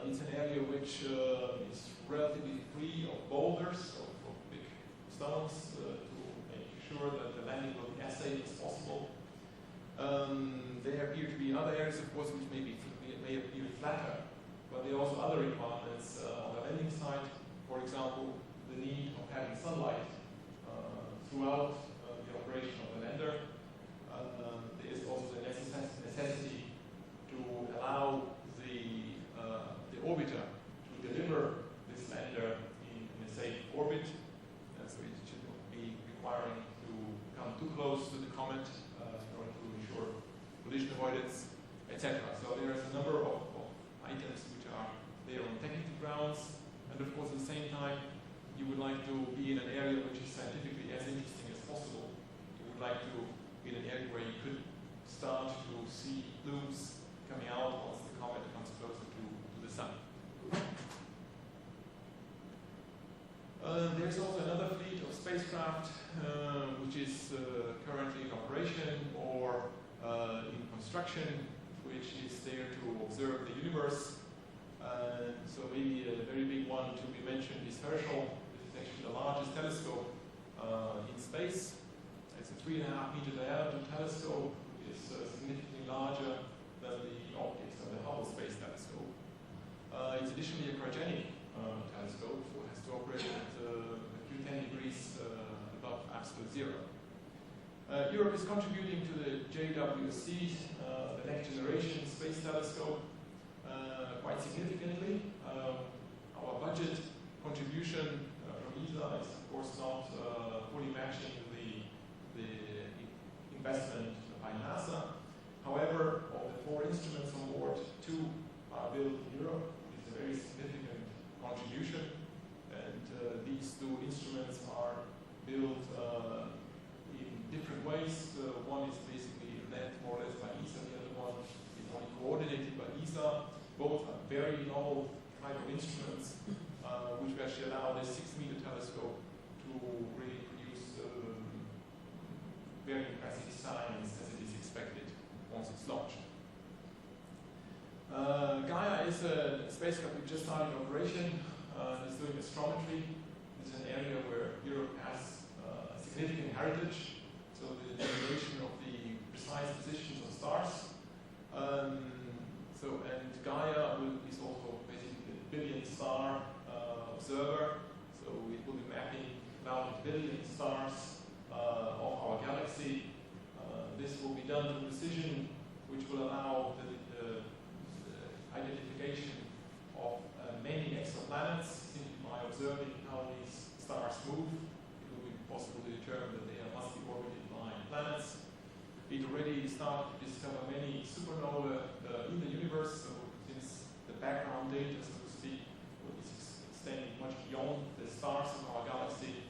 It's an area which is relatively free of boulders, of big stones, to make sure that the landing will be as safe as possible. There appear to be other areas, of course, which may appear flatter, but there are also other requirements on the landing site. For example, the need of having sunlight throughout the operation of the lander. There is also the necessity to allow the orbiter to deliver this lander in a safe orbit. So it should not be requiring to come too close to the comet in order to ensure collision avoidance, etc. So there is a number of items which are there on technical grounds, and of course at the same time you would like to be in an area which is scientifically as interesting as possible. You would like to be in an area where you could start to see plumes coming out once the comet comes closer to the sun. There's also another fleet of spacecraft which is currently in operation or in construction, which is there to observe the universe. So maybe a very big one to be mentioned is Herschel. This is actually the largest telescope in space. It's a 3.5 meter diameter telescope. It's significantly larger than the optics of the Hubble Space Telescope. It's additionally a cryogenic telescope, so it has to operate at a few 10 degrees above absolute zero. Europe is contributing to the JWST, the next generation space telescope, quite significantly. Our budget contribution from ESA is of course not fully matching the investment by NASA. However, of the 4 instruments on board, 2 are built in Europe. It's a very significant contribution, and these 2 instruments are built in different ways. One is basically led more or less by ESA, the other one is only coordinated by ESA. Both are very novel type of instruments, which actually allow this 6-meter telescope to really produce very impressive science as it is expected once it's launched. Gaia is a spacecraft we just started operation. It's doing astrometry. It's an area where Europe has significant heritage, so the determination of the precise positions of stars. And Gaia is also basically a billion-star observer, so it will be mapping about a billion stars of our galaxy. This will be done with precision, which will allow the identification of many exoplanets simply by observing how these stars move. It will be possible to determine that they must be orbited by planets. It already started to discover many supernovae in the universe, so since the background data, so to speak, is extending much beyond the stars of our galaxy,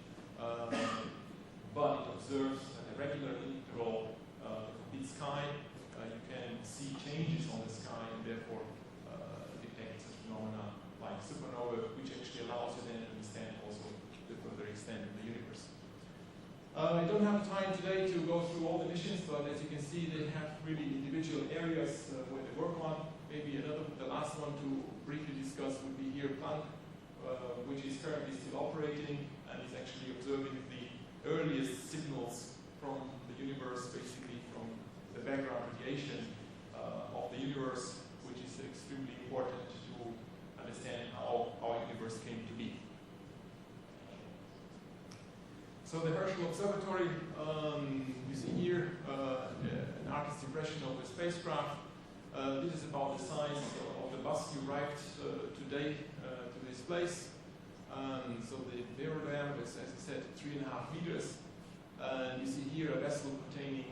but it observes at a regular interval the complete sky. You can see changes on the sky and therefore detect such phenomena like supernovae, which actually allows you then to understand also the further extent of the universe. I don't have time today to go through all the missions, but as you can see, they have really individual areas where they work on. Maybe the last one to briefly discuss would be here Planck, which is currently still operating and is actually observing the earliest signals from the universe, basically from the background radiation of the universe, which is extremely important to understand how our universe came to be. So the Herschel Observatory, you see here an artist's impression of the spacecraft. This is about the size of the bus you arrived today to this place. So the mirror diameter is, as I said, 3.5 meters. And you see here a vessel containing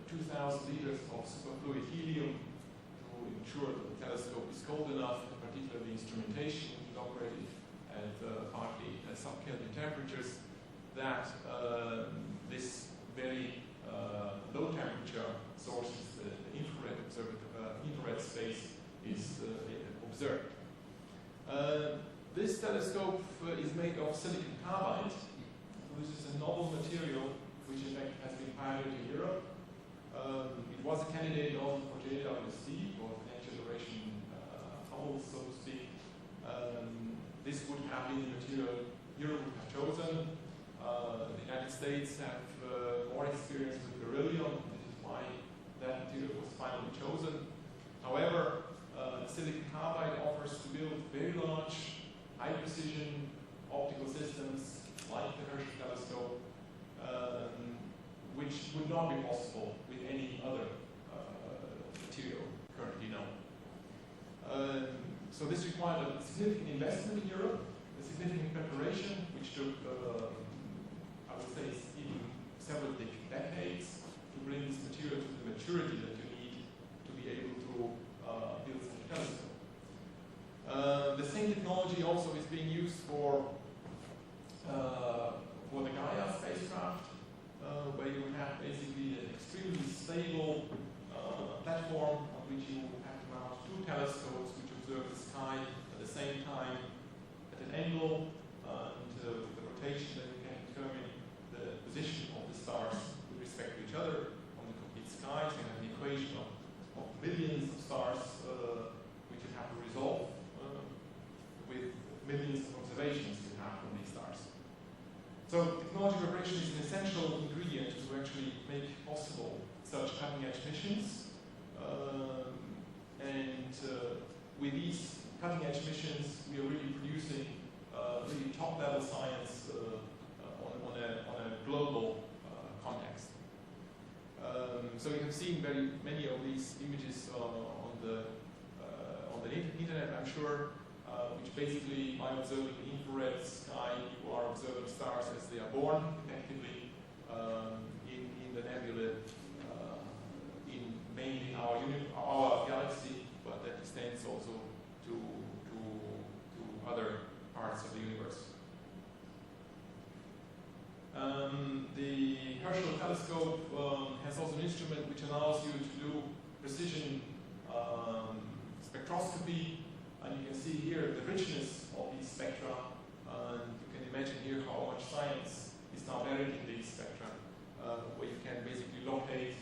2,000 liters of superfluid helium to ensure that the telescope is cold enough, in particular the instrumentation, which is operated at partly sub-Kelvin temperatures, that this very low temperature sources, the infrared space, is observed. This telescope is made of silicon carbide. This is a novel material which in fact has been pioneered in Europe. It was a candidate also for JWST, for the next generation Hubble, so to speak. This would have been the material Europe would have chosen. The United States have more experience with beryllium. This is why that material was finally chosen. However, silicon carbide offers to build very large, high-precision optical systems like the Herschel telescope, which would not be possible with any other material currently known. So this required a significant investment in Europe, a significant preparation, which took I would say even several decades to bring this material to the maturity that you need to be able to build such a telescope. The same technology also is being used for the Gaia spacecraft, where you have basically an extremely stable platform on which you have to mount 2 telescopes which observe the sky at the same time at an angle, and with the rotation that you can determine the position of the stars with respect to each other on the complete sky. So you have an equation of millions of stars which you have to resolve with millions of observations you have from these stars. So technology preparation is an essential ingredient to actually make possible such cutting-edge missions. With these cutting-edge missions, we are really producing really top-level science on a global context. So you have seen very many of these images on the internet, I'm sure, which basically, by observing the infrared sky, you are observing stars as they are born, effectively, in the nebula, in mainly our galaxy, but that extends also to other parts of the universe. The Herschel telescope has also an instrument which allows you to do precision spectroscopy, and you can see here the richness of these spectra, and you can imagine here how much science is now buried in these spectra, where you can basically locate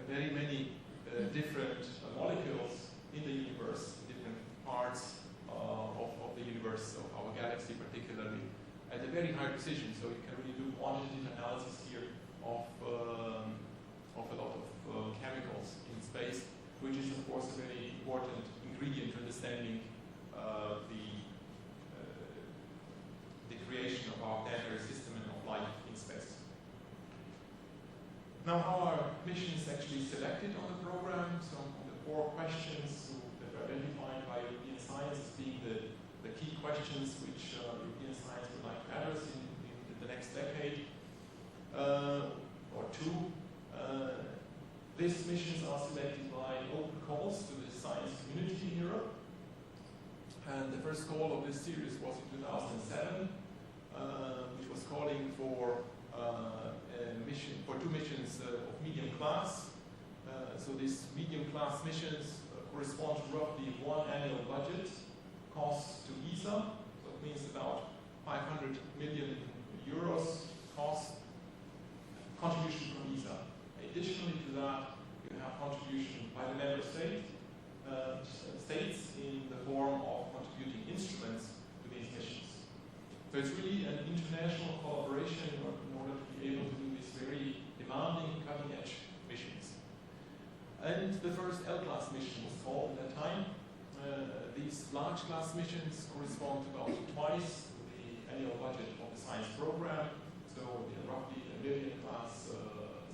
very many different molecules in the universe, different parts of the universe, of our galaxy particularly, at a very high precision. So you can really do quantitative analysis here of of a lot of chemicals in space, which is of course a very important ingredient to understanding the creation of our planetary system and of life in space. Now, how are missions actually selected on the program? Some of the 4 questions that were identified by European Science as being the key questions which European Science would like to address in the next decade or 2. These missions are selected by open calls to the science community in Europe. And the first call of this series was in 2007, which was calling for for 2 missions of medium class. So these medium class missions correspond to roughly 1 annual budget cost to ESA. So it means about 500 million euros cost contribution from ESA. Additionally to that, you have contribution by the member states in the form of contributing instruments to these missions. So it's really an international collaboration in order to be able to do these very demanding, cutting-edge missions. And the first L-class mission was called at that time. These large class missions correspond to about twice the annual budget of the science program. So they're roughly a million class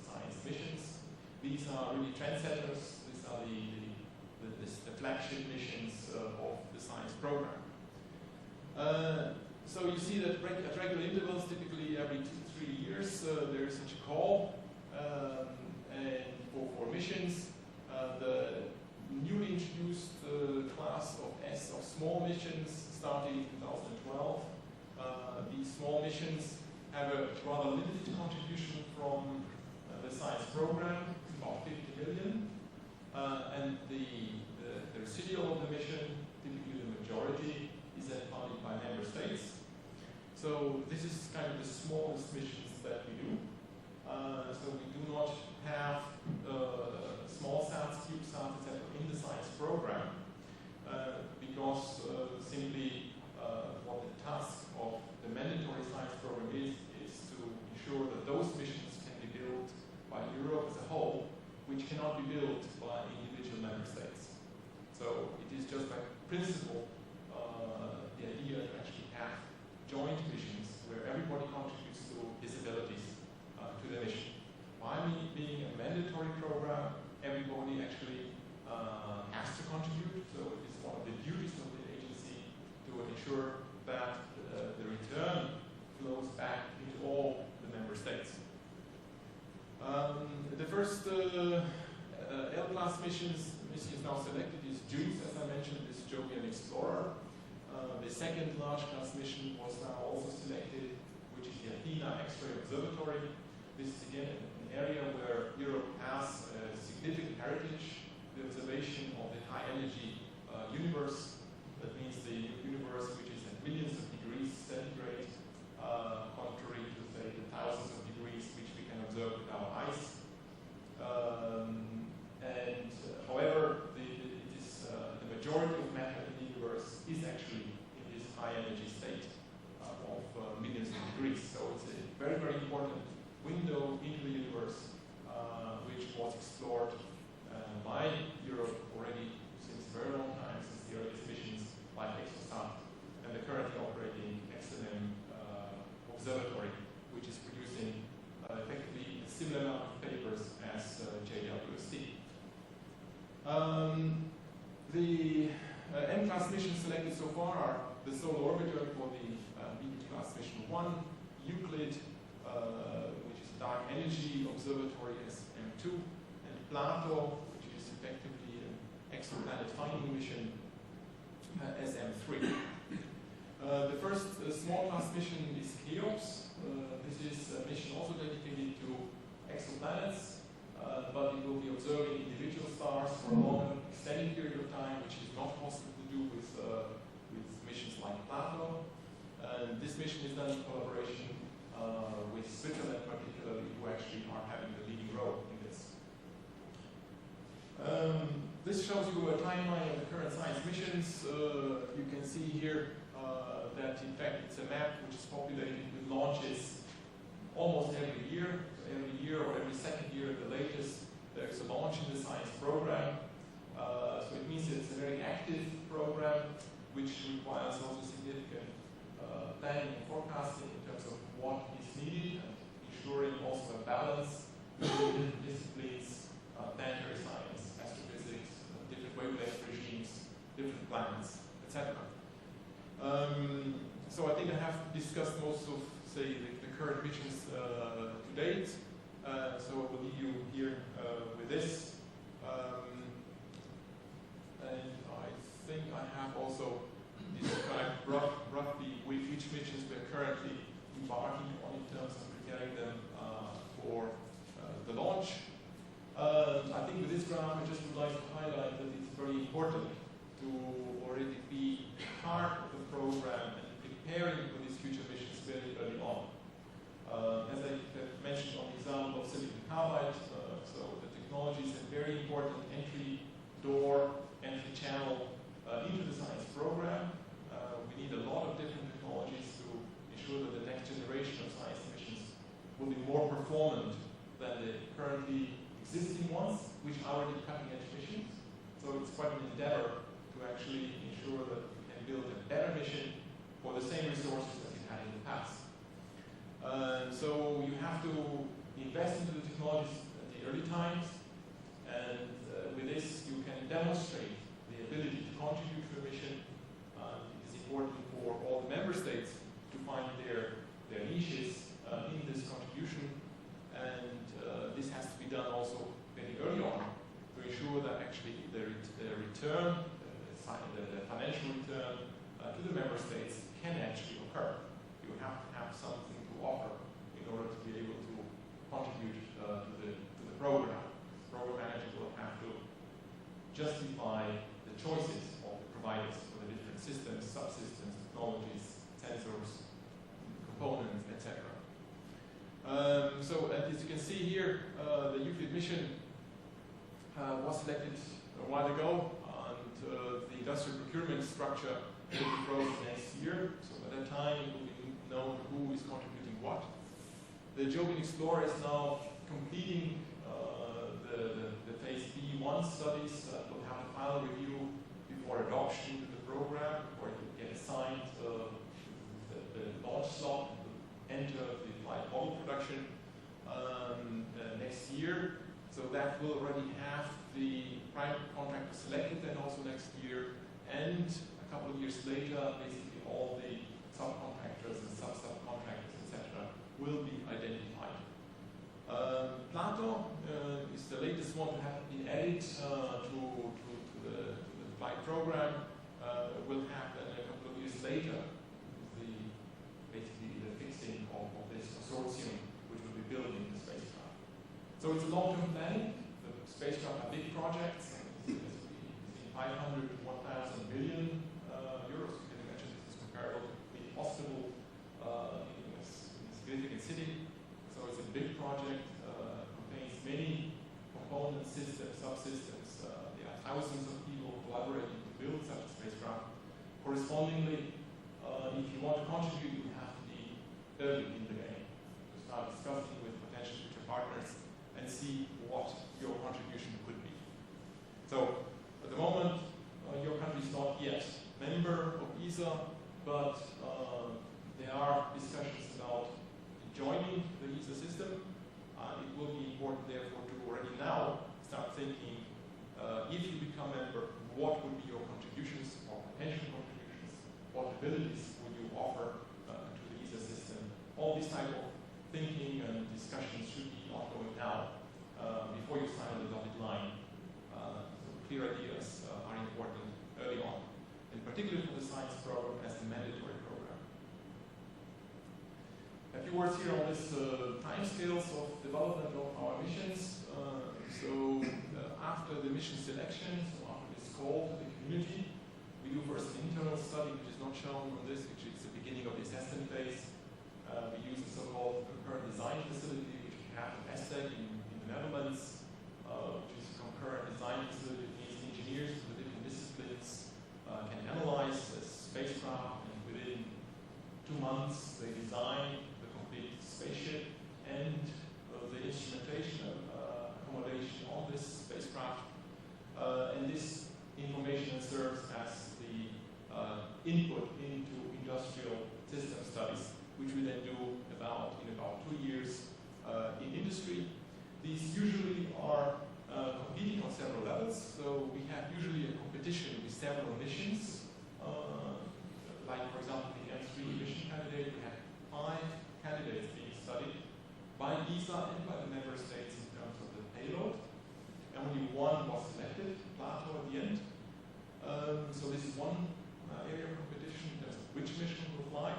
science missions. These are really trendsetters. These are the flagship missions of the science program. So you see that at regular intervals, typically every 2 to 3 years, there is such a call. And for missions, the newly introduced class of S of small missions started in 2012. These small missions have a rather limited contribution from the science program, about 50 million. And the residual of the mission, typically the majority, is then funded by member states. So this is kind of the smallest missions that we do. So we do not have small sats, CubeSats, etc. in the science program because simply what the task of the mandatory science program is to ensure that those missions can be built by Europe as a whole, which cannot be built by individual member states. So it is just by principle the idea to actually have joint missions where everybody contributes to his abilities to the mission. By being a mandatory program, everybody actually has to contribute. So it is one of the duties of the agency to ensure that the return flows back into all the member states. The first L-class missions now selected is JUICE, as I mentioned, this Jovian Explorer. The second large class mission was now also selected, which is the Athena X-ray Observatory. This is again an area where Europe has a significant heritage, the observation of the high energy universe. That means the universe which is at millions of degrees centigrade, contrary to say the thousands of degrees which we can observe with our eyes. However, the majority of matter in the universe is actually in this high energy state of millions of degrees. So it's a very, very important window into the universe, which was explored by Europe already since a very long time, since the earliest missions by ExoSat and the currently operating XMM observatory, which is producing effectively a similar amount of papers as JWST. The M-class missions selected so far are the Solar Orbiter for the B-class mission 1, Euclid, which is a dark energy observatory SM2, and Plato, which is effectively an exoplanet finding mission SM3. The first small class mission is Cheops. This is a mission also dedicated to exoplanets, but it will be observing individual stars for a long, extended period of time, which is not possible to do with missions like Plato. This mission is done in collaboration with Switzerland, particularly, who actually are having the leading role in this. This shows you a timeline of the current science missions. You can see here that, in fact, it's a map which is populated with launches almost every year. So every year or every second year at the latest, there's a launch in the science program. So it means it's a very active program, which requires also significant planning and forecasting in terms of what is needed and ensuring also a balance between different disciplines, planetary science, astrophysics, different wavelength regimes, different planets, etc. So I think I have discussed most of, say, the current missions to date. So I will leave you here with this. And I think I have also described roughly which missions we are currently embarking on in terms of preparing them for the launch. I think with this graph I just would like to highlight that it's very important to already be part of the program and preparing for these future missions very early on. As I mentioned on the example of silicon carbide, so the technology is a very important entry door, entry channel into the science program. We need a lot of different technologies to ensure that the next generation of science missions will be more performant than the currently existing ones, which are already cutting-edge missions. So it's quite an endeavor to actually ensure that we can build a better mission for the same resources as we had in the past. So you have to invest into the technologies at the early times, and with this you can demonstrate the ability to contribute to a mission. It is important for all the member states to find their niches in this contribution, and this has to be done also very early on to ensure that actually the return, the financial return to the member states can actually occur. You have to have something to offer in order to be able to contribute to the program. The program manager will have to justify the choices of the providers for the different systems, subsystems, technologies, sensors, components, etc. So as you can see here, the Euclid mission was selected a while ago, and the industrial procurement structure will be frozen next year. So by that time it will be known who is contributing what. The Jovian Explorer is now completing the phase B1 studies. We'll have a final review before adoption to the program, before you get assigned the launch slot and enter the flight model production next year. So that will already have the prime contractor selected then also next year, and a couple of years later, basically all the subcontractors and subcontractors, etc., will be identified. Plato is the latest one to have been added to the flight program. Will happen a couple of years later, basically the fixing of this consortium which will be building the spacecraft. So it's a long-term planning. The spacecraft are big projects. It's between 500 to 1,000 million euros. You can imagine this is comparable to the possible in a significant city. So it's a big project, contains many components, systems, subsystems. There are thousands of people collaborating to build such a spacecraft. Correspondingly, if you want to contribute, you have to be early in the game, to start discussing with potential future partners and see what your contribution could be. So, at the moment, your country is not yet member of ESA, but there are discussions about joining the ESA system. It will be important, therefore, to already now start thinking, if you become member, what would be your contributions or potential contributions? What abilities would you offer to the ESA system? All this type of thinking and discussions should be ongoing now before you sign the dotted line. So clear ideas are important early on, in particular for the science program as the mandatory program. A few words here on this timescales of development of our missions. After the mission selection, so after this call to the community, we do first an internal study, which is not shown on this, which is the beginning of the assessment phase. We use the so-called concurrent design facility, which we have at ESTEC in the Netherlands, which is a concurrent design facility. It means engineers from the different disciplines can analyze a spacecraft, and within 2 months they design the complete spaceship, and the we then do in about 2 years in industry. These usually are competing on several levels. So we have usually a competition with several missions. Like for example, the M3 mission candidate, we have 5 candidates being studied by ESA and by the member states in terms of the payload. And only one was selected, Plato, at the end. So this is one area of competition in terms of which mission will fly.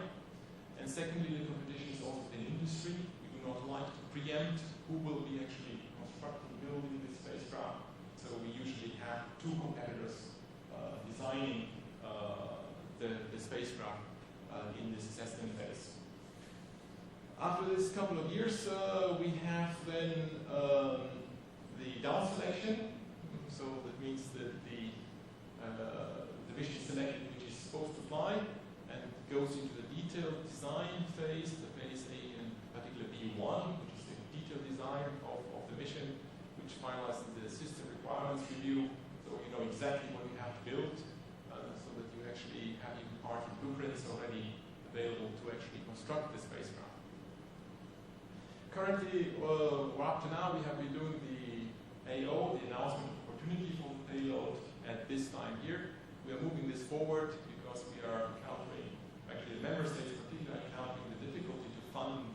And secondly, the competition is also in industry. We do not like to preempt who will be actually constructing, building this spacecraft. So we usually have 2 competitors designing the spacecraft in this assessment phase. After this couple of years, we have then the down selection. So that means that the mission selected which is supposed to fly and goes into the detailed design phase, the phase A in particular B1, which is the detailed design of the mission, which finalizes the system requirements review. So you know exactly what you have to build, so that you actually have even part of blueprints already available to actually construct the spacecraft. Currently, or up to now, we have been doing the AO, the announcement of opportunity for the payload, at this time here. We are moving this forward because we are encountering, actually the member states particularly encountering the difficulty to fund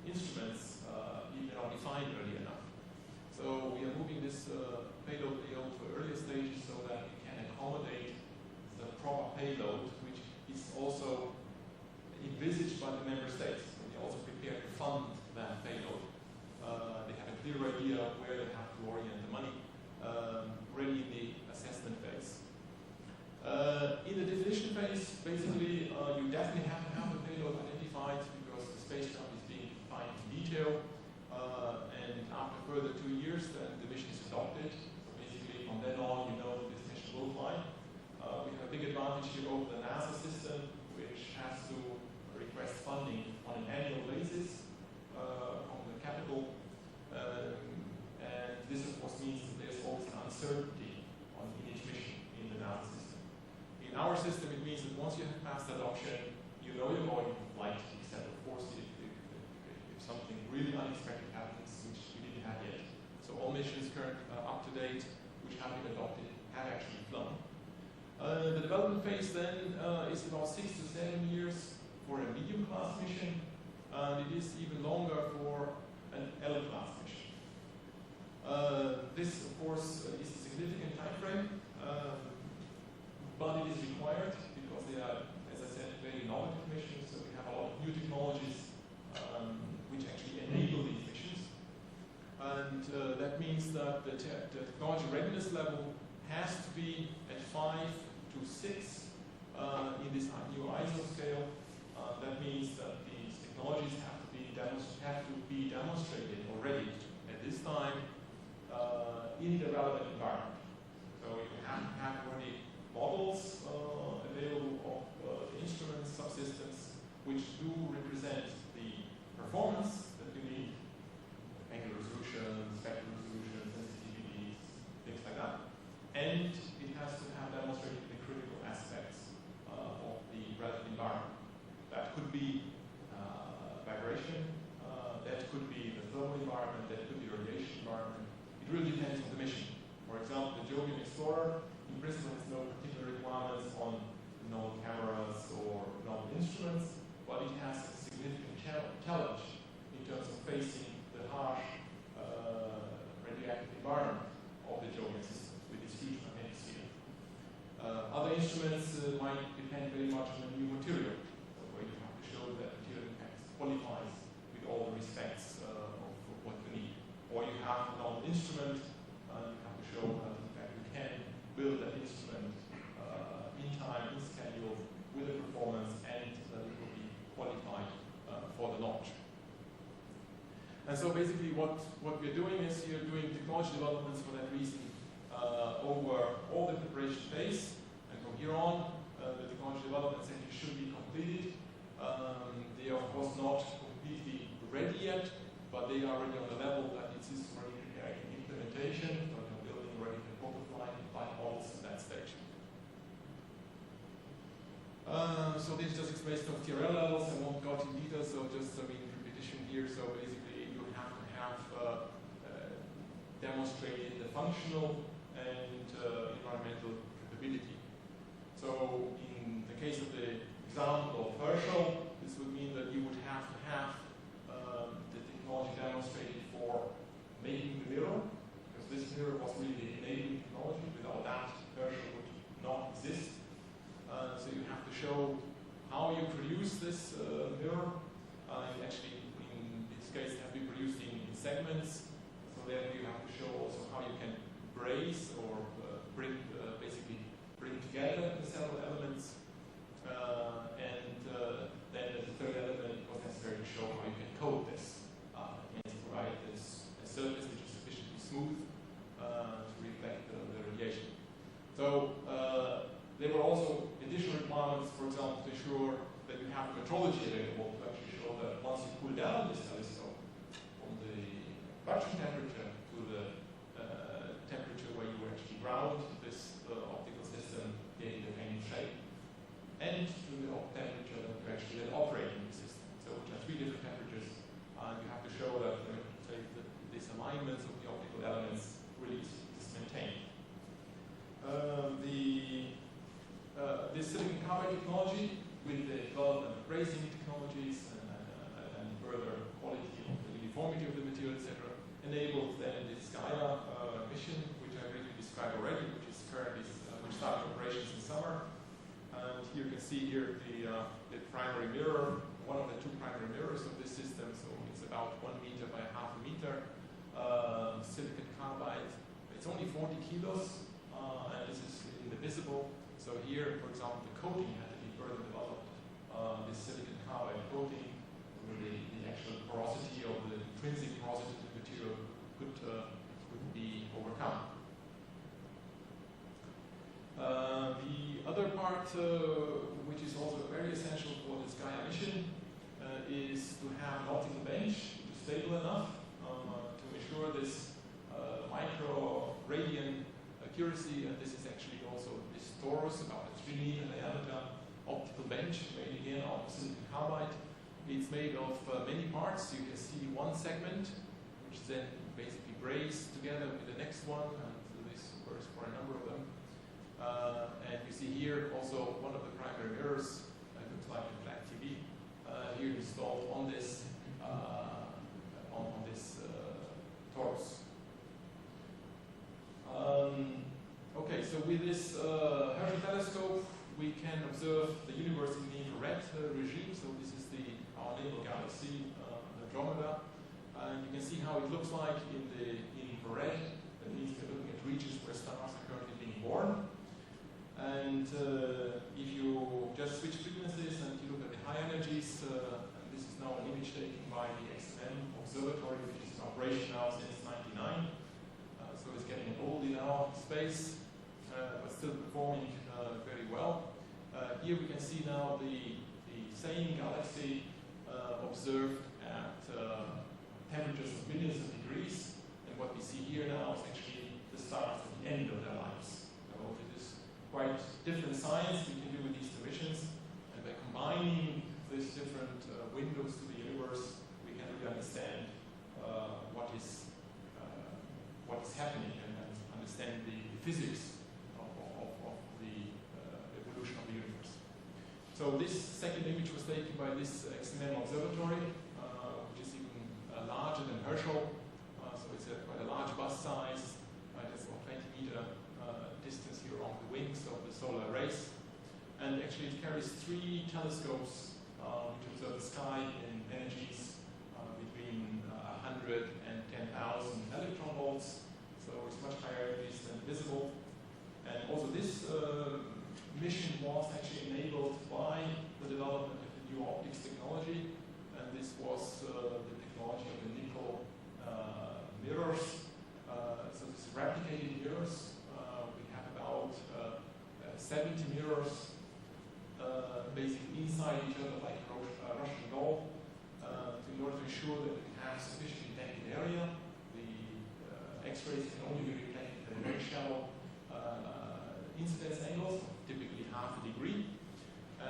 instruments if they're not defined early enough. So we are moving this payload AO to earlier stages so that we can accommodate the proper payload, which is also envisaged by the member states. So they also prepare to fund that payload. They have a clear idea of where they have to orient the money already in the assessment phase. In the definition phase, basically, you definitely have to have the payload identified because the spacecraft is being defined in detail. And after further 2 years, then the mission is adopted. So basically, from then on, you know that this mission will fly. We have a big advantage here over the NASA system, which has to request funding on an annual basis from the capital. And this, of course, means that there's always an uncertainty on each mission in the NASA system. In our system, it means that once you have passed adoption, you know you're going to flight, except, of course, if something really unexpected happens, which we didn't have yet. So all missions up to date, which have been adopted, have actually flown. The development phase then is about 6 to 7 years for a medium class mission, and it is even longer for an L class mission. This, of course, is a significant time frame, but it is required because they are, as I said, very innovative missions, so we have a lot of new technologies which actually enable these missions. And that means that the technology readiness level has to be at 5 to 6 in this new ISO scale. That means that these technologies have to be demonstrated already at this time in the relevant environment. So you have to have already models available of the instruments, subsystems, which do represent the performance that you need, angular resolution, spectral resolution, sensitivities, things like that. And it has to have demonstrated the critical aspects of the relevant environment. That could be vibration, that could be the thermal environment, that could be the radiation environment. It really depends on the mission. For example, the Jovian Explorer in principle has no particular requirements on known cameras or known instruments, but it has a significant challenge in terms of facing the harsh radioactive environment of the Jovian system with its huge magnetic field. Other instruments might depend very much on the new material, where you have to show that material qualifies with all the respects of what you need. Or you have an old instrument, you have to show that in fact you can build that instrument in time, in schedule, with a performance, and that it will be qualified for the launch. And so basically what we're doing is you're doing technology developments for that reason over all the preparation phase, and from here on the technology development section should be completed. They are of course not completely ready yet, but they are already on the level that it is already preparing implementation, so they're building already the prototype, flight models at that stage. So this just explains the TRL levels. I won't go into details, so just repetition here. So basically you have to have demonstrated the functional and environmental capability. So in the case of the example of Herschel, this would mean that you would have to have the technology demonstrated for making the mirror, because this mirror was really the enabling technology. Without that, Herschel would not exist. So you have to show how you produce this mirror. Actually, in this case, it has to be produced in segments. So then you have to show also how you can brace or basically bring together the several elements. Then as a third element, it was necessary to show how you can code this and to provide this a surface which is sufficiently smooth to reflect the radiation. So there were also additional requirements, for example, to ensure that you have metrology available to actually show that once you cool down this telescope from the production temperature to the temperature where you actually ground this optical system in the faint shape, and to the temperature that you're actually then operating the system. So which are three different temperatures, and you have to show that this alignment of the optical elements really is maintained. This silicon carbide technology with the development of brazing technologies and further quality of the uniformity of the material, etc., enabled then this Gaia mission, which I briefly described already, which is currently which started operations in summer. And here you can see here the primary mirror, one of the two primary mirrors of this system. So it's about 1 meter by half a meter, silicon carbide. It's only 40 kilos, and this is indivisible. So here, for example, the coating had to be further developed. This silicon carbide coating, where the actual porosity of the intrinsic porosity of the material could be overcome. The other part, which is also very essential for this Gaia mission, is to have an optical bench which is stable enough to ensure this micro radian accuracy. And this is actually also this torus, about a 3 meter diameter optical bench made again of silicon carbide. It's made of many parts. You can see one segment, which is then basically brazed together with the next one, and this works for a number of them. And you see here also one of the primary mirrors, looks like a flat TV, here installed on this torus. Okay, so with this Herschel telescope, we can observe the universe in the infrared regime. So this is our neighbor galaxy, Andromeda. And you can see how it looks like in the infrared. That means we're looking at regions where stars are currently being born. And if you just switch frequencies and you look at the high energies, and this is now an image taken by the XMM observatory, which is in operation now since '99. So it's getting old in our space, but still performing very well. Here we can see now the same galaxy observed at temperatures of millions of degrees. And what we see here now is actually the stars at the end of their lives. So it is quite different science we can do with these two missions. And by combining these different windows to the universe, we can really understand what is happening and understand the physics of the evolution of the universe. So this second image was taken by this XMM observatory, which is even larger than Herschel. So it's quite a large bus size. It has about 20 meter distance here along the wings of the solar rays. And actually it carries 3 telescopes which observe the sky in energies between 100 and 10,000 electron volts. So it's much higher energies than visible. And also this mission was actually enabled by the development of the new optics technology. And this was the technology of the nickel mirrors. So this is replicated mirrors. We have about 70 mirrors basically inside each other like a Russian doll in order to ensure that we have sufficiently dented area. The X-rays can only be reflected at very shallow incidence angles, typically half a degree.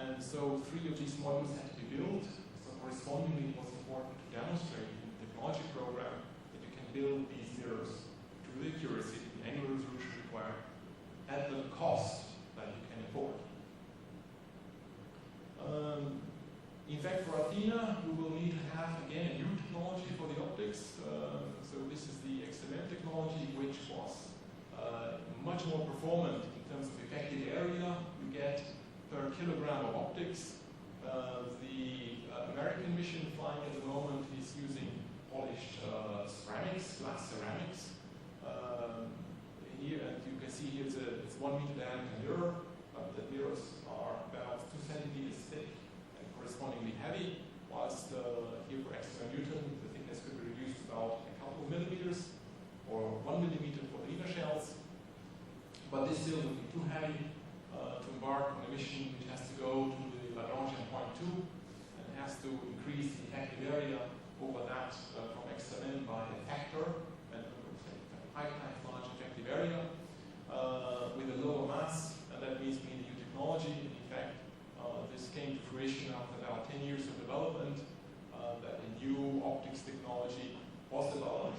And so 3 of these modules had to be built. So correspondingly, it was important to demonstrate in the technology program that you can build these mirrors to the accuracy, the angular resolution required, at the cost that you can afford. In fact, for Athena, we will need to have, again, a new technology for the optics. So this is the XML technology, which was much more performant in terms of effective area you get per kilogram of optics. The American mission flying at the moment is using polished ceramics, glass ceramics. Here, and you can see here it's 1 meter diameter mirror, but the mirrors are about 2 centimeters thick and correspondingly heavy, whilst here for XML Newton, the thickness could be reduced about a couple of millimeters, or 1 millimeter for the inner shells. But this still would be too heavy to embark on a mission which has to go to the Lagrangian point 2 and has to increase the effective area over that from XML by a factor, and 5 times large effective area with a lower mass, and that means we need a new technology. In fact, this came to fruition after about 10 years of development, that a new optics technology was developed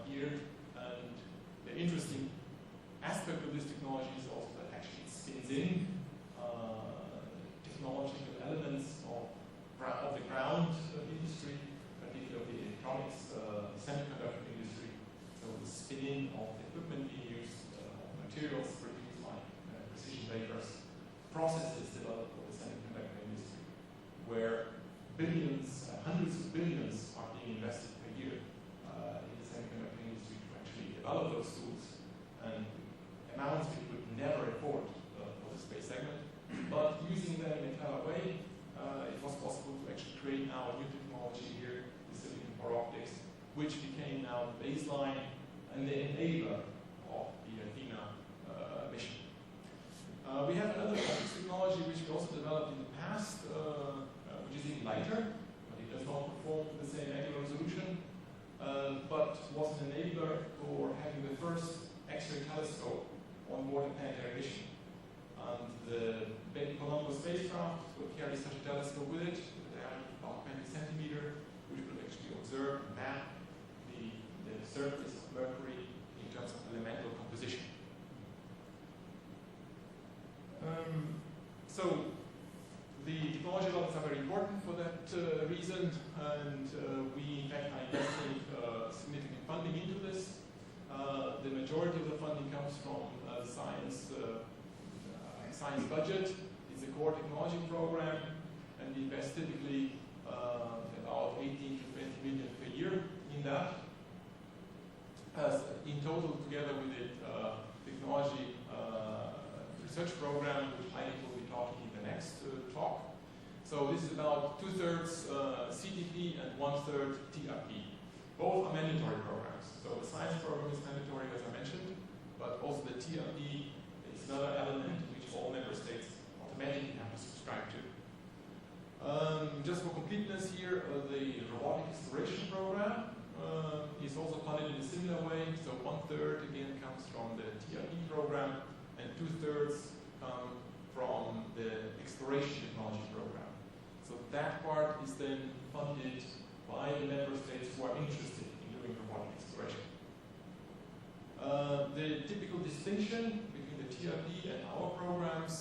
here, and the interesting aspect of this technology is also that actually it spins in technological elements of the ground industry, particularly the electronics, semiconductor industry. So the spin-in of the equipment being used, materials produced like precision wafers, processes developed for the semiconductor industry, where billions, hundreds of billions are being invested per year in the semiconductor industry to actually develop those tools, and amounts we could never afford for the space segment. But using them in a clever way, it was possible to actually create now a new technology here, the silicon for optics, which became now the baseline and the enabler of the Athena mission. We have another optics technology which we also developed in the past, which is even lighter, but it does not perform to the same angular resolution, but was an enabler for having the first X-ray telescope on board a planetary mission. And the baby Columbus spacecraft will carry such a telescope with it, about 20 centimeter, which will actually observe and map the surface of Mercury in terms of elemental composition. So the technology developments are very important for that reason, and we in fact are investing significant funding into this. The majority of the funding comes from the science budget. It's a core technology program, and we invest typically about 18 to 20 million per year in that. In total, together with the technology research program, which Heidi will be talking in the next talk. So this is about 2/3 CTP and 1/3 TRP. Both are mandatory programs. So the science program is mandatory, as I mentioned, but also the TRP is another element which all member states automatically have to subscribe to. Just for completeness here, the robotic exploration program is also funded in a similar way. So 1/3 again comes from the TRP program, and 2/3 come from the exploration technology program. So that part is then funded by the member states who are interested in doing robotic exploration. The typical distinction between the TRP and our programs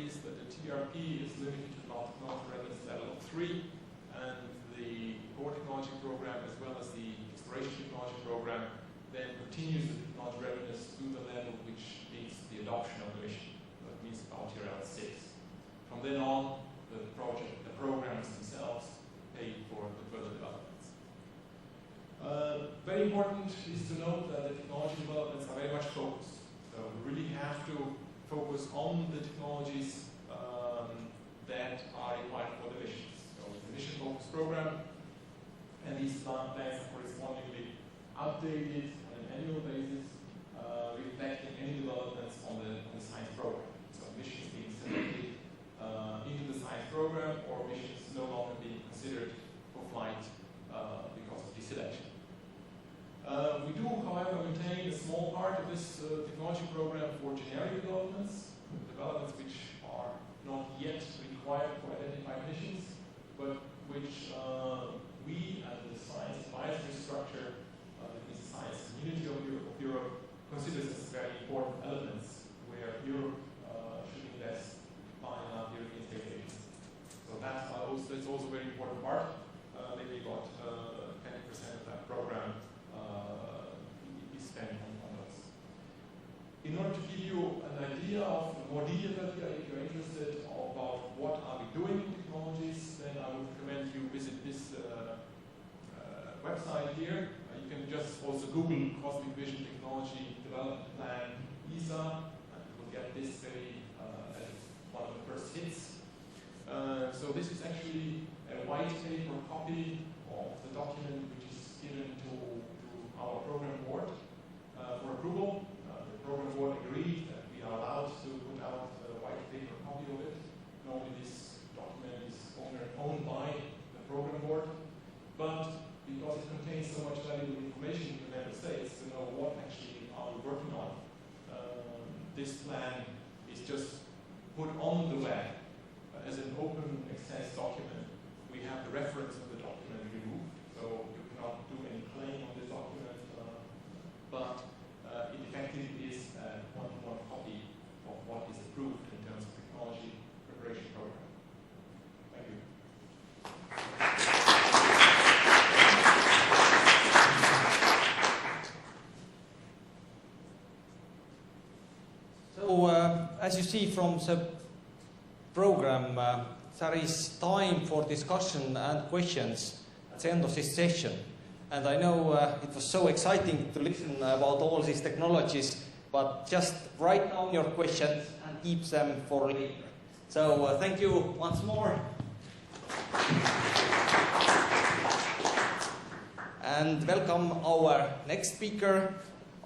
is that the TRP is limited to technology readiness level 3, and the core technology program as well as the exploration technology program then continues the technology readiness to the level which means the adoption of the mission. That means about TRL 6. From then on, the programs themselves pay for the further developments. Very important is to note that the technology developments are very much focused. So we really have to focus on the technologies that are required for the missions. So it's a mission-focused program, and these plans are correspondingly updated on an annual basis, reflecting any developments on the science program. So missions being selected into the science program, or missions no longer being considered for flight because of deselection. We do, however, maintain a small part of this technology program for generic developments which are not yet required for identified missions, but which we as the science advisory structure, the science community of Europe considers as very important elements where Europe should invest time on European Space Agency. So that's also a very important part. Maybe about 10% of that program is spent on those. In order to give you an idea of the more detailed idea, if you're interested about what are we doing in technologies, then I would recommend you visit this website here. You can just also Google Cosmic Vision Technology Development Plan ESA, and you will get this very as one of the first hits. So this is actually a white paper copy of the document which is given to our program board for approval. The program board agreed that we are allowed to put out a white paper copy of it. Normally this document is owned by the program board, but because it contains so much valuable information to the member states to know what actually are we working on, this plan is just put on the web as an open access document. We have the reference of the document removed, so you cannot do any claim on this document, but it effectively is a one-to-one copy of what is approved in terms of technology preparation program. Thank you. So, as you see from the program, there is time for discussion and questions at the end of this session. And I know it was so exciting to listen about all these technologies, but just write down your questions and keep them for later. So, thank you once more. And welcome our next speaker,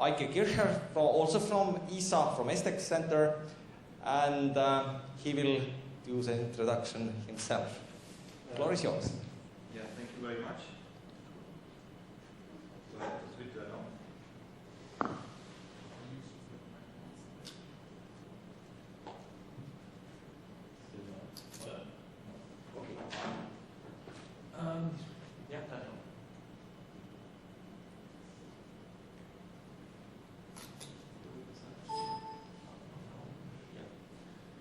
Eike Kircher, also from ESA, from ESTEC Center, and he will do the introduction himself. The floor is yours. Yeah, thank you very much. So I have to switch that on. Yeah,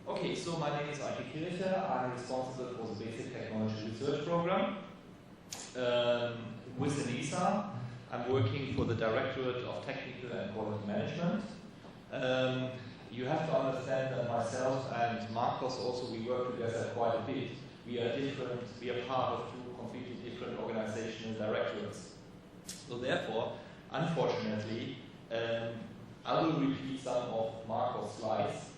okay, so my name is Eike Kircher. I'm responsible for the Basic Technology Research Program. Within ESA, I'm working for the Directorate of Technical and Quality Management. You have to understand that myself and Marcos also, we work together quite a bit. We are different, we are part of two completely different organizational directorates. So therefore, unfortunately, I will repeat some of Marcos' slides.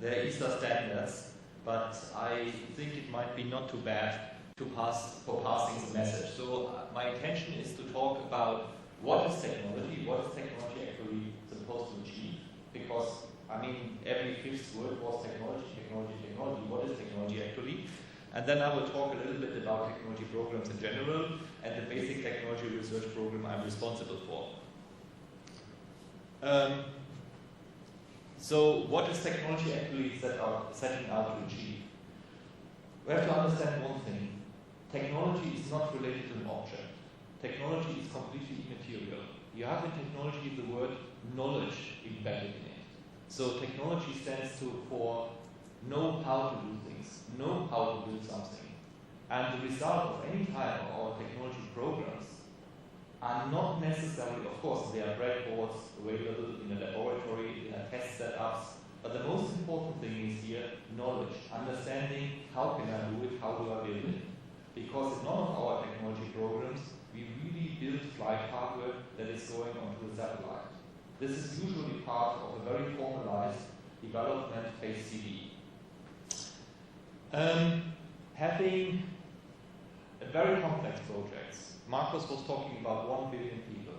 They're ESA standards, but I think it might be not too bad to passing the message. So my intention is to talk about what is technology actually supposed to achieve, because I mean every fifth word was technology. What is technology actually? And then I will talk a little bit about technology programs in general and the basic technology research program I'm responsible for. So what is technology actually setting out to achieve? We have to understand one thing. Technology is not related to an object. Technology is completely immaterial. You have in technology the word knowledge embedded in it. So technology stands for know how to do things, know how to do something. And the result of any type of our technology programs are not necessarily, of course, there are breadboards available in a laboratory, there are test setups, but the most important thing is here knowledge, understanding how can I do it, how do I build it. Because in none of our technology programs, we really build flight hardware that is going onto the satellite. This is usually part of a very formalized development phase CD. Having very complex projects. Marcos was talking about 1 billion people,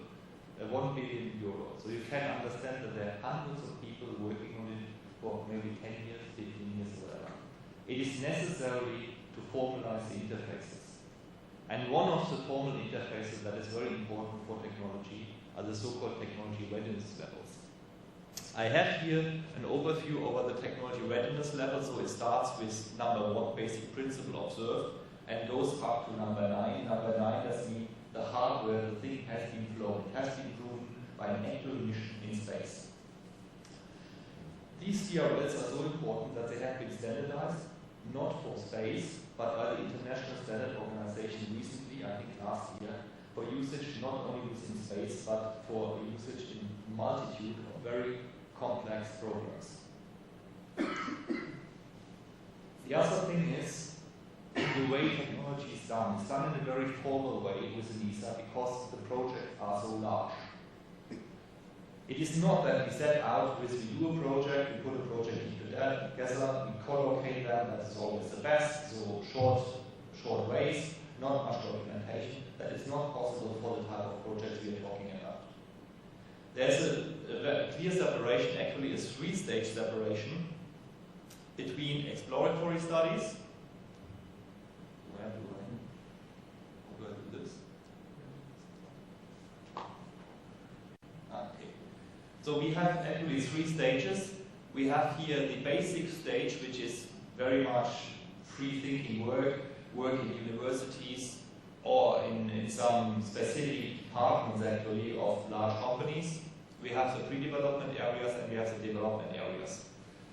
1 billion euros. So you can understand that there are hundreds of people working on it for maybe 10 years, 15 years, whatever. It is necessary to formalize the interfaces. And one of the formal interfaces that is very important for technology are the so-called technology readiness levels. I have here an overview over the technology readiness level, so it starts with number 1, basic principle observed, and goes up to number 9. Number 9 does mean the hardware, the thing has been flown, it has been proven by an actual mission in space. These TRLs are so important that they have been standardized, not for space, but by the International Standard Organization recently, I think last year, for usage not only within space, but for usage in multitude of very complex programs. The other thing is, the way technology is done. It's done in a very formal way with ESA because the projects are so large. It is not that we set out with, we do a project, we put a project together, we collocate them, that is always the best, so short ways, not much documentation. That is not possible for the type of projects we are talking about. There's a clear separation, actually a 3-stage separation between exploratory studies. How do I do this? Okay. So we have actually 3 stages. We have here the basic stage, which is very much free-thinking work in universities or in some specific departments actually of large companies. We have the pre-development areas and we have the development areas.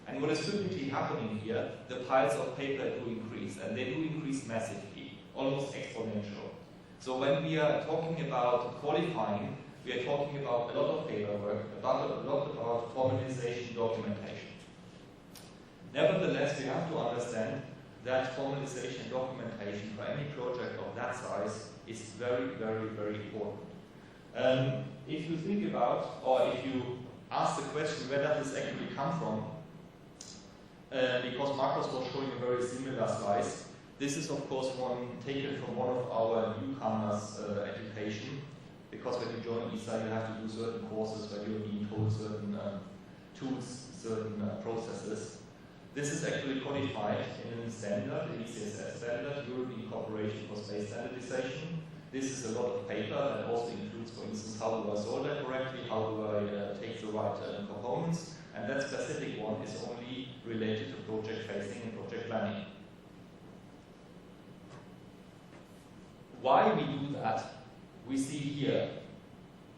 And what is typically happening here, the piles of paper do increase, and they do increase massively, almost exponential. So when we are talking about qualifying, we are talking about a lot of paperwork, a lot about formalization, documentation. Nevertheless, we have to understand that formalization and documentation for any project of that size is very, very, very important. If you think about, or if you ask the question, where does this actually come from? Because Marcos was showing a very similar slice. This is, of course, taken from one of our newcomers' education. Because when you join ESA, you have to do certain courses where you're being told certain tools, certain processes. This is actually codified in a standard, the ECSS standard, European Corporation for Space Standardization. This is a lot of paper that also includes, for instance, how do I solve that correctly, how do I take the right components, and that specific one is only related to project phasing and project planning. Why we do that, we see here.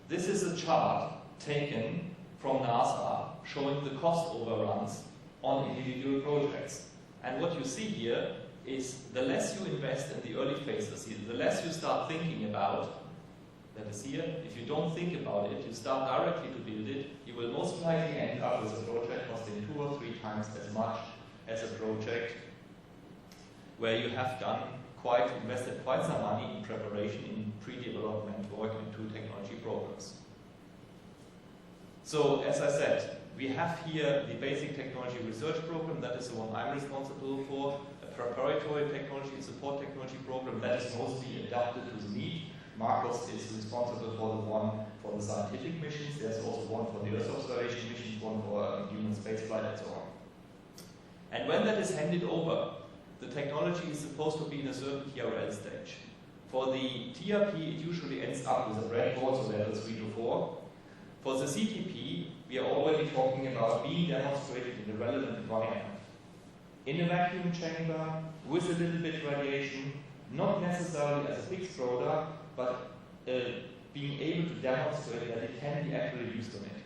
This is a chart taken from NASA showing the cost overruns on individual projects. And what you see here is the less you invest in the early phases, the less you start thinking about, that is here, if you don't think about it, you start directly to build it, you will most likely end up with a project costing 2 or 3 times as much as a project where you have invested quite some money in preparation, in pre-development work into technology programs. So, as I said, we have here the basic technology research program, that is the one I'm responsible for, a preparatory technology and support technology program that is mostly adapted to the need. Marcos is responsible for the one for the scientific missions, there's also one for the Earth observation missions, one for human spaceflight and so on. And when that is handed over, the technology is supposed to be in a certain TRL stage. For the TRP, it usually ends up with a breadboard, so level 3 to 4. For the CTP, we are already talking about being demonstrated in a relevant environment. In a vacuum chamber, with a little bit radiation, not necessarily as a fixed product, but being able to demonstrate that it can be actually used on it.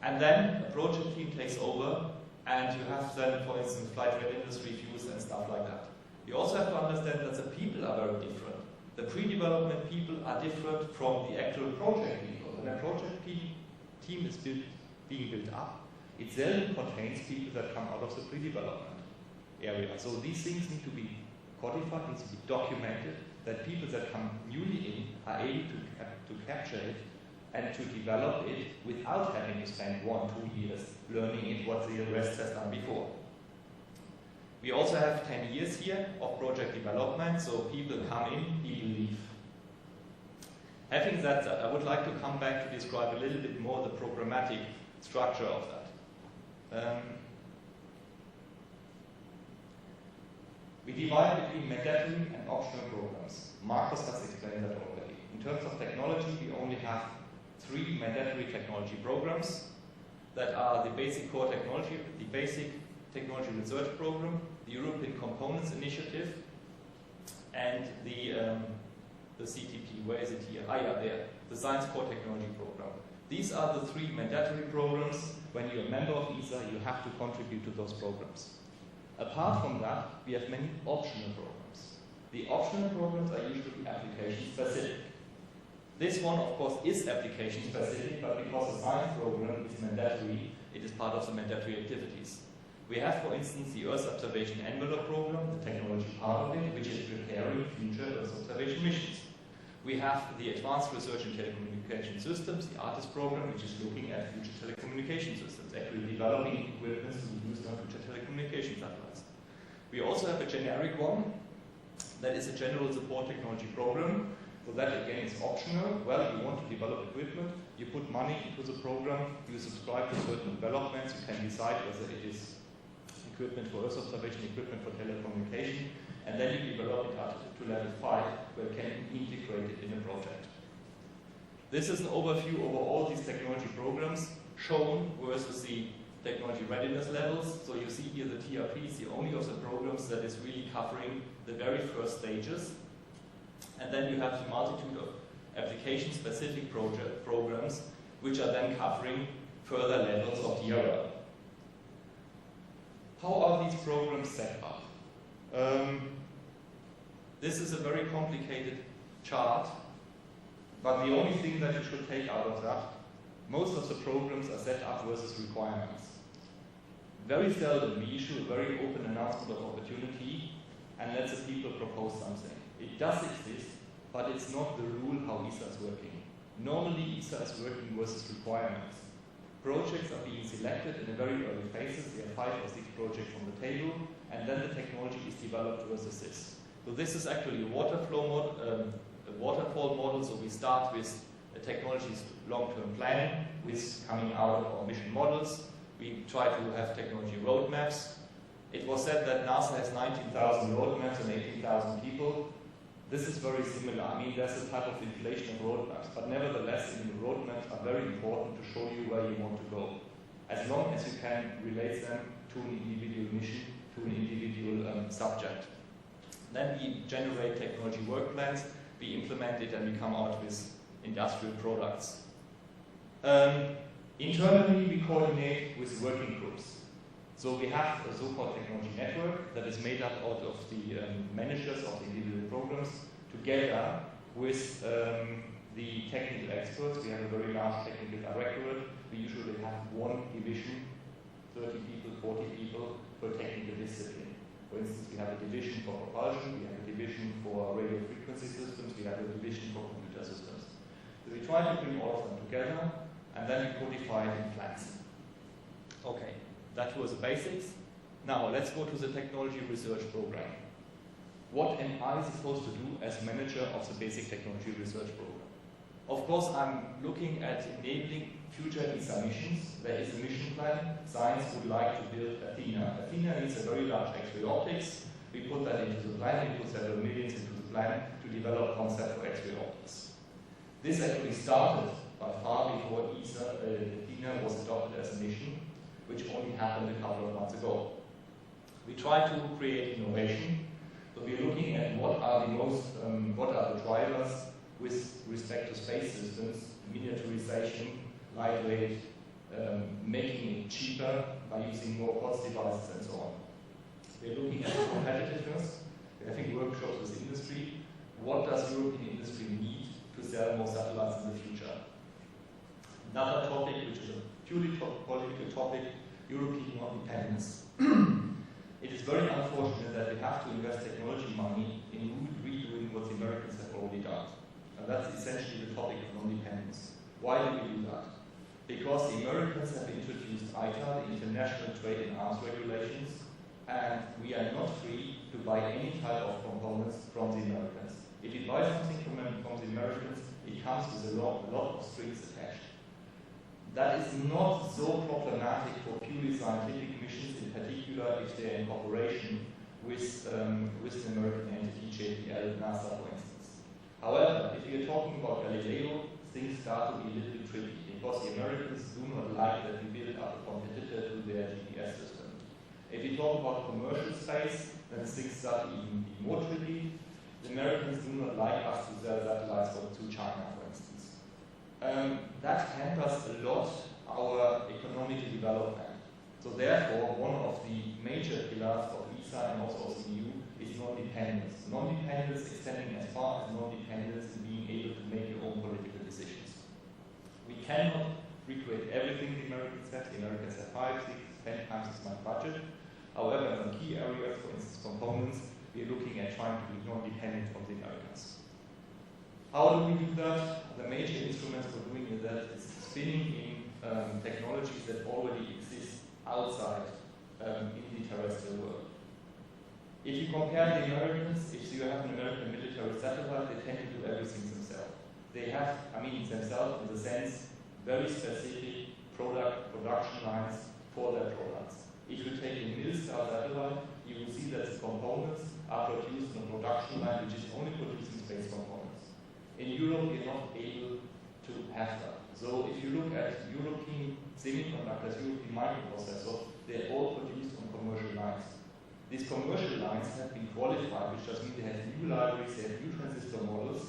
And then a project team takes over, and you have then, for instance, flight readiness reviews and stuff like that. You also have to understand that the people are very different. The pre-development people are different from the actual project people. When a project team is being built up, it seldom contains people that come out of the pre-development area. So these things need to be codified, needs to be documented, that people that come newly in are able to capture it and to develop it without having to spend 1-2 years learning it what the rest has done before. We also have 10 years here of project development, so people come in, people leave. Having said that, I would like to come back to describe a little bit more the programmatic structure of that. We divide between mandatory and optional programs. Marcos has explained that already. In terms of technology, we only have 3 mandatory technology programs. that are the basic core technology, the basic technology research program, the European Components Initiative, and the CTP. Where is it here? Ah, yeah, there. The Science Core Technology Program. These are the three mandatory programs. When you're a member of ESA, you have to contribute to those programs. Apart from that, we have many optional programs. The optional programs are usually application specific. This one, of course, is application specific, but because the science program is mandatory, it is part of the mandatory activities. We have, for instance, the Earth Observation Envelope program, the technology part of it, which is preparing future Earth observation missions. We have the Advanced Research in Telecommunication Systems, the ARTIS program, which is looking at future telecommunication systems, actually developing equipment to be used on future telecommunication satellites. We also have a generic one, that is a general support technology program. So that again is optional. Well, you want to develop equipment, you put money into the program, you subscribe to certain developments, you can decide whether it is equipment for Earth observation, equipment for telecommunication, and then you develop it up to level 5, where you can integrate it in a project. This is an overview over all these technology programs shown versus the technology readiness levels. So you see here the TRP is the only of the programs that is really covering the very first stages. And then you have the multitude of application-specific programs, which are then covering further levels of DRL. How are these programs set up? This is a very complicated chart, but the only thing that you should take out of that, most of the programs are set up versus requirements. Very seldom we issue a very open announcement of opportunity and let the people propose something. It does exist, but it's not the rule how ESA is working. Normally, ESA is working versus requirements. Projects are being selected in the very early phases. There are 5 or 6 projects on the table, and then the technology is developed versus this. So this is actually a waterfall model. So we start with a technology's long-term plan, with coming out of our mission models. We try to have technology roadmaps. It was said that NASA has 19,000 roadmaps and 18,000 people. This is very similar. I mean, there's a type of inflation of roadmaps, but nevertheless, the roadmaps are very important to show you where you want to go. As long as you can relate them to an individual mission, to an individual subject. Then we generate technology work plans, we implement it, and we come out with industrial products. Internally, we coordinate with working groups. So we have a so-called technology network that is made up out of the managers of the individual programs together with the technical experts. We have a very large technical directorate. We usually have one division, 30 people, 40 people per technical discipline. For instance, we have a division for propulsion, we have a division for radio frequency systems, we have a division for computer systems. So we try to bring all of them together and then we codify it in plans. Okay. That was the basics. Now let's go to the technology research program. What am I supposed to do as manager of the basic technology research program? Of course, I'm looking at enabling future ESA missions. There is a mission plan. Science would like to build Athena. Athena needs a very large X-ray optics. We put that into the plan. We put several millions into the plan to develop concept for X-ray optics. This actually started by far before ESA, Athena was adopted as a mission, which only happened a couple of months ago. We try to create innovation. So we're looking at what are the drivers with respect to space systems, miniaturization, lightweight, making it cheaper by using more COTS devices and so on. We're looking at competitiveness. We're having workshops with industry. What does European industry need to sell more satellites in the future? Another topic, which is a purely political topic, European independence. It is very unfortunate that we have to invest technology money in redoing what the Americans have already done. And that's essentially the topic of non-dependence. Why do we do that? Because the Americans have introduced ITAR, the International Trade in Arms Regulations, and we are not free to buy any type of components from the Americans. If you buy something from the Americans, it comes with a lot of strings attached. That is not so problematic for purely scientific missions, in particular if they're in cooperation with an American entity, JPL, NASA, for instance. However, if you're talking about Galileo, things start to be a little bit tricky. In because the Americans do not like that we build up a competitor to their GPS system. If you talk about commercial space, then things start even more tricky. The Americans do not like us to sell satellites to China, for instance. That hampers a lot our economic development. So therefore, one of the major pillars of ESA and also of the EU is non-dependence. Non-dependence extending as far as non-dependence in being able to make your own political decisions. We cannot recreate everything the Americans have. The Americans have 5, 6, 10 times as much budget. However, in some key areas, for instance components, we are looking at trying to be non-dependent from the Americans. How do we do that? The major instruments for doing that is spinning in technologies that already exist outside in the terrestrial world. If you compare the Americans, if you have an American military satellite, they tend to do everything themselves. They have, themselves in the sense, very specific production lines for their products. If you take a Milstar satellite, you will see that the components are produced on a production line which is only producing space components. In Europe, we are not able to have that. So if you look at European semiconductors, European microprocessors, they're all produced on commercial lines. These commercial lines have been qualified, which just means they have new libraries, they have new transistor models,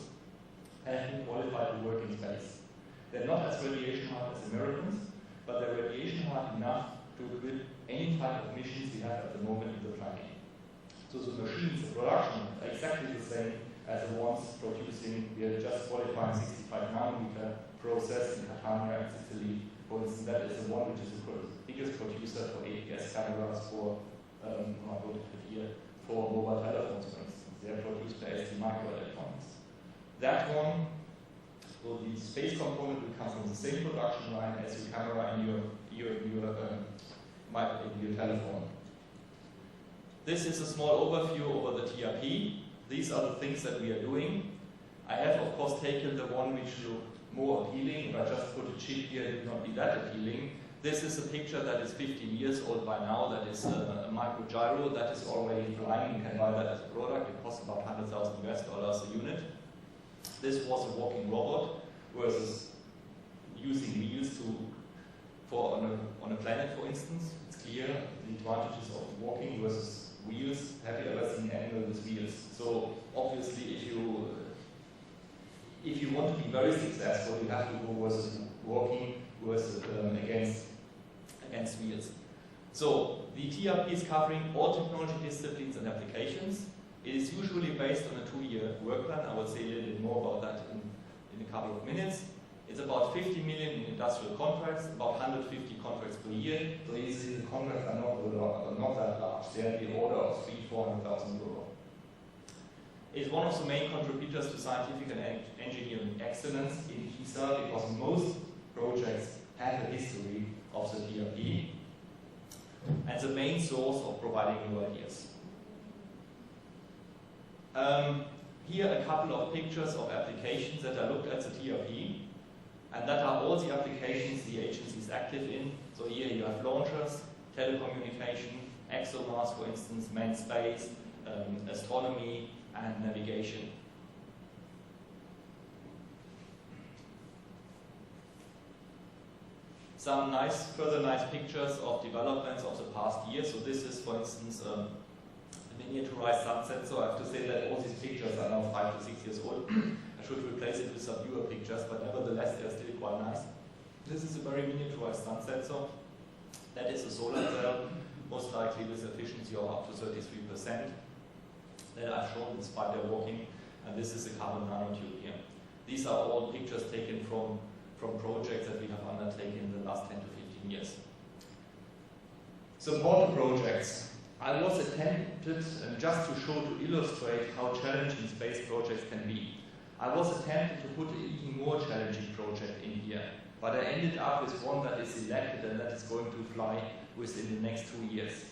and have been qualified to work in space. They're not as radiation hard as Americans, but they're radiation hard enough to equip any type of missions we have at the moment in the planning. So the machines, the production, are exactly the same as the ones producing, we are just qualifying 65 nanometer process in Catania and Sicily. For instance, that is the one which is the biggest producer for APS cameras for mobile telephones, for instance. They are produced by ST Microelectronics. That one, so the space component will come from the same production line as your camera and your telephone. This is a small overview over the TRP. These are the things that we are doing. I have, of course, taken the one which look more appealing. If I just put a chip here, it would not be that appealing. This is a picture that is 15 years old by now. That is a micro gyro that is already flying. You can buy that as a product. It costs about $100,000 a unit. This was a walking robot versus using wheels on a planet, for instance. It's clear the advantages of walking versus wheels. Have you ever seen an animal with wheels? So obviously, if you want to be very successful, you have to go versus walking versus against wheels. So the TRP is covering all technology disciplines and applications. It is usually based on a 2-year work plan. I will say a little bit more about that in a couple of minutes. It's about 50 million in industrial contracts, about 150 contracts per year. So you see the contracts are not that large. They are in the order of 300,000–400,000 euro. It's one of the main contributors to scientific and engineering excellence in ESA because most projects have a history of the TRP and the main source of providing new ideas. Here are a couple of pictures of applications that I looked at the TRP, and that are all the applications the agency is active in. So here you have launchers, telecommunication, ExoMars, for instance, manned space, astronomy, and navigation. Some further nice pictures of developments of the past year. So this is, for instance, a miniaturized sunset. So I have to say that all these pictures are now 5 to 6 years old. I should replace it with some newer pictures, but nevertheless they're still quite nice. This is a very miniaturized sunset. So that is a solar cell, most likely with efficiency of up to 33%. That I've shown in spider walking, and this is a carbon nanotube here. These are all pictures taken from projects that we have undertaken in the last 10 to 15 years. So water projects. I was attempted, just to show, to illustrate how challenging space projects can be. I was attempted to put an even more challenging project in here, but I ended up with one that is selected and that is going to fly within the next 2 years.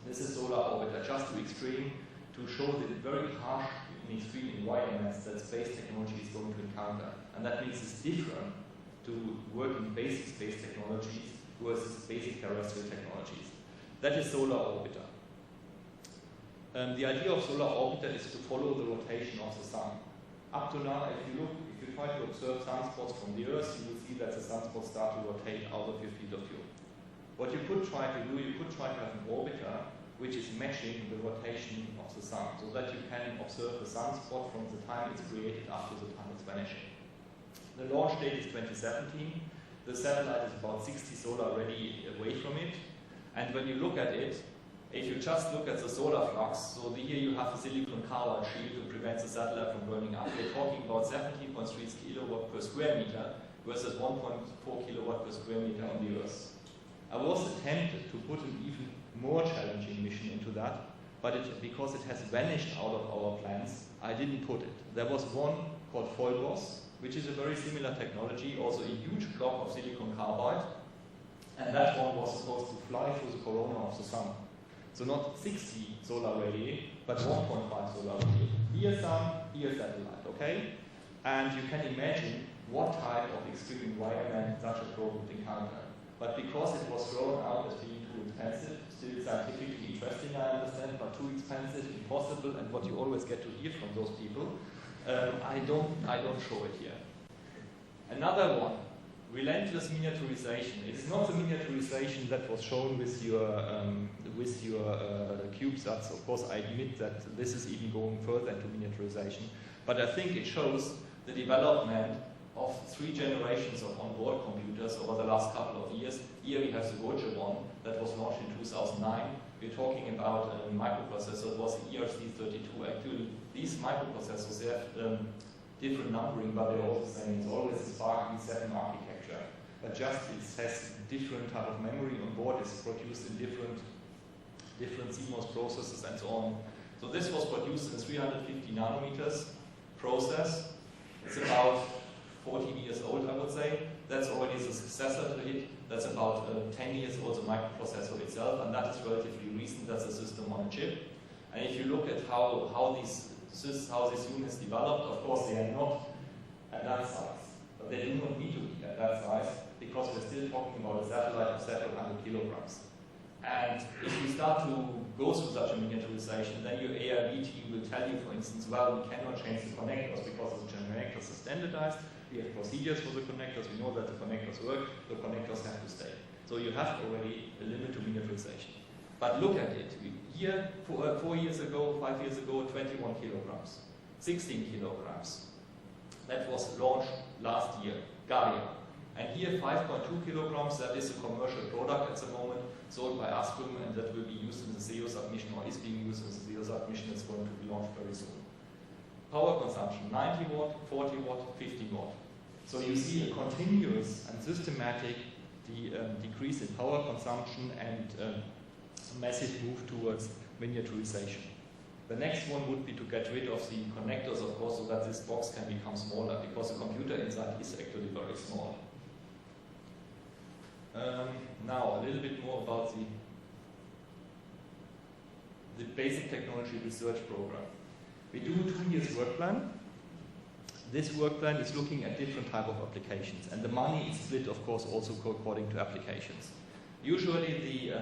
This is Solar Orbiter, just to show the very harsh and extreme environments that space technology is going to encounter. And that means it's different to work in basic space technologies versus basic terrestrial technologies. That is Solar Orbiter. The idea of Solar Orbiter is to follow the rotation of the Sun. Up to now, if you try to observe sunspots from the Earth, you will see that the sunspots start to rotate out of your field of view. What you could try to do, you could try to have an orbiter which is matching the rotation of the sun, so that you can observe the sunspot from the time it's created up to the time it's vanishing. The launch date is 2017. The satellite is about 60 solar ready away from it. And when you look at it, if you just look at the solar flux, so here you have a silicon carbide shield to prevent the satellite from burning up. We're talking about 17.3 kilowatt per square meter versus 1.4 kilowatt per square meter on the Earth. I was tempted to put an even more challenging mission into that, but because it has vanished out of our plans, I didn't put it. There was one called Folgos, which is a very similar technology, also a huge block of silicon carbide, and that one was supposed to fly through the corona of the sun. So not 60 solar radii, but 1.5 solar radii. Here sun, here satellite, okay? And you can imagine what type of extreme environment such a probe would encounter. But because it was thrown out as being too expensive, still scientifically interesting, I understand, but too expensive, impossible, and what you always get to hear from those people, I don't show it here. Another one, relentless miniaturization. It is not the miniaturization that was shown with your CubeSats. Of course, I admit that this is even going further into miniaturization, but I think it shows the development of 3 generations of onboard computers over the last couple of years. Here we have the Voyager one that was launched in 2009. We're talking about a microprocessor. It was the ERC32. Actually, these microprocessors, they have different numbering, but they're all the same. It's always a SPARC V7 architecture. But just it has different type of memory on board. It's produced in different CMOS processes and so on. So this was produced in 350 nanometers process. It's about 14 years old, I would say. That's already the successor to it. That's about 10 years old, the microprocessor itself, and that is relatively recent. That's a system on a chip. And if you look at how these units developed, of course they are not at that size, but they do not need to be at that size because we're still talking about a satellite of several hundred kilograms. And if you start to go through such a miniaturization, then your ARV team will tell you, for instance, well, we cannot change the connectors because the connectors are standardized. We have procedures for the connectors. We know that the connectors work. The connectors have to stay. So you have already a limit to miniaturization. But look at it. Here, 4 years ago, 5 years ago, 21 kilograms, 16 kilograms. That was launched last year, Gaia. And here, 5.2 kilograms, that is a commercial product at the moment, sold by Aspen, and that will be used in the SEO mission, or is being used in the SEO submission. It's going to be launched very soon. Power consumption, 90 watt, 40 watt, 50 watt. So you see a continuous and systematic decrease in power consumption and a massive move towards miniaturization. The next one would be to get rid of the connectors, of course, so that this box can become smaller, because the computer inside is actually very small. Now, a little bit more about the basic technology research program. We do a 2 years work plan. This work plan is looking at different type of applications, and the money is split, of course, also according to applications. Usually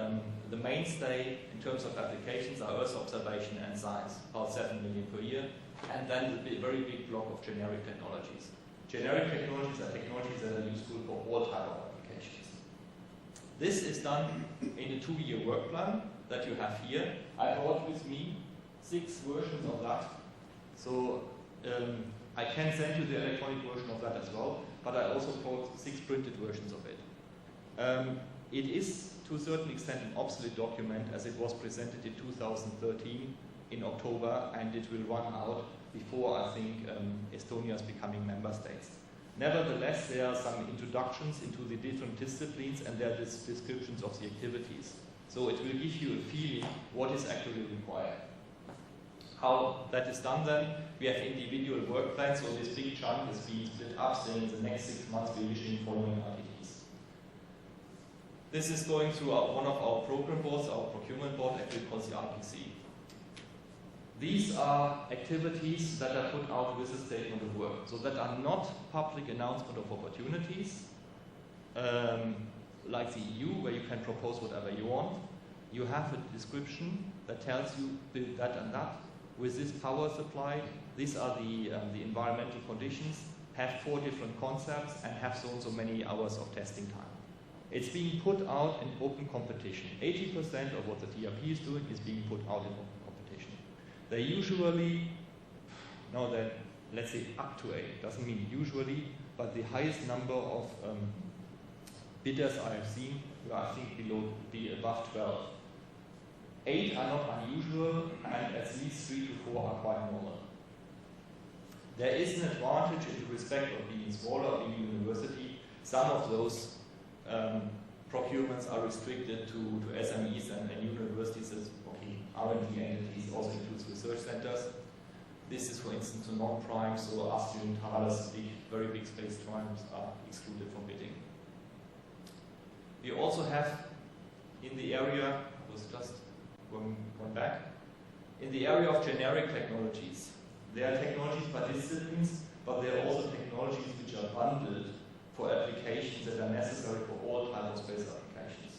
the mainstay in terms of applications are Earth observation and science, about 7 million per year, and then the very big block of generic technologies. Generic technologies are technologies that are useful for all type of applications. This is done in a 2-year work plan that you have here. I brought with me 6 versions of that. So I can send you the electronic version of that as well, but I also brought 6 printed versions of it. It is, to a certain extent, an obsolete document, as it was presented in 2013 in October, and it will run out before, I think, Estonia is becoming member states. Nevertheless, there are some introductions into the different disciplines, and there are descriptions of the activities. So it will give you a feeling what is actually required. How that is done then, we have individual work plans, so this big chunk is being split up, saying in the next 6 months we're issuing following RTTs. This is going through one of our program boards, our procurement board, actually called the RPC. These are activities that are put out with a statement of work, so that are not public announcement of opportunities, like the EU, where you can propose whatever you want. You have a description that tells you build that and that, with this power supply, these are the environmental conditions, have 4 different concepts and have so and so many hours of testing time. It's being put out in open competition. 80% of what the TRP is doing is being put out in open competition. They usually, now that, let's say up to 8, doesn't mean usually, but the highest number of bidders I have seen were, I think, above 12. 8 are not unusual, and at least 3 to 4 are quite normal. There is an advantage in respect of being smaller or being a university. Some of those procurements are restricted to SMEs and universities as R&D entities, also includes research centers. This is, for instance, a non-prime, so ASTRI and Thales, very big space primes are excluded from bidding. We also have in the area, I was just going back, in the area of generic technologies. There are technologies by disciplines, but there are also technologies which are bundled for applications that are necessary for all types of space applications.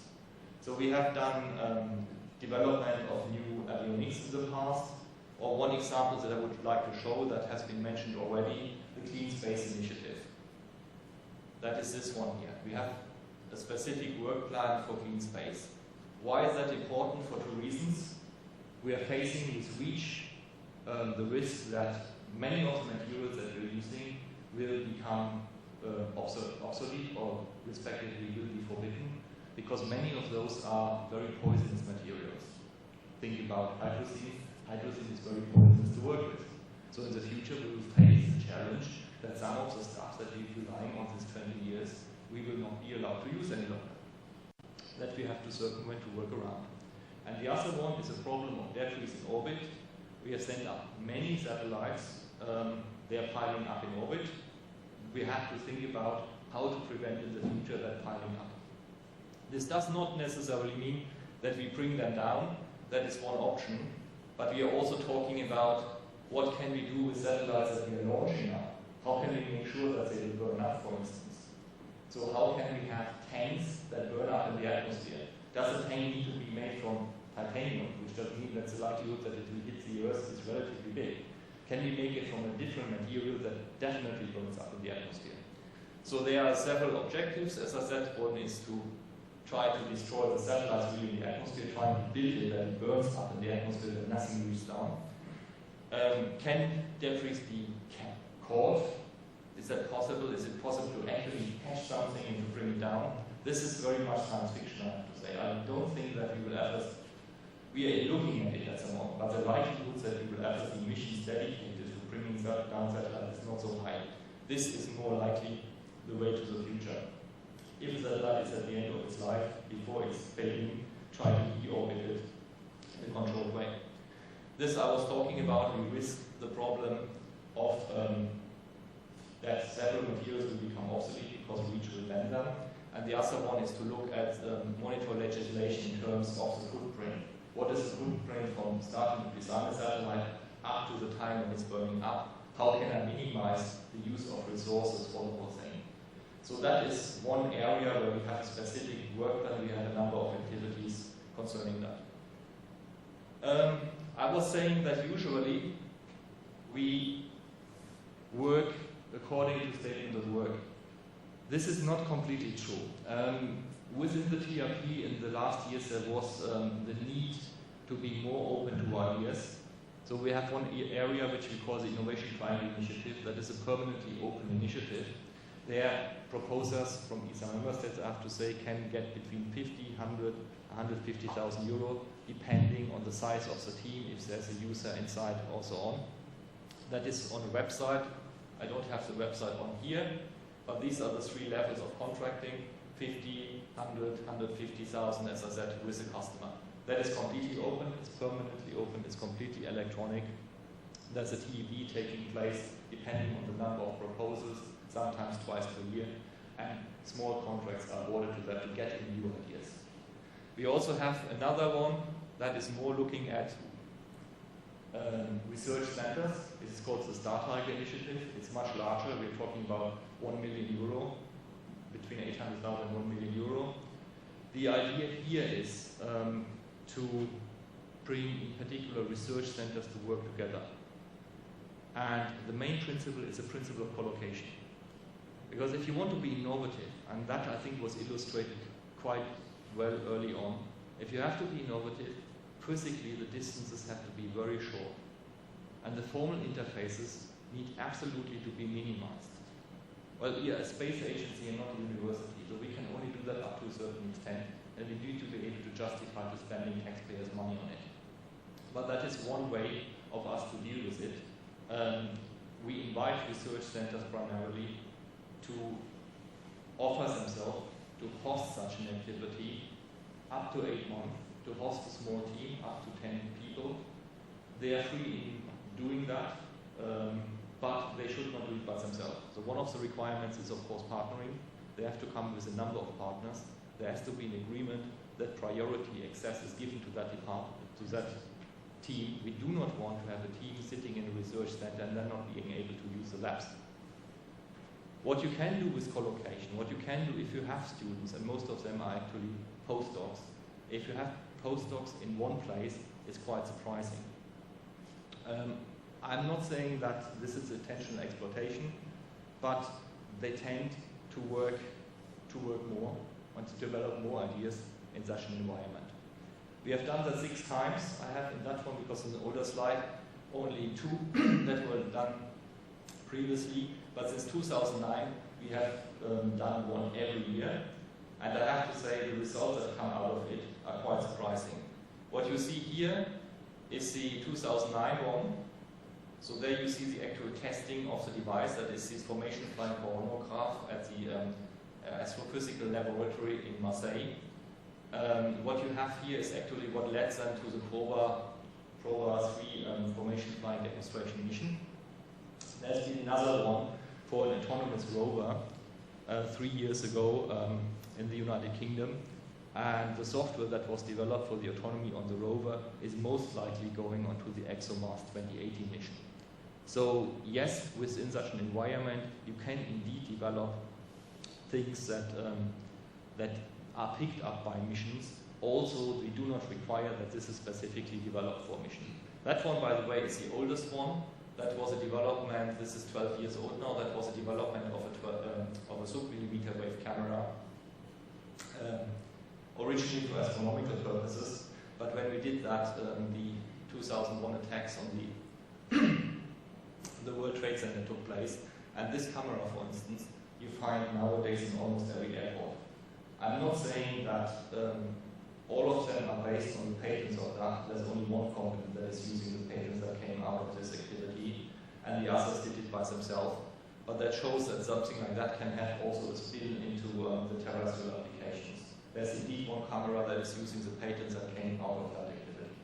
So we have done development of new avionics in the past, or one example that I would like to show that has been mentioned already, the Clean Space Initiative. That is this one here. We have a specific work plan for clean space. Why is that important? For 2 reasons. We are facing with REACH the risk that many of the materials that we're using will become obsolete or respectively will be forbidden, because many of those are very poisonous materials. Think about hydrogen. Hydrogen is very poisonous to work with. So in the future we will face the challenge that some of the stuff that we've been relying on these 20 years we will not be allowed to use any longer. That we have to circumvent, to work around. And the other one is a problem of batteries in orbit. We have sent up many satellites, they are piling up in orbit. We have to think about how to prevent in the future that piling up. This does not necessarily mean that we bring them down, that is one option, but we are also talking about what can we do with satellites that we are launching now. How can we make sure that they will burn up, for instance? So how can we have tanks that burn up in the atmosphere? Does a tank need to be made from titanium, which doesn't mean that the likelihood that it will hit the Earth is relatively big? Can we make it from a different material that definitely burns up in the atmosphere? So there are several objectives. As I said, one is to try to destroy the satellites really in the atmosphere, trying to build it that it burns up in the atmosphere, that nothing moves down. Can debris be caught? Is that possible? Is it possible to actually catch something and to bring it down? This is very much science fiction, I have to say. I don't think that we will ever, we are looking at it at the moment, but the likelihood that we will ever see missions dedicated to bringing that down satellites is not so high. This is more likely the way to the future. If a satellite is at the end of its life, before it's failing, try to de-orbit it in a controlled way. This I was talking about, we risk the problem of that several materials will become obsolete because REACH will ban them. And the other one is to look at monitor legislation in terms of the footprint. What is the footprint from starting to design a satellite up to the time when it's burning up? How can I minimize the use of resources for the whole thing? So that is one area where we have a specific work plan. We have a number of activities concerning that. I was saying that usually we work according to statement of work. This is not completely true. Within the TRP in the last years there was the need to be more open to ideas. So we have one area which we call the Innovation Triangle Initiative, that is a permanently open initiative. There proposers from ESA member states, I have to say, can get between 50, 100, 150,000 euro, depending on the size of the team, if there's a user inside or so on. That is on the website. I don't have the website on here, but these are the 3 levels of contracting, 50, 100, 150,000, as I said, with the customer. That is completely open, it's permanently open, it's completely electronic. There's a TEB taking place depending on the number of proposals, sometimes twice per year, and small contracts are awarded to that to get in new ideas. We also have another one that is more looking at research centers. This is called the Star Tiger Initiative. It's much larger. We're talking about 1 million euro, between 800,000 and 1 million euro. The idea here is to bring in particular research centers to work together. And the main principle is the principle of collocation. Because if you want to be innovative, and that I think was illustrated quite well early on, if you have to be innovative, physically the distances have to be very short. And the formal interfaces need absolutely to be minimized. Well, we are a space agency and not a university, so we can only do that up to a certain extent, and we need to be able to justify to spending taxpayers' money on it. But that is one way of us to deal with it. We invite research centers primarily to offer themselves to host such an activity up to 8 months, to host a small team up to 10 people. They are free in doing that, but they should not do it by themselves. So one of the requirements is, of course, partnering. They have to come with a number of partners. There has to be an agreement that priority access is given to that department, to that team. We do not want to have a team sitting in a research center and then not being able to use the labs. What you can do with collocation, what you can do if you have students, and most of them are actually postdocs, if you have postdocs in one place, it's quite surprising. I'm not saying that this is intentional exploitation, but they tend to work more and to develop more ideas in such an environment. We have done that 6 times. I have in that one, because in the older slide, only 2 that were done previously, but since 2009 we have done one every year, and I have to say the results that come out of it are quite surprising. What you see here is the 2009 one. So there you see the actual testing of the device, that is this formation flying coronagraph at the astrophysical laboratory in Marseille. What you have here is actually what led them to the Proba 3 formation flying demonstration mission. There's been another one for an autonomous rover 3 years ago in the United Kingdom, and the software that was developed for the autonomy on the rover is most likely going onto the ExoMars 2018 mission. So yes, within such an environment, you can indeed develop things that are picked up by missions. Also, we do not require that this is specifically developed for a mission. That one, by the way, is the oldest one. That was a development, this is 12 years old now, that was a development of a sub-millimeter wave camera, originally for astronomical purposes, but when we did that, the 2001 attacks on the World Trade Center took place, and this camera, for instance, you find nowadays in almost every airport. I'm not saying that all of them are based on the patents of that. There's only one company that is using the patents that came out of this activity, and the others did it by themselves. But that shows that something like that can have also a spin into the terrestrial applications. There's indeed one camera that is using the patents that came out of that activity.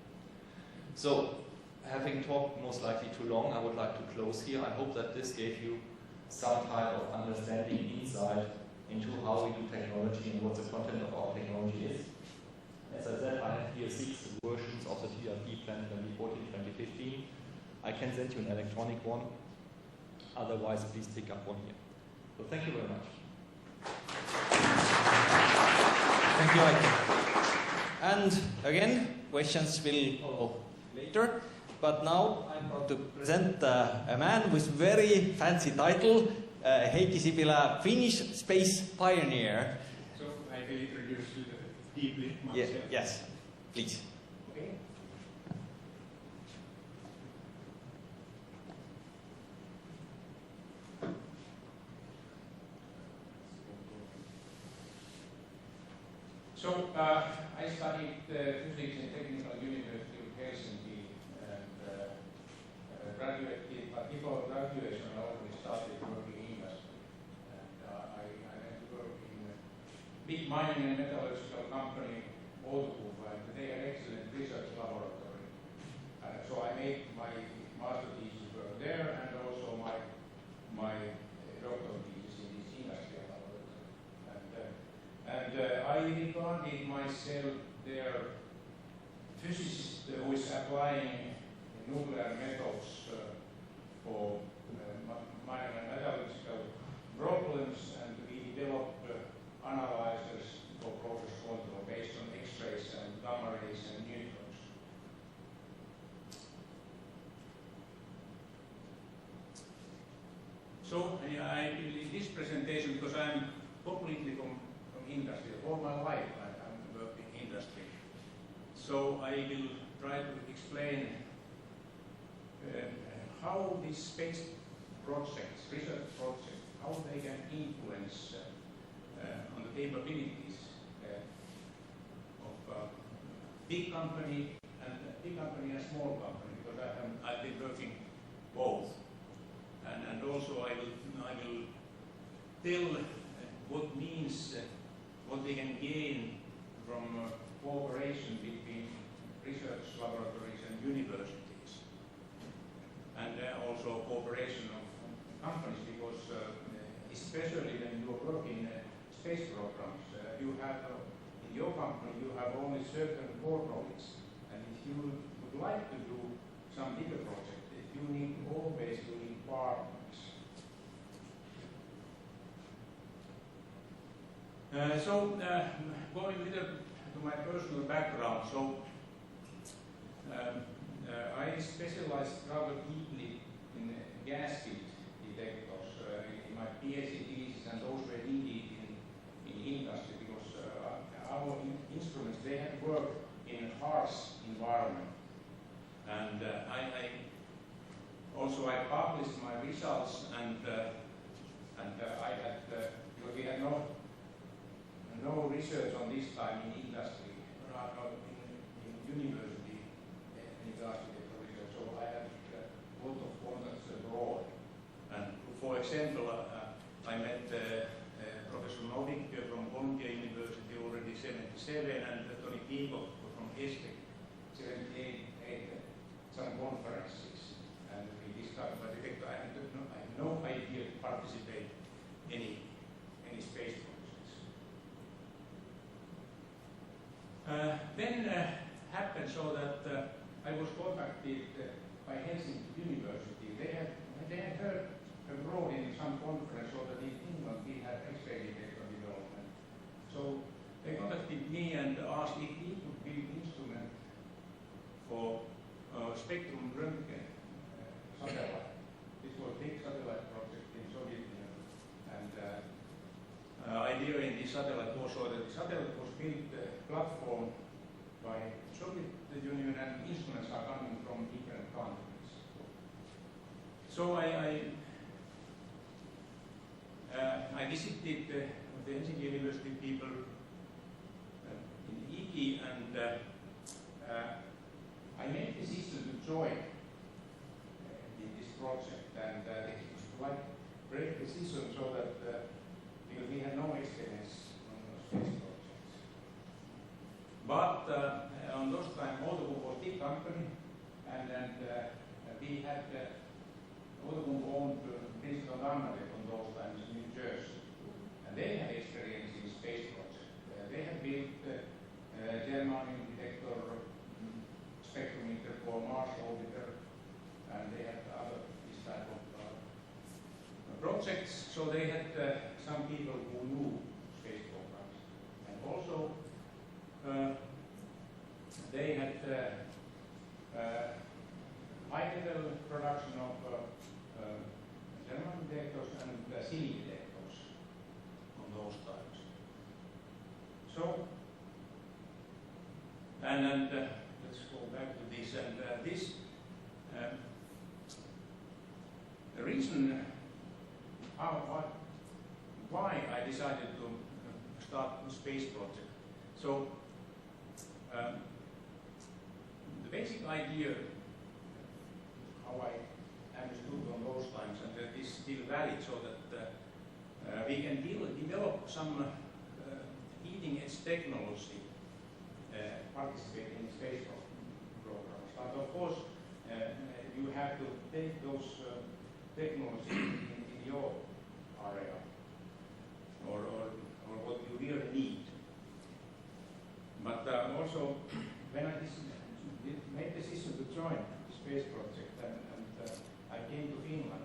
So, having talked most likely too long, I would like to close here. I hope that this gave you some type of understanding, insight into how we do technology and what the content of our technology is. As I said, I have here 6 versions of the TRP plan 2014-2015. I can send you an electronic one. Otherwise, please pick up one here. So thank you very much. Thank you, Aike. And again, questions will follow later. But now I'm going to present a man with very fancy title, Heikki Sipilä, Finnish space pioneer. So I will introduce you deeply myself. Yes, please. Okay. So I studied physics in Technical University of Helsinki and graduated, but before graduation I already started working in industry. And I went to work in a big mining and metallurgical company, Outokumpu, and they had excellent research laboratory. So I made my master thesis work there and also my doctoral thesis in this industrial laboratory. And I regarded myself their physicist who is applying nuclear methods for mining and metallurgical problems, and we developed analyzers for process control based on X-rays and gamma rays and neutrons. So I will in this presentation, because I'm completely from industry, all my life I'm working in industry. So I will try to explain how these space projects, research projects, how they can influence on the capabilities of big company and small company, because I've been working both, and also I will tell what means what they can gain from cooperation between research laboratories and universities, and also cooperation of companies, because especially when you work in space programs, you have in your company you have only certain core knowledge, and if you would like to do some bigger project, you need always to need partners. Going a little to my personal background, I specialized rather deeply in gas field detectors in my PhD thesis, and those were needed in industry, because our instruments, they had to work in a harsh environment. And I published my results, and I had we had no research on this time in industry, not in university in regards to the research. So I had a lot of contacts abroad. And for example, I met Professor Novik from Columbia University already 77, and Tony Peacock from ESTEC 78 at some conferences. And we discussed my detector. I had no idea to participate in any space projects. Then happened so that I was contacted by Helsinki University. They had heard abroad in some conference so that in Finland we had X-ray detector development. So they contacted me and asked if we could build instrument for spectrum Röntgen satellite. This was a big satellite project in Soviet Union, and idea in the satellite was so that the satellite was built platform by Soviet Union, and instruments are coming from different countries. So I visited the Helsinki University people in IKI, and I made the decision to join in this project, and it was quite a great decision, so that because we had no experience on space projects. But on those times, Outokumpu was a big company, and we had Outokumpu owned Princeton Damnatech on those times in New Jersey, and they had experience in space projects. They had built germanium detector, spectrometer for Mars orbiter, and they had other this type of projects. So they had some people who knew space programs, and also they had high-level production of germanium detectors and silver detectors on those times. So, and let's go back to this, and this the reason why I decided to start a space project. So the basic idea, how I understood on those times, and that is still valid, so that we can develop some leading-edge technology participating in space programs. But of course, you have to take those technologies in your area, or what you really need. But also, when I made the decision to join the space project, and I came to Finland,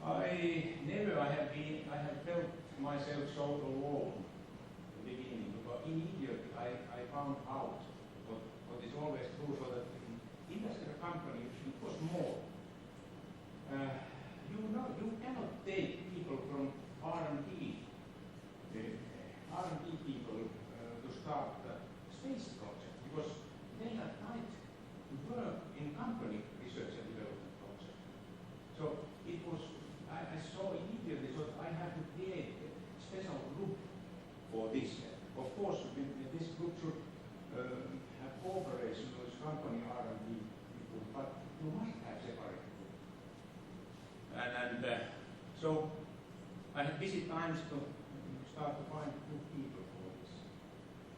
I have felt myself so alone in the beginning, because immediately I found out what is always true, so that in industrial company it was more. You it was, I saw immediately that I had to create a special group for this. Of course, this group should have cooperation with company R&D people, but you must have separate group. And so I had busy times to start to find good people for this.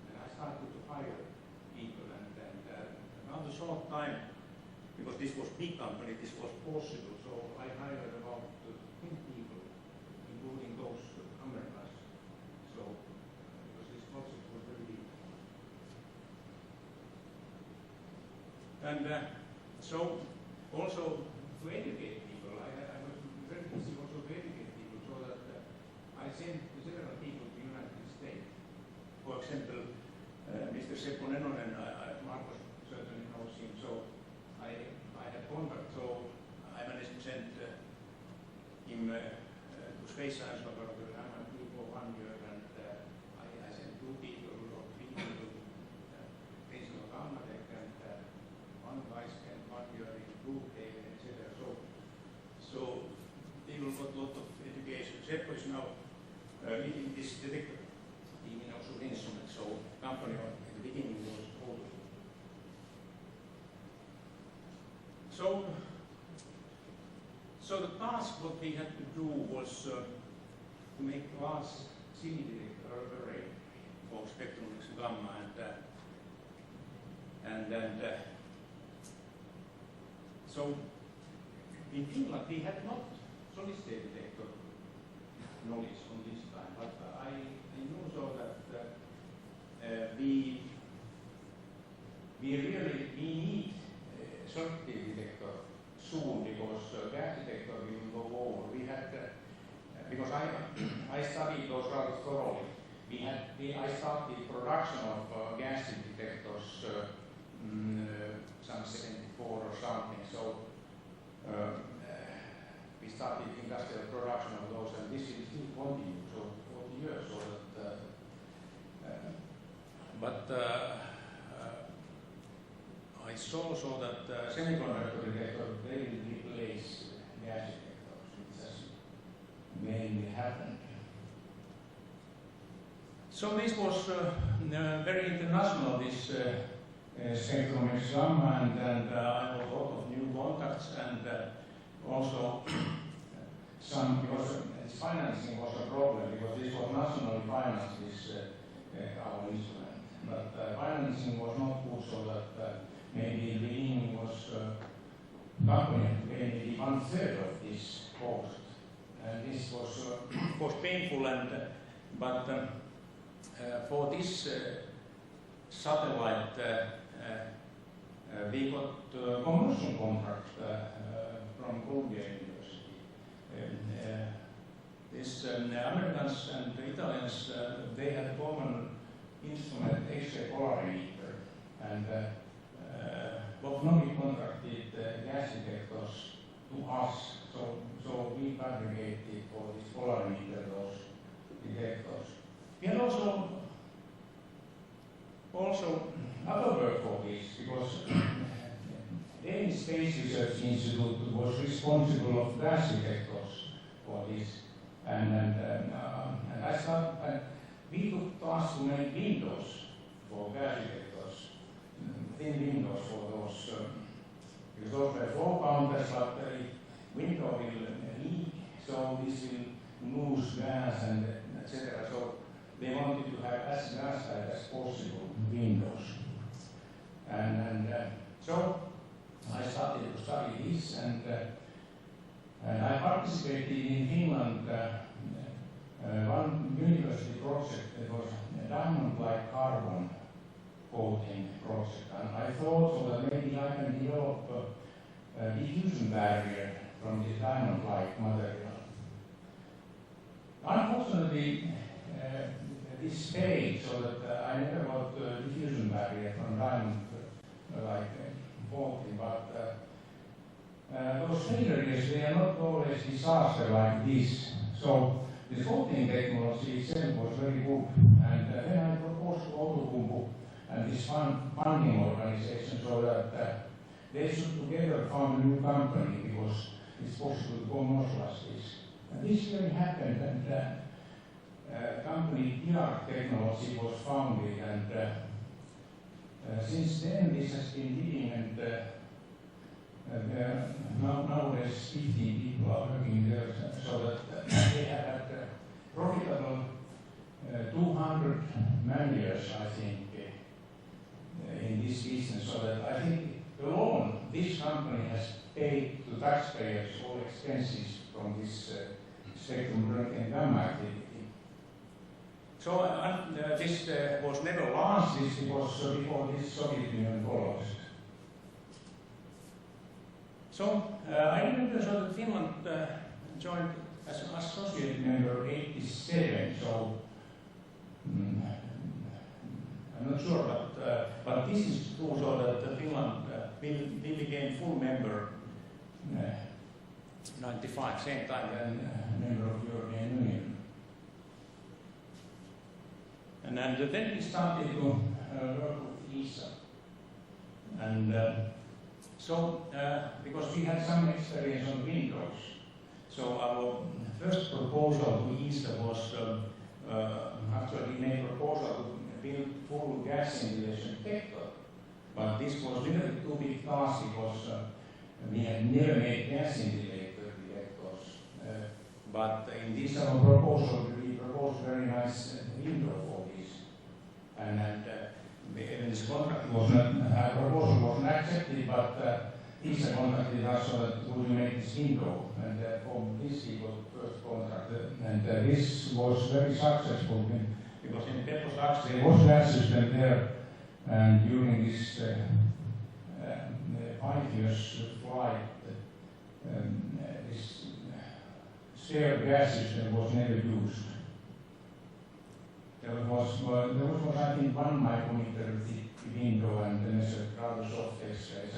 And I started to hire people, and around a short time, because this was big company, this was possible, so I hired about 10 people, including those Americans. So, because this project was very big. And so, also to educate people, I was very busy also to educate people, so that I sent several people to the United States. For example, Mr. Seppo Nenonen, Marcos certainly knows him, so I had contact, so I managed to send him to Space Science Laboratory, MIT for 1 year, and I sent 2 people, or 3 people to Princeton Gammatech, and 1 vice and 1 year in Brookhaven, etc. So people got a lot of education. Seppo is now leading this detector team in Oxford Instruments, so company at the beginning was older. So the task what we had to do was to make large semi-detector array for spectrum mix gamma, and so in Finland we had not solid state detector knowledge on this time, but I knew so that we need solid state detector soon, because gas detector will go over. We had because I studied those rather thoroughly. I started production of gas detectors some 74 or something. So we started industrial production of those, and this will still continue, so 40 years. So that, I saw so that semiconductor detector, they will replace gas detectors, which has mainly happened. So this was very international, this spectrum mix gamma, and I got a lot of new contacts, and also some, because financing was a problem, because this was nationally financed, this our instrument, but financing was not good, so that maybe in the beginning was company maybe 1/3 of this cost, and this was painful, and but for this satellite we got a commercial contract from Columbia University. This Americans and the Italians, they had a common instrument, X-ray polarimeter, and Bognovi contracted gas detectors to us, so we fabricated for this polarimeter those detectors. We had also other work for this, because Danish Space Research Institute was responsible of gas detectors for this, and I started. We took task to make windows for gas detectors, thin windows for those, because those were flow counters, but the window will leak, so this will lose gas and etc. So they wanted to have as gas-tight as possible windows, and so I started to study this, and I participated in Finland. One university project that was a diamond-like carbon coating project, and I thought so that maybe I can develop a diffusion barrier from this diamond-like material. Unfortunately, this failed, so that I never got a diffusion barrier from diamond-like coating, but those failures, they are not always disaster like this. So the coating technology itself was very good, and then I proposed to Outokumpu and this funding organization so that they should together found a new company, because it's possible to commercialize this. And this really happened, and company Diarc Technology was founded, and since then this has been living, and nowadays 15 people are working there, so that they have had profitable 200 man-years, I think, in this business, so that I think alone this company has paid to taxpayers all expenses from this spectrum and gamma activity. So this was never launched, this was before this Soviet Union collapsed. So I remember that Finland joined as an associate member 87, so I'm not sure, but this is true, so that Finland will became full member 95, same time than member of European Union. And then we started to work with ESA. And because we had some experience on Windows, so our first proposal to ESA was, actually we made a proposal to build full gas ventilation detector. But this was a little bit too big task because we had never made gas ventilator detectors. But in this our proposal, we proposed very nice window for this. And this contract was not, our proposal was not accepted, but ESA contacted us so that would you make this window, and for this we got first contract. And this was very successful because in Petrosax there was gas system there, and during this 5 years flight, this spare gas system was never used. There was I think, one micrometer thick window and then a rather soft X-rays.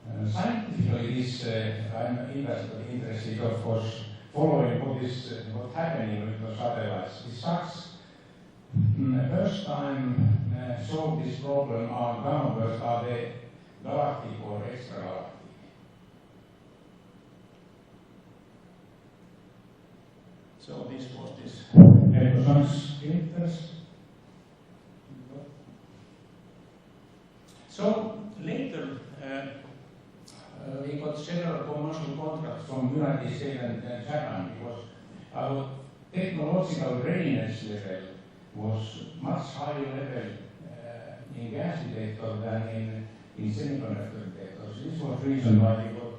And scientifically, this I'm interested, of course, following what's happening with the satellites. The SACS first time solved this problem on gamma bursts, are they galactic or extragalactic? So this was this resonance filters. So later we got several commercial contracts from United States and Japan because our technological readiness level was much higher level in gas detector than in semiconductor detectors. This was the reason why we got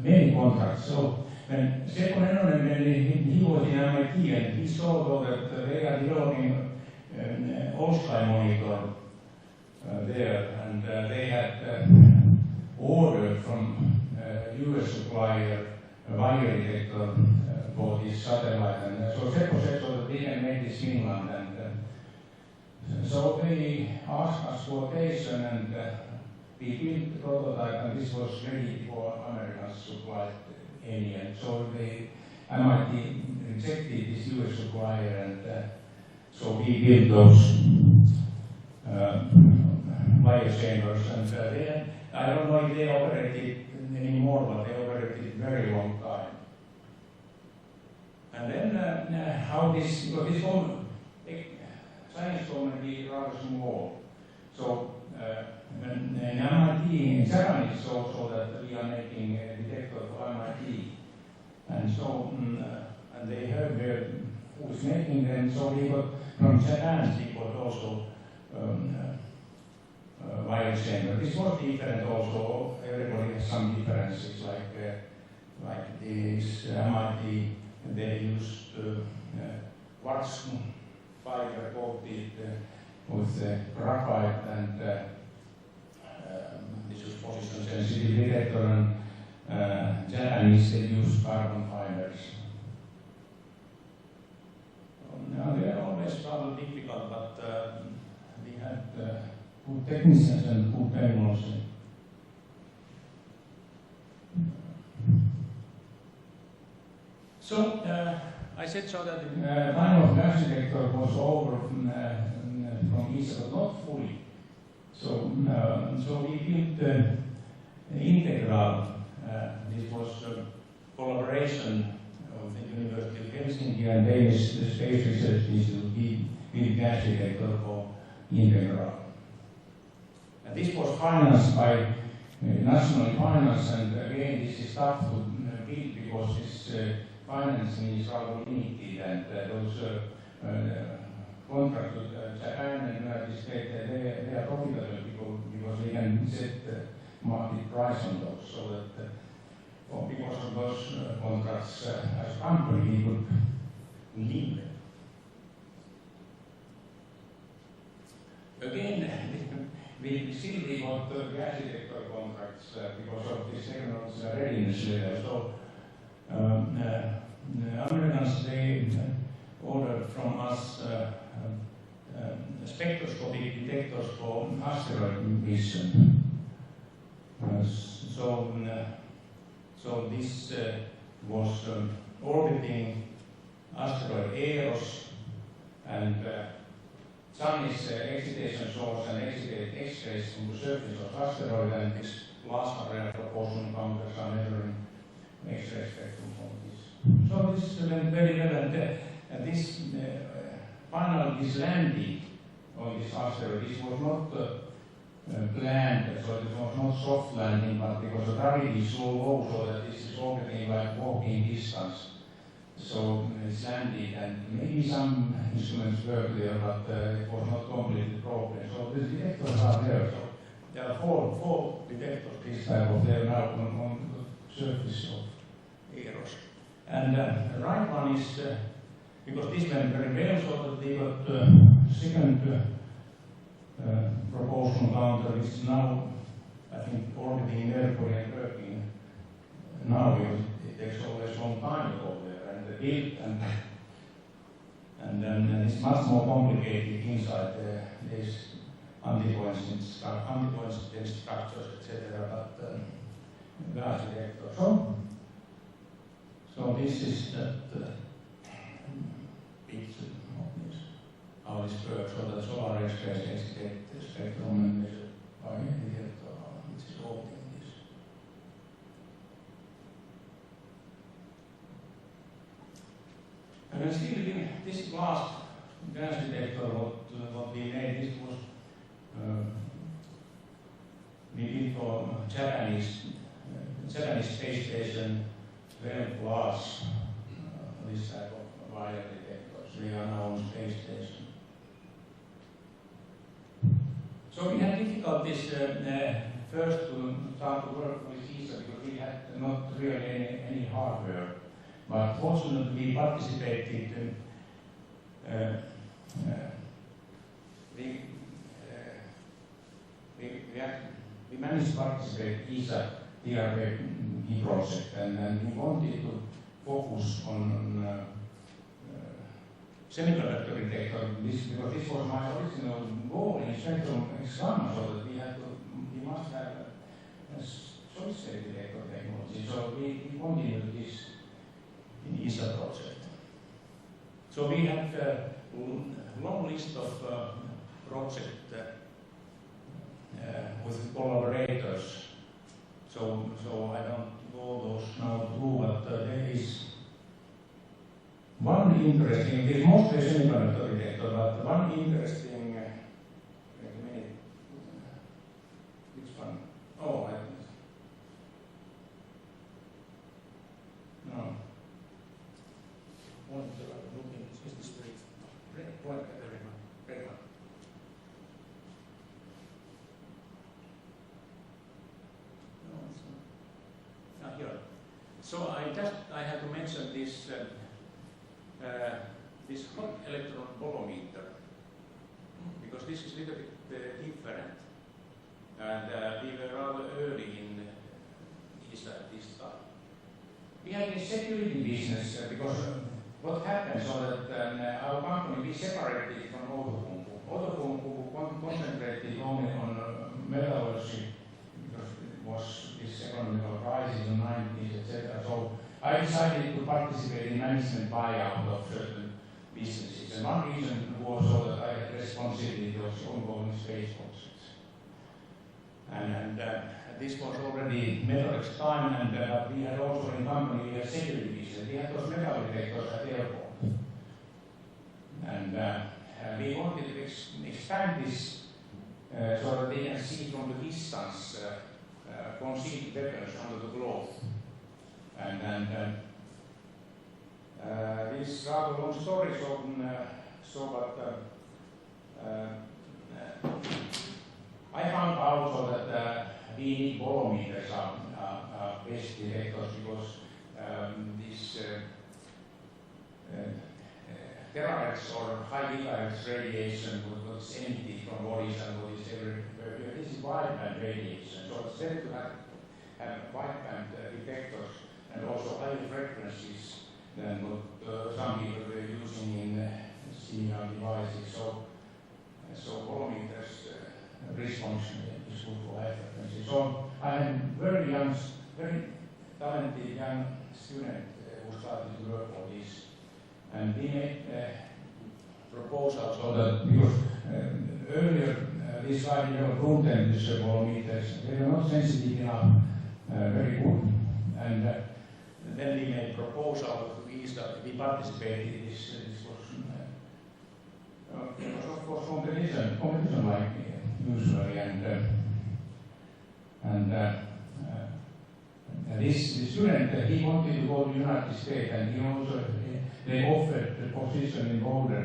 many contracts. So when Seppo Nenonen, when he was in MIT, and he saw though that they are developing Oskai monitor there, and they had ordered from US supplier a wire detector for this satellite. And so Seppo said so that we can make this Finland. And so they asked us quotation, and we built the prototype, and this was ready for American supply. And so MIT rejected this US supplier, and so we built those wire chambers. And I don't know if they operated anymore, but they operated very long time. And then how this, because this science community is rather small. So when MIT in Japan is so that we are making a detector for MIT, and so and they heard who is making them. So we got from Japan we got also wire chamber. This was different also. Everybody has some differences, like this MIT. They used quartz fiber coated with graphite, and this was position sensitive detector, and Japanese they use carbon fibers. Now they are always rather difficult, but we had good technicians and good technology. So I said so that the time of gas detector was over from ESA, but not fully. So we built Integral. This was a collaboration of the University of Helsinki and Danish Space Research Institute with the architecture for Integral. And this was financed by national finance, and again this is tough to build because this financing is rather limited, and those contracts with Japan and United States, they are profitable because they can set the market price on those, so that because of those contracts, as a company, we could live. Again, we still got the architecture contracts because of this technological readiness level. So the Americans, they ordered from us spectroscopic detectors for asteroid vision. So this was orbiting asteroid Eros, and Sun is excitation source and excited X-rays from the surface of asteroid, and this large area proportion counters are measuring X-ray spectrum from this. So this went very well, and this finally this landing on this asteroid, this was not planned, so it was not soft landing, but because the gravity is so low, so that this is orbiting like walking distance. So it's landed, and maybe some instruments work there, but it was not completely broken. So the detectors are there. So there are four detectors this type of there now on the surface of Eros. And the right one is because this went very well, so that they got second proportional counter, which is now, I think, orbiting Mercury and working now, because it takes always a long time to go there, and the build, and then it's much more complicated inside. There's anti-coincidence structures, etc., but the architecture. So this is that picture of this, how this works, so that solar X-rays excitate the spectrum and measured by the detector, which is orbiting this. And still, this last gas detector, what we made, this was we did for Japanese space station, very large, this type of wire detectors. We are now on space station. So we had difficulties first to start to work with ESA because we had not really any hardware. But fortunately we participated we managed to participate in ESA DRB project, and we wanted to focus on semiconductor detector, because this was my original goal in spectrum exam, so that we must have a solid state detector technology. So we continued this in ESA project. So we have a long list of projects with collaborators. So I don't go those now through, but there is one interesting, it is mostly a semiconductor detector, but one interesting, wait a minute, which one? Oh, no. One looking, is this straight? Point at everyone. Red one. No, it's not. Here. So I have to mention this this hot electron bolometer, because this is a little bit different, and we were rather early in ESA at this time. We had a security business because what happened so that our company, we separated from Outokumpu. Outokumpu concentrated only on metallurgy because it was this economical crisis in the 90s, etc. So I decided to participate in management buyout of certain businesses. And one reason was so that I had responsibility of ongoing space projects. And this was already Metrodex time, and we had also in company, we had security vision. We had those metal detectors at the airport. And we wanted to expand this so that they can see from the distance concealed weapons under the cloth. And this rather long story, I found out so that we need bolometers are best detectors because this terahertz or high gigahertz radiation was emitted from bodies and bodies everywhere. This is wideband radiation, so it's better to have wideband detectors and also higher frequencies than what some people were using in similar devices. So bolometers response is good for high frequency. So I'm very talented young student who started to work on this. And we made proposals so that because earlier this guy developed room temperature bolometers, they were not sensitive enough, very good. And then we made proposal to ease that we participated in this. This was of course competition like usually, and this student he wanted to go to the United States, and he also they offered the position in Boulder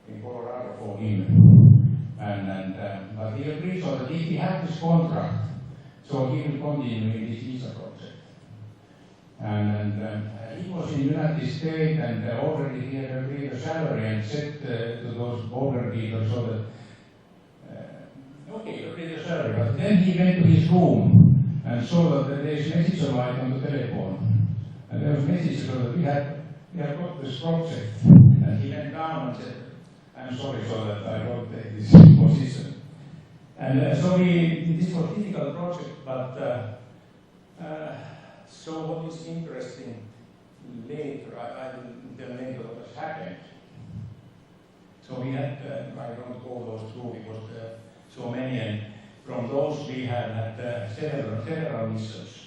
in Colorado for him, but he agreed so that if he had this contract, so he will continue in this visa project. And he was in the United States, and already he had agreed a salary and said to those border people so that, okay, agreed a salary. But then he went to his room and saw that there is message light on the telephone. And there was message so that we have got this project. And he went down and said, I'm sorry so that I won't take this position. And so this was a difficult project, but so what is interesting later, I will tell later what has happened. So we had, I don't go those through because so many, and from those we have had several missions.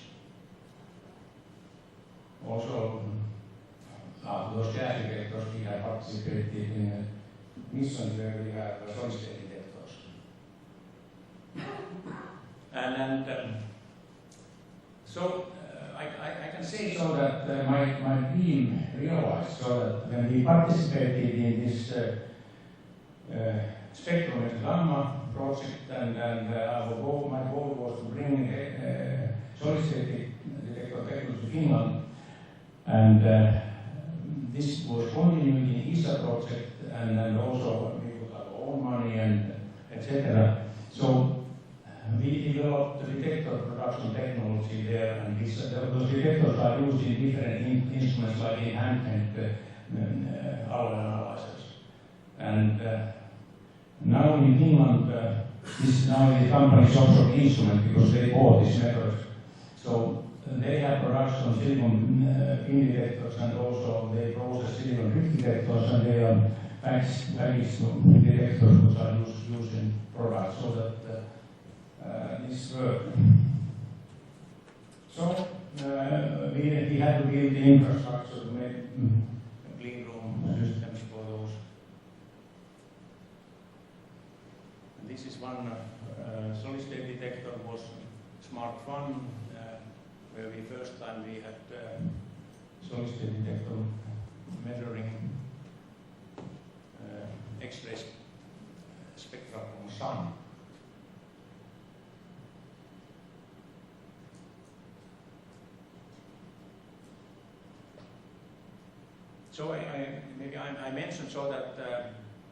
Also, after those gas detectors, we have participated in missions where we have solid-state detectors. And so I can say so that my team realized so that when we participated in this spectrum and gamma project, and my goal was to bring solid-state detector technology to Finland, and this was continuing in ESA project, and also we put our own money and etc. So we developed the detector production technology there, and those detectors are used in different instruments like in handheld analyzers. And now in Finland, the company is also instrument because they bought this method. So they have production silicon pin detectors, and also they process silicon drift detectors, and they are packaged detectors which are used in products so that this work. So we had to build the infrastructure to make clean room systems for those. And this is one solid-state detector was Smart Fun, where we first time we had solid-state detector measuring X-ray spectra from sun. So I mentioned so that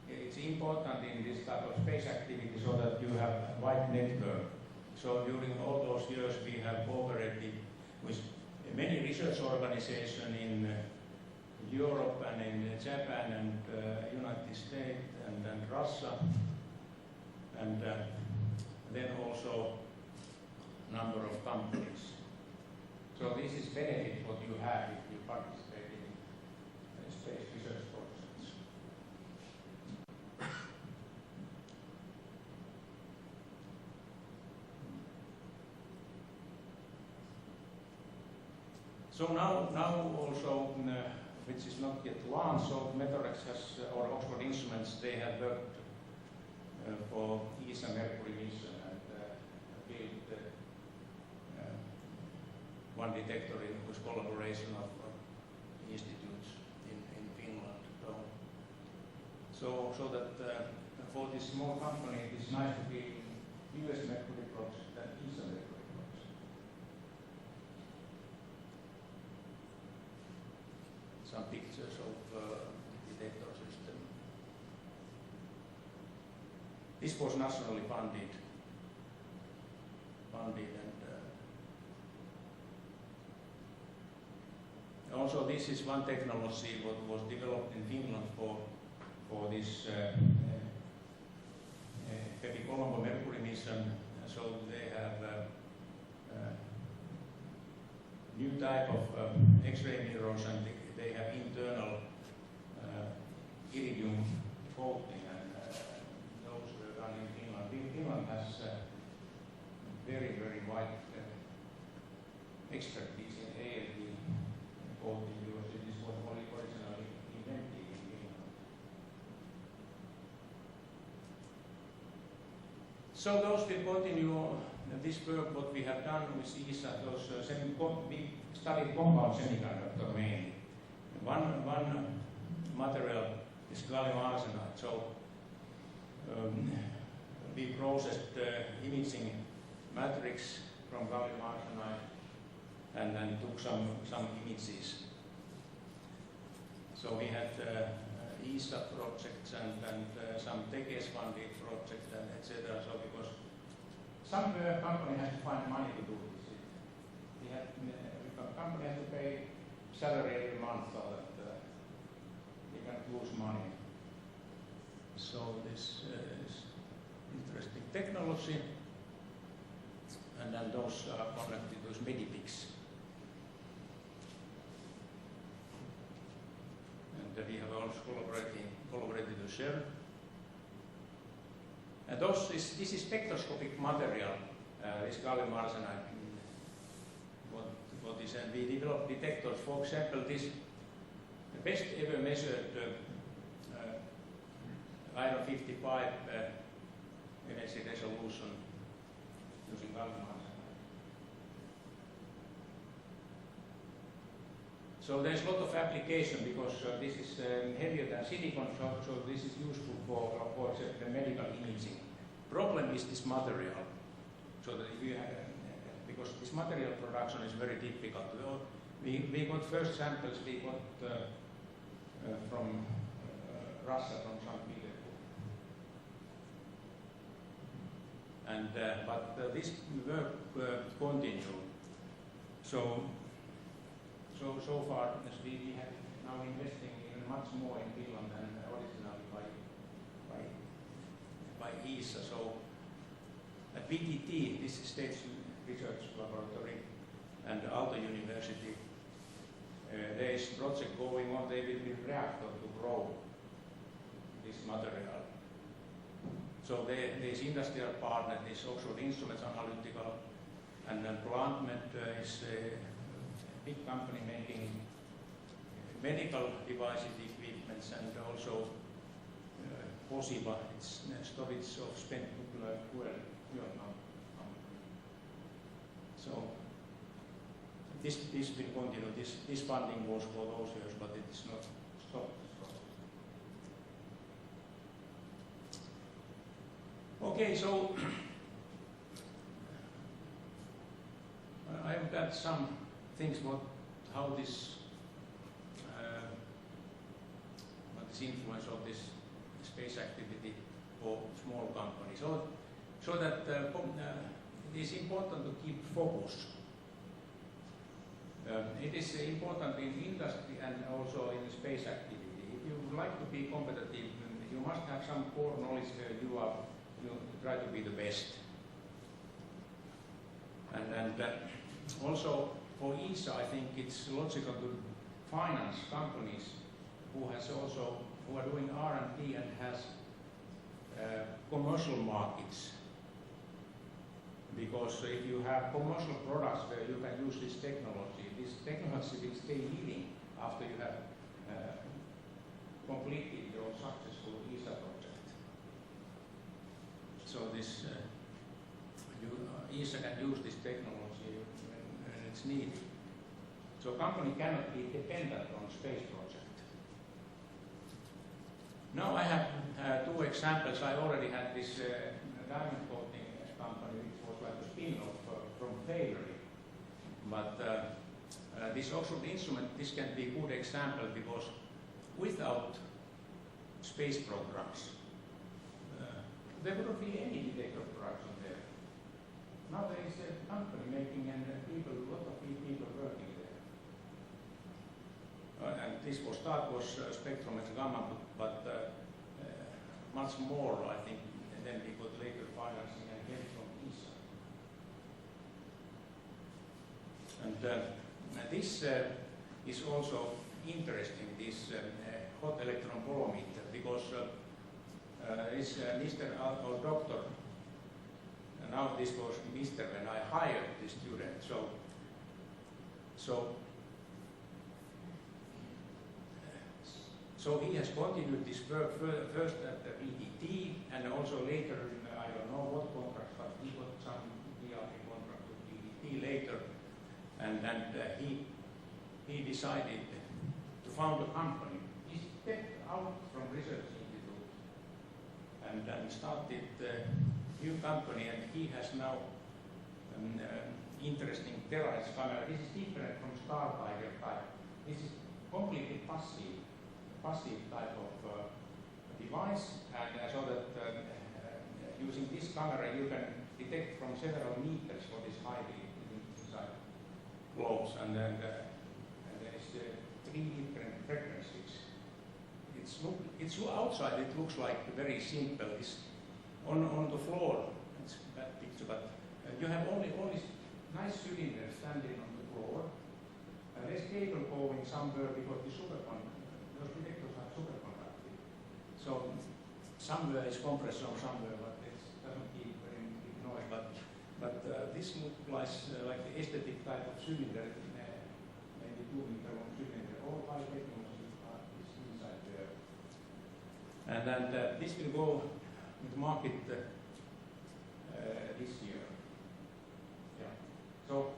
it's important in this type of space activity so that you have a wide network. So during all those years we have cooperated with many research organizations in Europe and in Japan and United States and Russia, and then also a number of companies. So this is benefit what you have if you participate in space research projects. So now also, which is not yet launched, so Metorex has, or Oxford Instruments, they have worked for ESA Mercury mission and built one detector with collaboration of institutes in Finland. So that for this small company, it is nice to be in US Mercury project and ESA Mercury project. Some pictures of detector system. This was nationally funded and also this is one technology what was developed in Finland for this Heavy Colombo Mercury mission. So they have new type of X-ray mirrors and they have internal iridium coating and those were done in Finland. Finland has very wide expertise in ALD coating because it is what originally invented in Finland. So those will continue this work what we have done with ESA. Those we studied compound semiconductor mainly. One material is gallium arsenide. So we processed imaging matrix from gallium arsenide and then took some images. So we had ESA projects and some TECES funded projects and etc. So because some company has to find money to do this. The company has to pay salary every month so that they can lose money. So this is interesting technology. And then those are connected to those Medipics. And we have also collaborated to share. And this is spectroscopic material, this gallium arsenide. What is, and we developed detectors. For example, this the best ever measured iron 55 energy resolution using gallium arsenide. So there's a lot of application because this is heavier than silicon, so this is useful for example, medical imaging. Problem is this material. So that if you have, because this material production is very difficult. We got first samples we got from Russia, from St. Petersburg. And but this work continues. So far, as we have now investing even much more in Finland than originally by ESA. So at VTT, this is State Research Laboratory, and Aalto University, there is a project going on. They will build reactor to grow this material. So there is industrial partner, this Oxford Instruments Analytical, and then PlantMed is a big company making medical devices, equipments, and also POSIVA, it's storage of spent nuclear fuel. So this will continue. This funding was for those years, but it is not stopped. Okay, so I've got some things how this what is influence of this space activity for small companies. So that it is important to keep focus. It is important in industry and also in space activity. If you would like to be competitive, you must have some core knowledge where you try to be the best. And also for ESA, I think it's logical to finance companies who are doing R&D and has commercial markets. because if you have commercial products where you can use this technology will stay living after you have completed your successful ESA project. So this ESA can use this technology when it's needed. So company cannot be dependent on space project. Now I have two examples. I already had this diamond coating company, which was like a spin-off from Fairy. But this Oxford instrument, this can be a good example because without space programs, there wouldn't be any detector production there. Now there is a company making and a lot of people working there. And this start was spectrum and gamma, but much more, I think, and then we got later financing and help from ESA. And this is also interesting, this hot electron bolometer, because this Mr. or Doctor, now this was Mr. when I hired the student, so he has continued this work first at the VTT and also later, I don't know what contract, but he got some DRP contract with VTT later, and he decided to found a company. He stepped out from research institute and started a new company, and he has now an interesting terrace camera. This is different from Star Tiger type. This is completely passive type of device, and so that using this camera you can detect from several meters what is hiding inside globes, and then there is 3 different frequencies. It's outside. It looks like very simple. It's on the floor. It's a bad picture, but you have only nice cylinders standing on the floor. There's cable going somewhere because those detectors are superconducting. So somewhere is compressor, somewhere, but it doesn't keep very big noise. But this looks like the aesthetic type of cylinder, maybe 2 meter long cylinder. All high technology is inside there. And then this will go to market this year. Yeah. So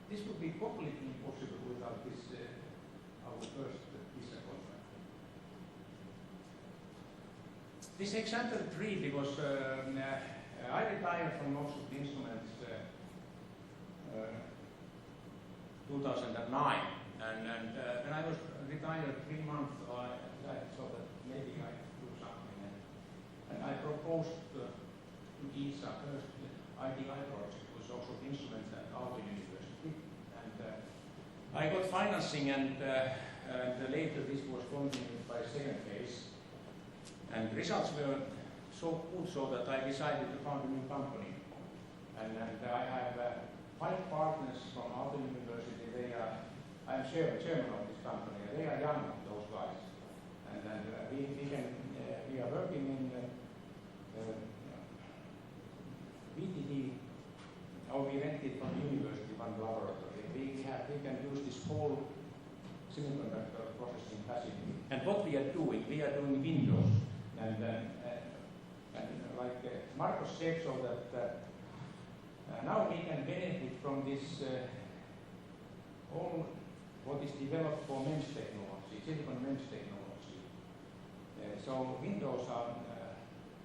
this would be completely impossible without this our first PISA contract. This example 3 because I retired from Oxford Instruments 2009, and when I was retired 3 months, I thought that maybe I could do something, and I proposed to ESA first ITI project was Oxford Instruments and Aalto University, and I got financing, and later this was continued by second phase, and results were so good so that I decided to found a new company, and I have 5 partners from Aalto University. I'm chairman of this company. They are young, those guys, and we are working in VTD. We rented from the university one laboratory. We can use this whole semiconductor processing facility. And what we are doing Windows, and like Marcos said, so that now we can benefit from this all what is developed for MEMS technology, silicon MEMS technology. So Windows are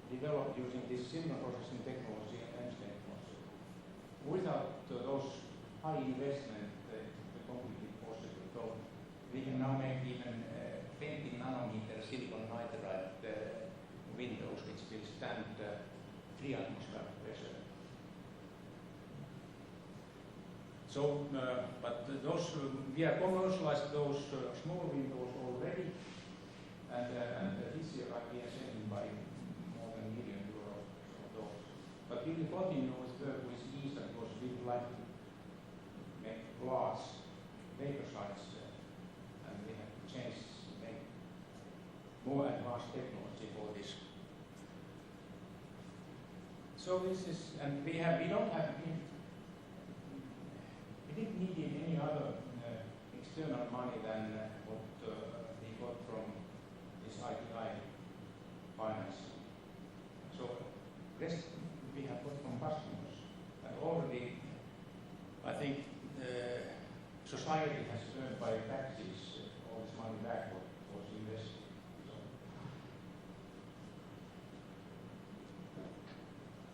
developed using this signal processing technology and MEMS technology. Without those high investment, it's completely possible. So we can now make even 20 nanometer silicon nitride Windows, which will stand 3 atmosphere pressure. So, but those we have commercialized those small windows already, and this year we are selling by more than €1 million of those. But we will continue with work with ESA because we would like to make glass vapor sites, and we have changed to make more advanced technology for this. So this is, and we didn't need any other external money than what we got from this ITI finance. So rest we have got from customers, and already I think society has earned by taxes all this money back what was invested.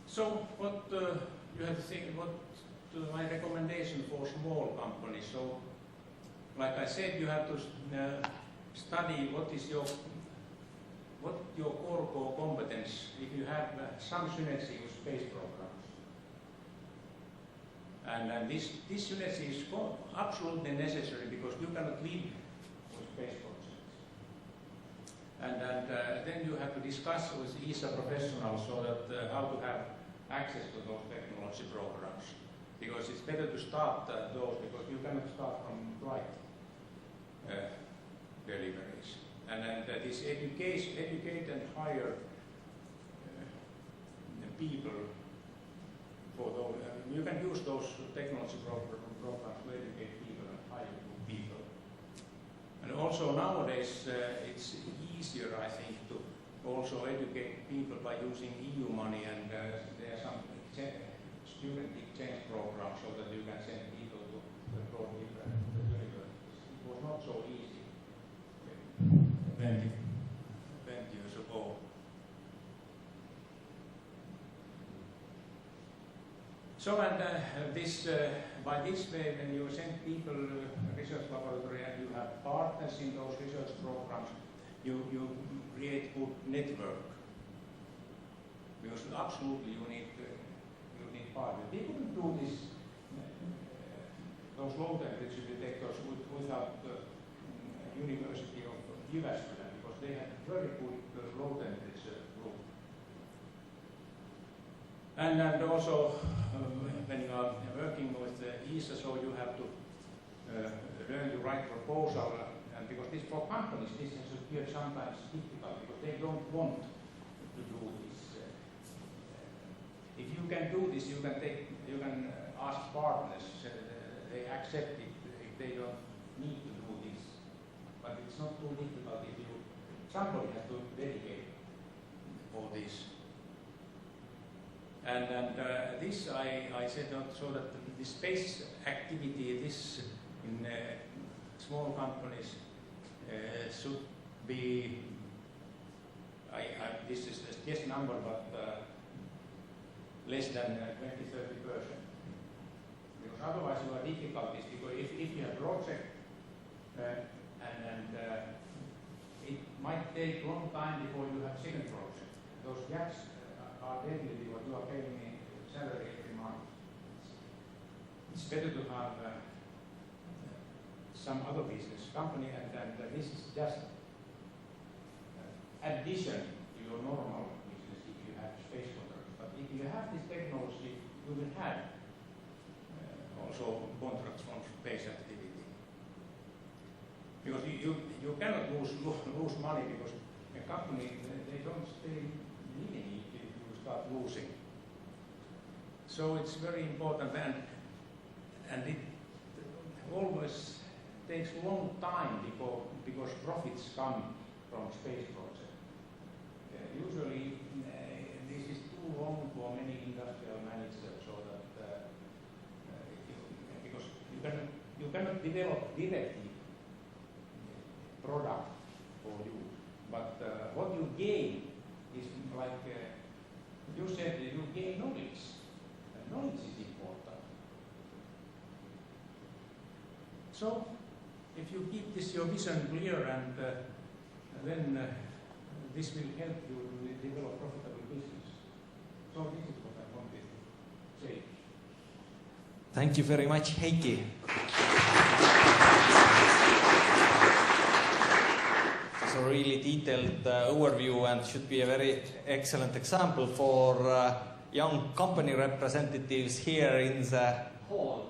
So what you have to think, what my recommendation for small companies. So like I said, you have to study what your core competence, if you have some synergy with space programs. And this synergy is absolutely necessary because you cannot live with space projects. And then you have to discuss with ESA professionals so that how to have access to those technology programs. Because it's better to start those, because you cannot start from flight deliveries. And this educate and hire people for those. You can use those technology programs to educate people and hire people. And also nowadays it's easier, I think, to also educate people by using EU money, and there are some student exchange programs so that you can send people to abroad different universities. It was not so easy 20 years ago. So and by this way, when you send people research laboratory and you have partners in those research programs, you create good network. Because absolutely you need partners. We couldn't do this, those low temperature detectors without the University of Jyväskylä, because they had very good low temperature group. And also when you are working with ESA, so you have to learn to write proposal, and because this for companies this has appeared sometimes difficult because they don't want to do this. If you can do this, you can ask partners. They accept it if they don't need to do this. But it's not too difficult if somebody has to dedicate for this. And this I said so that the space activity, this in small companies should be. This is a guess number, but less than 20–30%. Because otherwise you have difficulties. Because if you have a project and it might take a long time before you have second project. Those gaps are definitely what you are paying in salary every month. It's better to have some other business company, and this is just addition to your normal business if you have space contracts. But if you have this technology, you will have also contracts from space activity. Because you cannot lose money, because a company, they don't stay living if you start losing. So it's very important, and it always takes a long time because profits come from space projects. Usually this is too long for many industrial managers, so that because you cannot develop directly product for you, but what you gain is like you said, you gain knowledge, and knowledge is important. So if you keep this your vision clear, and then this will help you to develop profitable business. So this is what I wanted to say. Thank you very much, Heikki. It's a really detailed overview and should be a very excellent example for young company representatives here in the hall.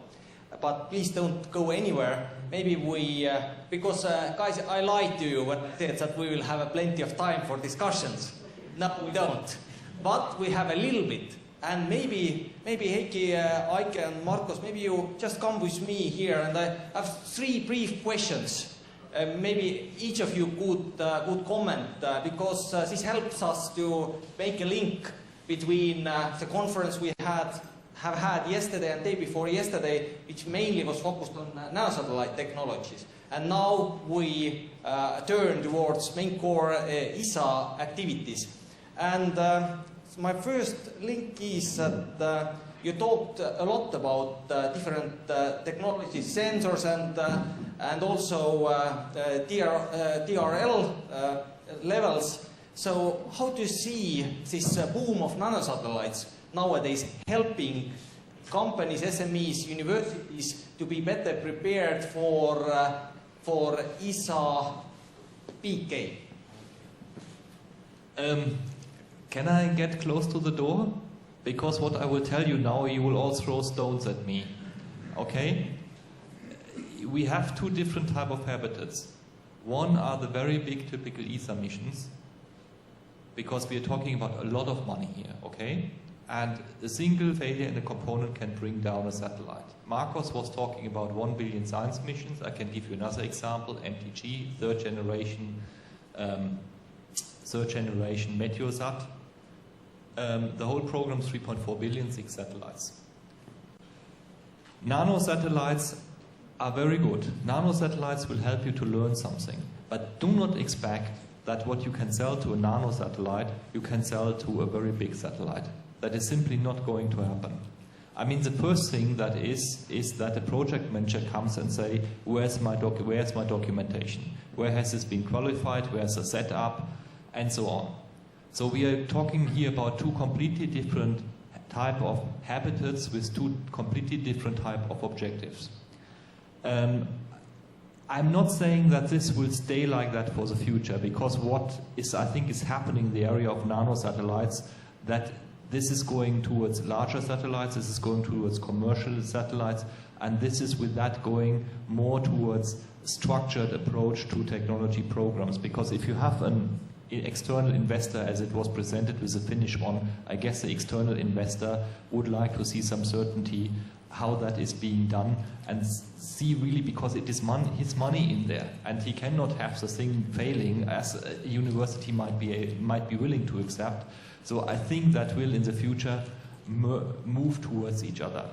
But please don't go anywhere. Maybe we, because guys, I lied to you when I said that we will have plenty of time for discussions. No, we don't. But we have a little bit. And maybe Heikki, Aike and Marcos, maybe you just come with me here, and I have 3 brief questions. Maybe each of you could comment, because this helps us to make a link between the conference we have had yesterday and day before yesterday, which mainly was focused on nanosatellite technologies. And now we turn towards main core ESA activities. And my first link is that you talked a lot about different technologies, sensors, and also TRL levels. So how do you see this boom of nanosatellites nowadays helping companies, SMEs, universities to be better prepared for ESA PK? Can I get close to the door? Because what I will tell you now, you will all throw stones at me. Okay? We have 2 different types of habitats. One are the very big typical ESA missions, because we are talking about a lot of money here, okay? And a single failure in a component can bring down a satellite. Marcos was talking about 1 billion science missions. I can give you another example, MTG, third generation Meteosat. The whole program is 3.4 billion, 6 satellites. Nano satellites are very good. Nano satellites will help you to learn something. But do not expect that what you can sell to a nano satellite, you can sell to a very big satellite. That is simply not going to happen. I mean, the first thing that is that a project manager comes and say, where's my documentation? Where has this been qualified? Where's the setup? And so on. So we are talking here about 2 completely different type of habitats with 2 completely different type of objectives. I'm not saying that this will stay like that for the future, because what is, I think, is happening in the area of nano satellites, that this is going towards larger satellites, this is going towards commercial satellites, and this is with that going more towards structured approach to technology programs. Because if you have an external investor, as it was presented with the Finnish one, I guess the external investor would like to see some certainty how that is being done, and see really, because it is his money in there, and he cannot have the thing failing, as a university might be willing to accept. So I think that will in the future move towards each other.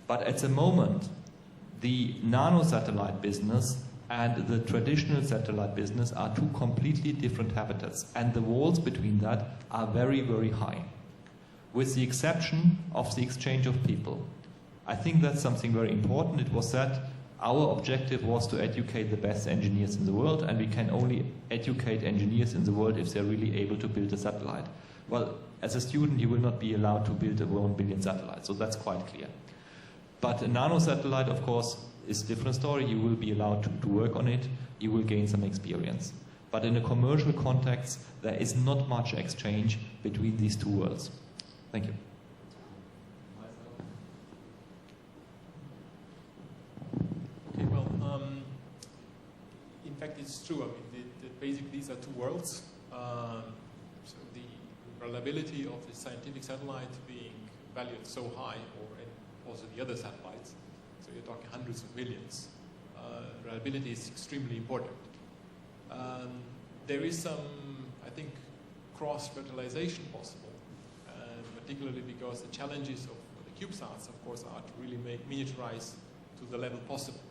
But at the moment, the nano satellite business and the traditional satellite business are 2 completely different habitats, and the walls between that are very, very high, with the exception of the exchange of people. I think that's something very important. It was said our objective was to educate the best engineers in the world, and we can only educate engineers in the world if they're really able to build a satellite. Well, as a student, you will not be allowed to build a 1 billion satellite, so that's quite clear. But a nano satellite, of course, is a different story. You will be allowed to work on it, you will gain some experience. But in a commercial context, there is not much exchange between these 2 worlds. Thank you. Okay, well, in fact, it's true. I mean, basically, these are 2 worlds. So the reliability of the scientific satellite being valued so high, and also the other satellites, so you're talking hundreds of millions. Reliability is extremely important. There is some, I think, cross-fertilization possible, particularly because the challenges of the CubeSats, of course, are to really miniaturize to the level possible.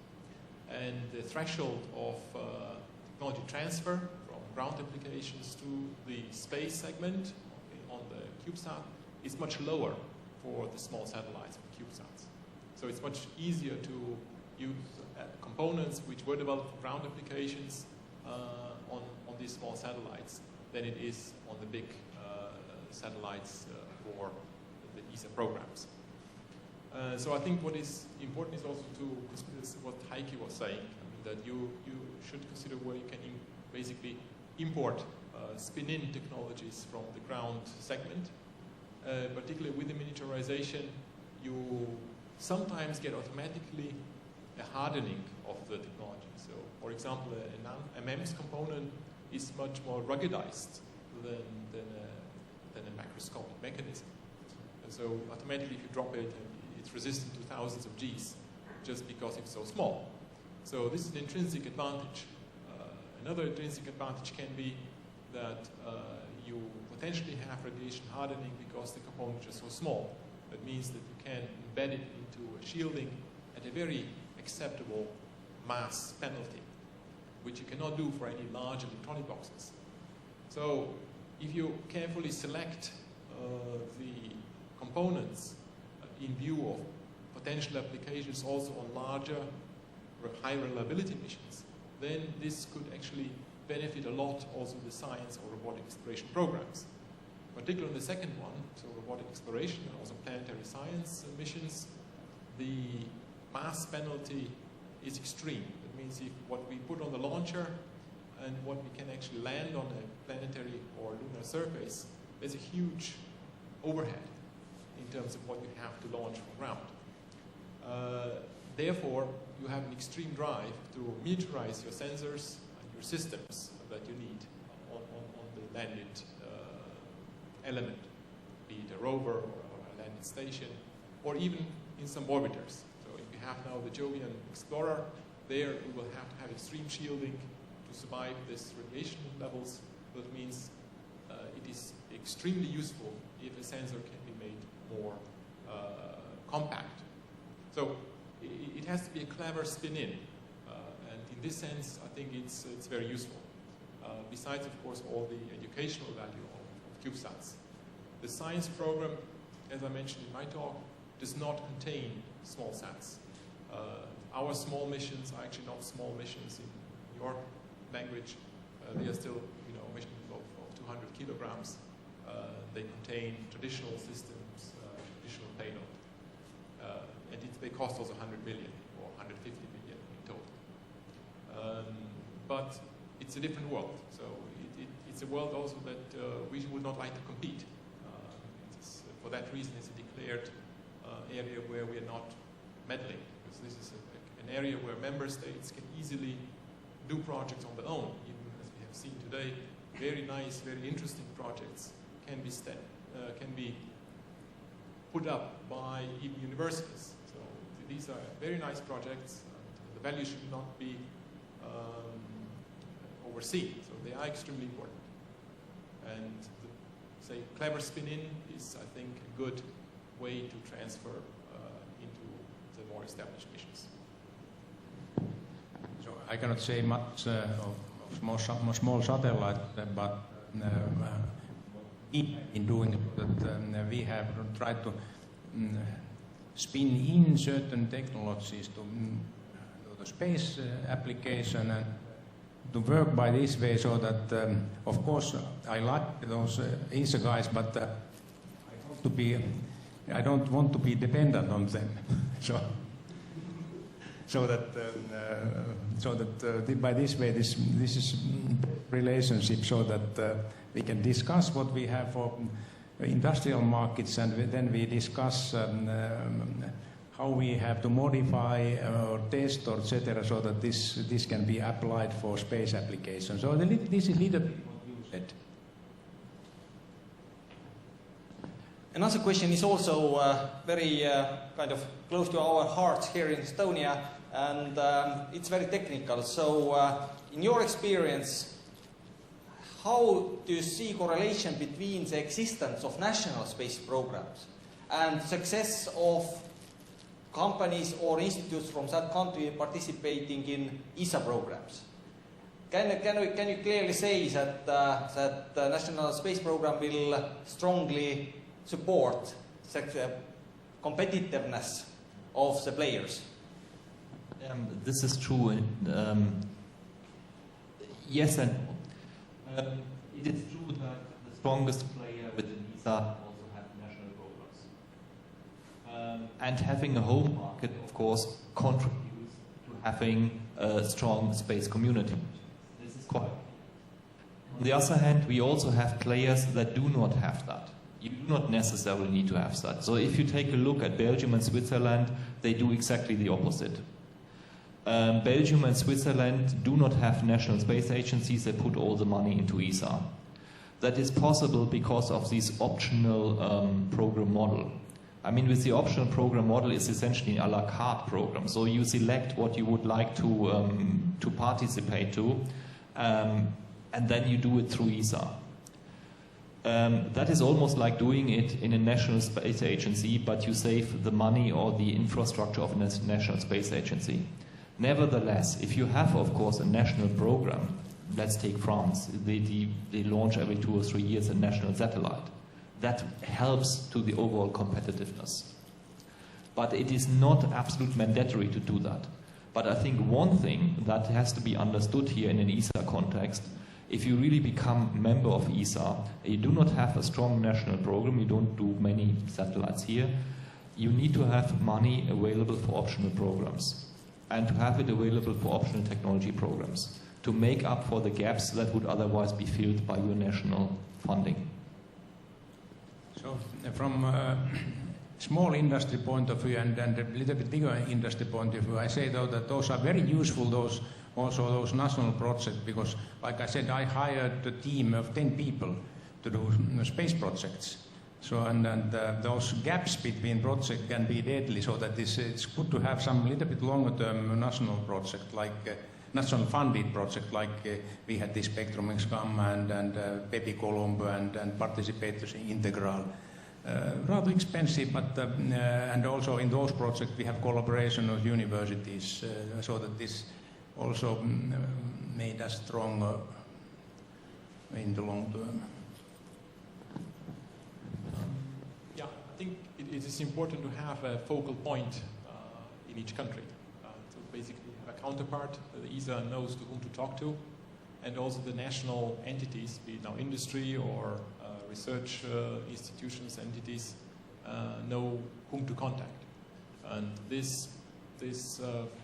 And the threshold of technology transfer from ground applications to the space segment on the CubeSat is much lower for the small satellites, for CubeSats. So it's much easier to use components which were developed for ground applications on these small satellites than it is on the big satellites for the ESA programs. So I think what is important is also to consider what Heikki was saying, that you should consider where you can basically import spin-in technologies from the ground segment. Particularly with the miniaturization, you sometimes get automatically a hardening of the technology. So, for example, a MEMS component is much more ruggedized than a macroscopic mechanism. So automatically if you drop it, it's resistant to thousands of Gs just because it's so small. So this is an intrinsic advantage. Another intrinsic advantage can be that you potentially have radiation hardening because the components are so small. That means that you can embed it into a shielding at a very acceptable mass penalty, which you cannot do for any large electronic boxes. So if you carefully select the components in view of potential applications also on larger or high reliability missions, then this could actually benefit a lot also the science or robotic exploration programs. Particularly the second one, so robotic exploration and also planetary science missions, the mass penalty is extreme. That means if what we put on the launcher and what we can actually land on a planetary or lunar surface, there's a huge overhead in terms of what you have to launch from ground. Therefore, you have an extreme drive to miniaturize your sensors and your systems that you need on the landed element, be it a rover or a landed station, or even in some orbiters. So if you have now the Jovian Explorer, there we will have to have extreme shielding to survive this radiation levels. That means it is extremely useful if a sensor can be made more compact. So it has to be a clever spin-in, and in this sense, I think it's very useful. Besides, of course, all the educational value of CubeSats. The science program, as I mentioned in my talk, does not contain small sats. Our small missions are actually not small missions in your language. They are still, missions of 200 kilograms. They contain traditional systems, traditional payload. And they cost also 100 million or 150 million in total. But it's a different world. So it's a world also that we would not like to compete. For that reason, it's a declared area where we are not meddling. Because this is an area where member states can easily do projects on their own. Even as we have seen today, very nice, very interesting projects can be put up by even universities. So these are very nice projects. The value should not be overseen. So they are extremely important. And say clever spin-in is, I think, a good way to transfer into the more established missions. So I cannot say much of small satellite, but in doing that, we have tried to spin in certain technologies to the space application and to work by this way, so that of course I like those ESA guys, but I don't want to be dependent on them. so that by this way, this is relationship, so that we can discuss what we have for industrial markets, and then we discuss how we have to modify or test or etc., so that this can be applied for space applications. So this is a little bit what you said. Another question is also very kind of close to our hearts here in Estonia, and it's very technical. So in your experience, how do you see correlation between the existence of national space programs and success of companies or institutes from that country participating in ESA programs? Can you clearly say that the national space program will strongly support the competitiveness of the players? This is true. Yes and no. It is true that the strongest player within ESA also have national programs. And having a home market, of course, contributes to having a strong space community. This is quite. On the other hand, we also have players that do not have that. You do not necessarily need to have that. So if you take a look at Belgium and Switzerland, they do exactly the opposite. Belgium and Switzerland do not have national space agencies. They put all the money into ESA. That is possible because of this optional program model. I mean, with the optional program model, it's essentially an a la carte program. So you select what you would like to participate to, and then you do it through ESA. That is almost like doing it in a national space agency, but you save the money or the infrastructure of a national space agency. Nevertheless, if you have, of course, a national program, let's take France, they launch every 2 or 3 years a national satellite. That helps to the overall competitiveness. But it is not absolute mandatory to do that. But I think one thing that has to be understood here in an ESA context, if you really become a member of ESA, you do not have a strong national program, you don't do many satellites here, you need to have money available for optional programs and to have it available for optional technology programs to make up for the gaps that would otherwise be filled by your national funding. So from a small industry point of view and a little bit bigger industry point of view, I say though that those are very useful, those national projects, because like I said, I hired a team of 10 people to do space projects. So and those gaps between projects can be deadly, so that it's good to have some little bit longer term national project, like national funded project, like we had this Spectrum Excam and Pepi Colombo and Participators Integral. Rather expensive, but and also in those projects we have collaboration with universities, so that this also made us stronger in the long term. Yeah, I think it is important to have a focal point in each country. So basically have a counterpart, the ESA knows to whom to talk to, and also the national entities, be it now industry or research institutions, entities, know whom to contact. And this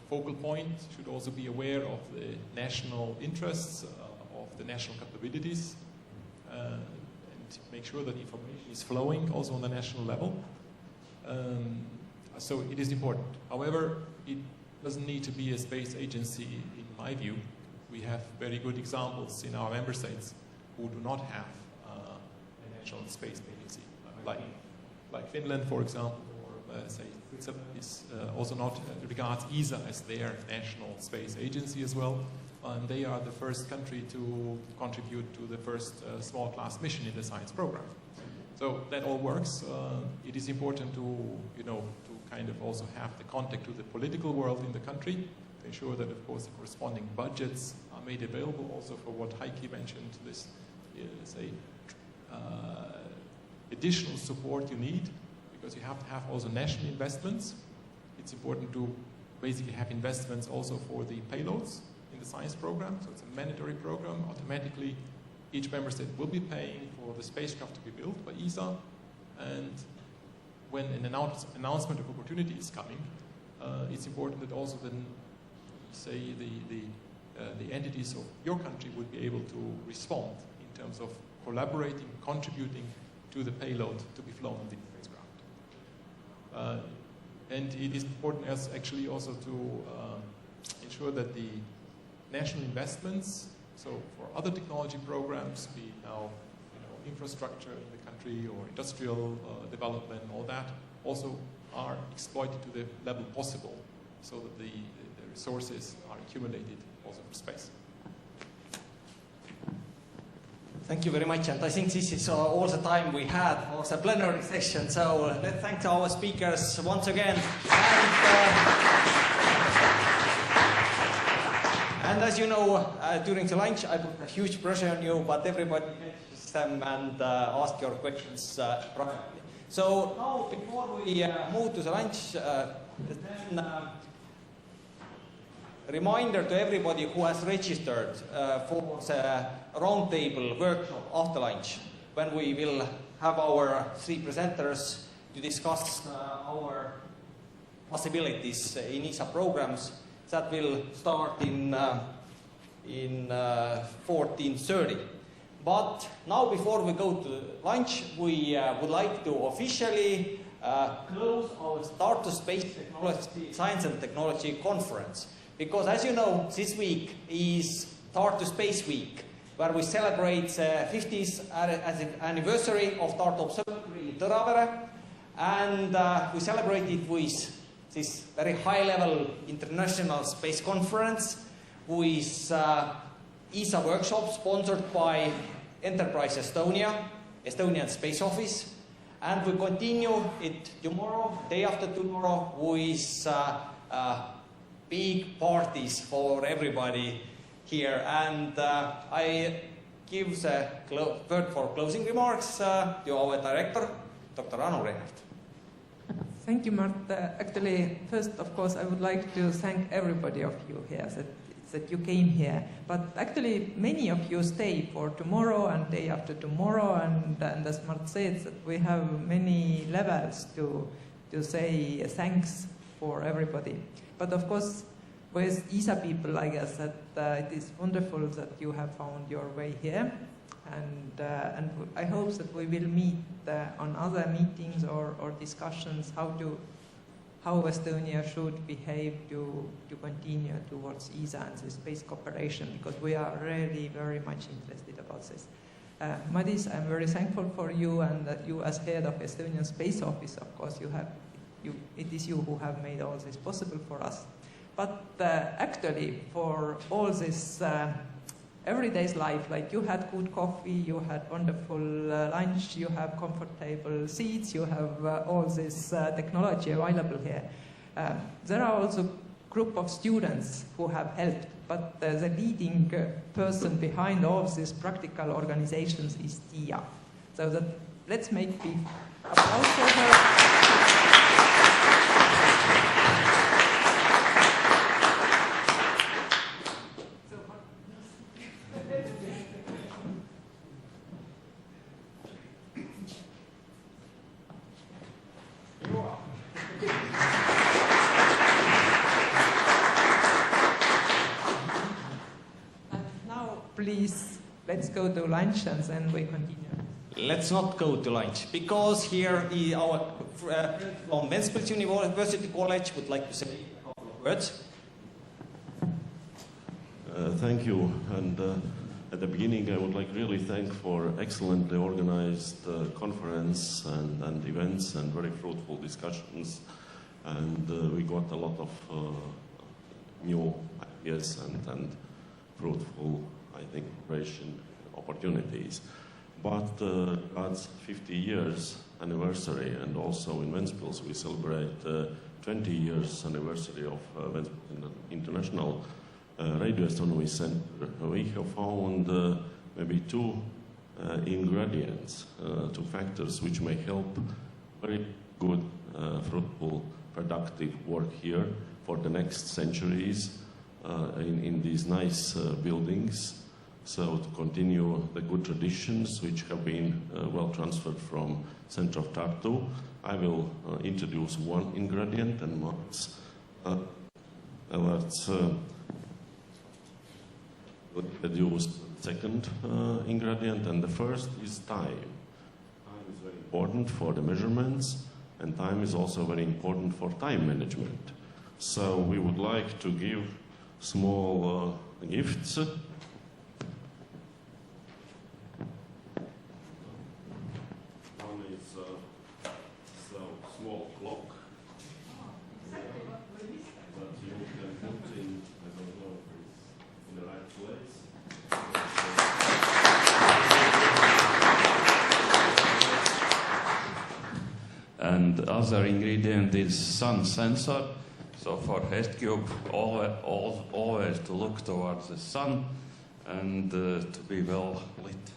focal point should also be aware of the national interests, of the national capabilities, and make sure that information is flowing also on the national level. So it is important. However, it doesn't need to be a space agency, in my view. We have very good examples in our member states who do not have a national space agency, like Finland, for example, or say Switzerland is also not regards ESA as their national space agency as well. And they are the first country to contribute to the first small class mission in the science program. So that all works. It is important to kind of also have the contact to the political world in the country, to ensure that, of course, the corresponding budgets are made available also for what Heikki mentioned, this, additional support you need, because you have to have also national investments. It's important to basically have investments also for the payloads in the science program, so it's a mandatory program. Automatically, each member state will be paying for the spacecraft to be built by ESA, and when an announcement of opportunity is coming, it's important that also then, say, the entities of your country would be able to respond in terms of collaborating, contributing to the payload to be flown on the spacecraft. And it is important as actually also to ensure that the national investments, so for other technology programs, be it now infrastructure in the country or industrial development, all that, also are exploited to the level possible, so that the resources are accumulated also for space. Thank you very much, and I think this is all the time we had for the plenary session, so let's thank our speakers once again. And as you know, during the lunch I put a huge pressure on you, but everybody catches them and ask your questions privately. So now, before we move to the lunch, then reminder to everybody who has registered for the roundtable workshop after lunch, when we will have our 3 presenters to discuss our possibilities in ESA programs. That will start in 14:30. But now, before we go to lunch, we would like to officially close our Start to Space Technology, Science and Technology Conference. Because as you know, this week is Start to Space Week, where we celebrate the 50th anniversary of Tartu Observatory in Tõravere. And we celebrated with this very high-level international space conference with ESA workshop sponsored by Enterprise Estonia, Estonian Space Office. And we continue it tomorrow, day after tomorrow, with big parties for everybody here. And I give the word for closing remarks to our director, Dr. Anu Reinert. Thank you, Marta. Actually, first, of course, I would like to thank everybody of you here that you came here. But actually, many of you stay for tomorrow and day after tomorrow. And as Marta said, that we have many levels to say thanks for everybody. But of course, with ESA people, I guess that it is wonderful that you have found your way here. And I hope that we will meet on other meetings or discussions how Estonia should behave to continue towards ESA and the space cooperation, because we are really very much interested about this. Madis, I'm very thankful for you, and that you as head of Estonian Space Office, of course, it is you who have made all this possible for us. But actually, for all this everyday's life, like you had good coffee, you had wonderful lunch, you have comfortable seats, you have all this technology available here. There are also a group of students who have helped, but the leading person behind all these practical organizations is Tia. So that, let's make big applause for her. Please, let's go to lunch and then we continue. Let's not go to lunch, because here our friend from Ventspils University College would like to say a couple of words. Thank you. And at the beginning, I would like really thank for excellently organized conference and events and very fruitful discussions. And we got a lot of new ideas and fruitful, I think, cooperation opportunities. But God's 50 years anniversary, and also in Ventspils we celebrate 20 years anniversary of Ventspils International Radio Astronomy Center. We have found maybe two ingredients, two factors which may help very good, fruitful, productive work here for the next centuries in these nice buildings. So to continue the good traditions which have been well transferred from center of Tartu, I will introduce one ingredient, and let's introduce the second ingredient, and the first is time. Time is very important for the measurements, and time is also very important for time management. So we would like to give small gifts. One is so small clock that you can put in, I don't know if it's in the right place. And the other ingredient is sun sensor. So for HeadCube, always to look towards the sun and to be well lit.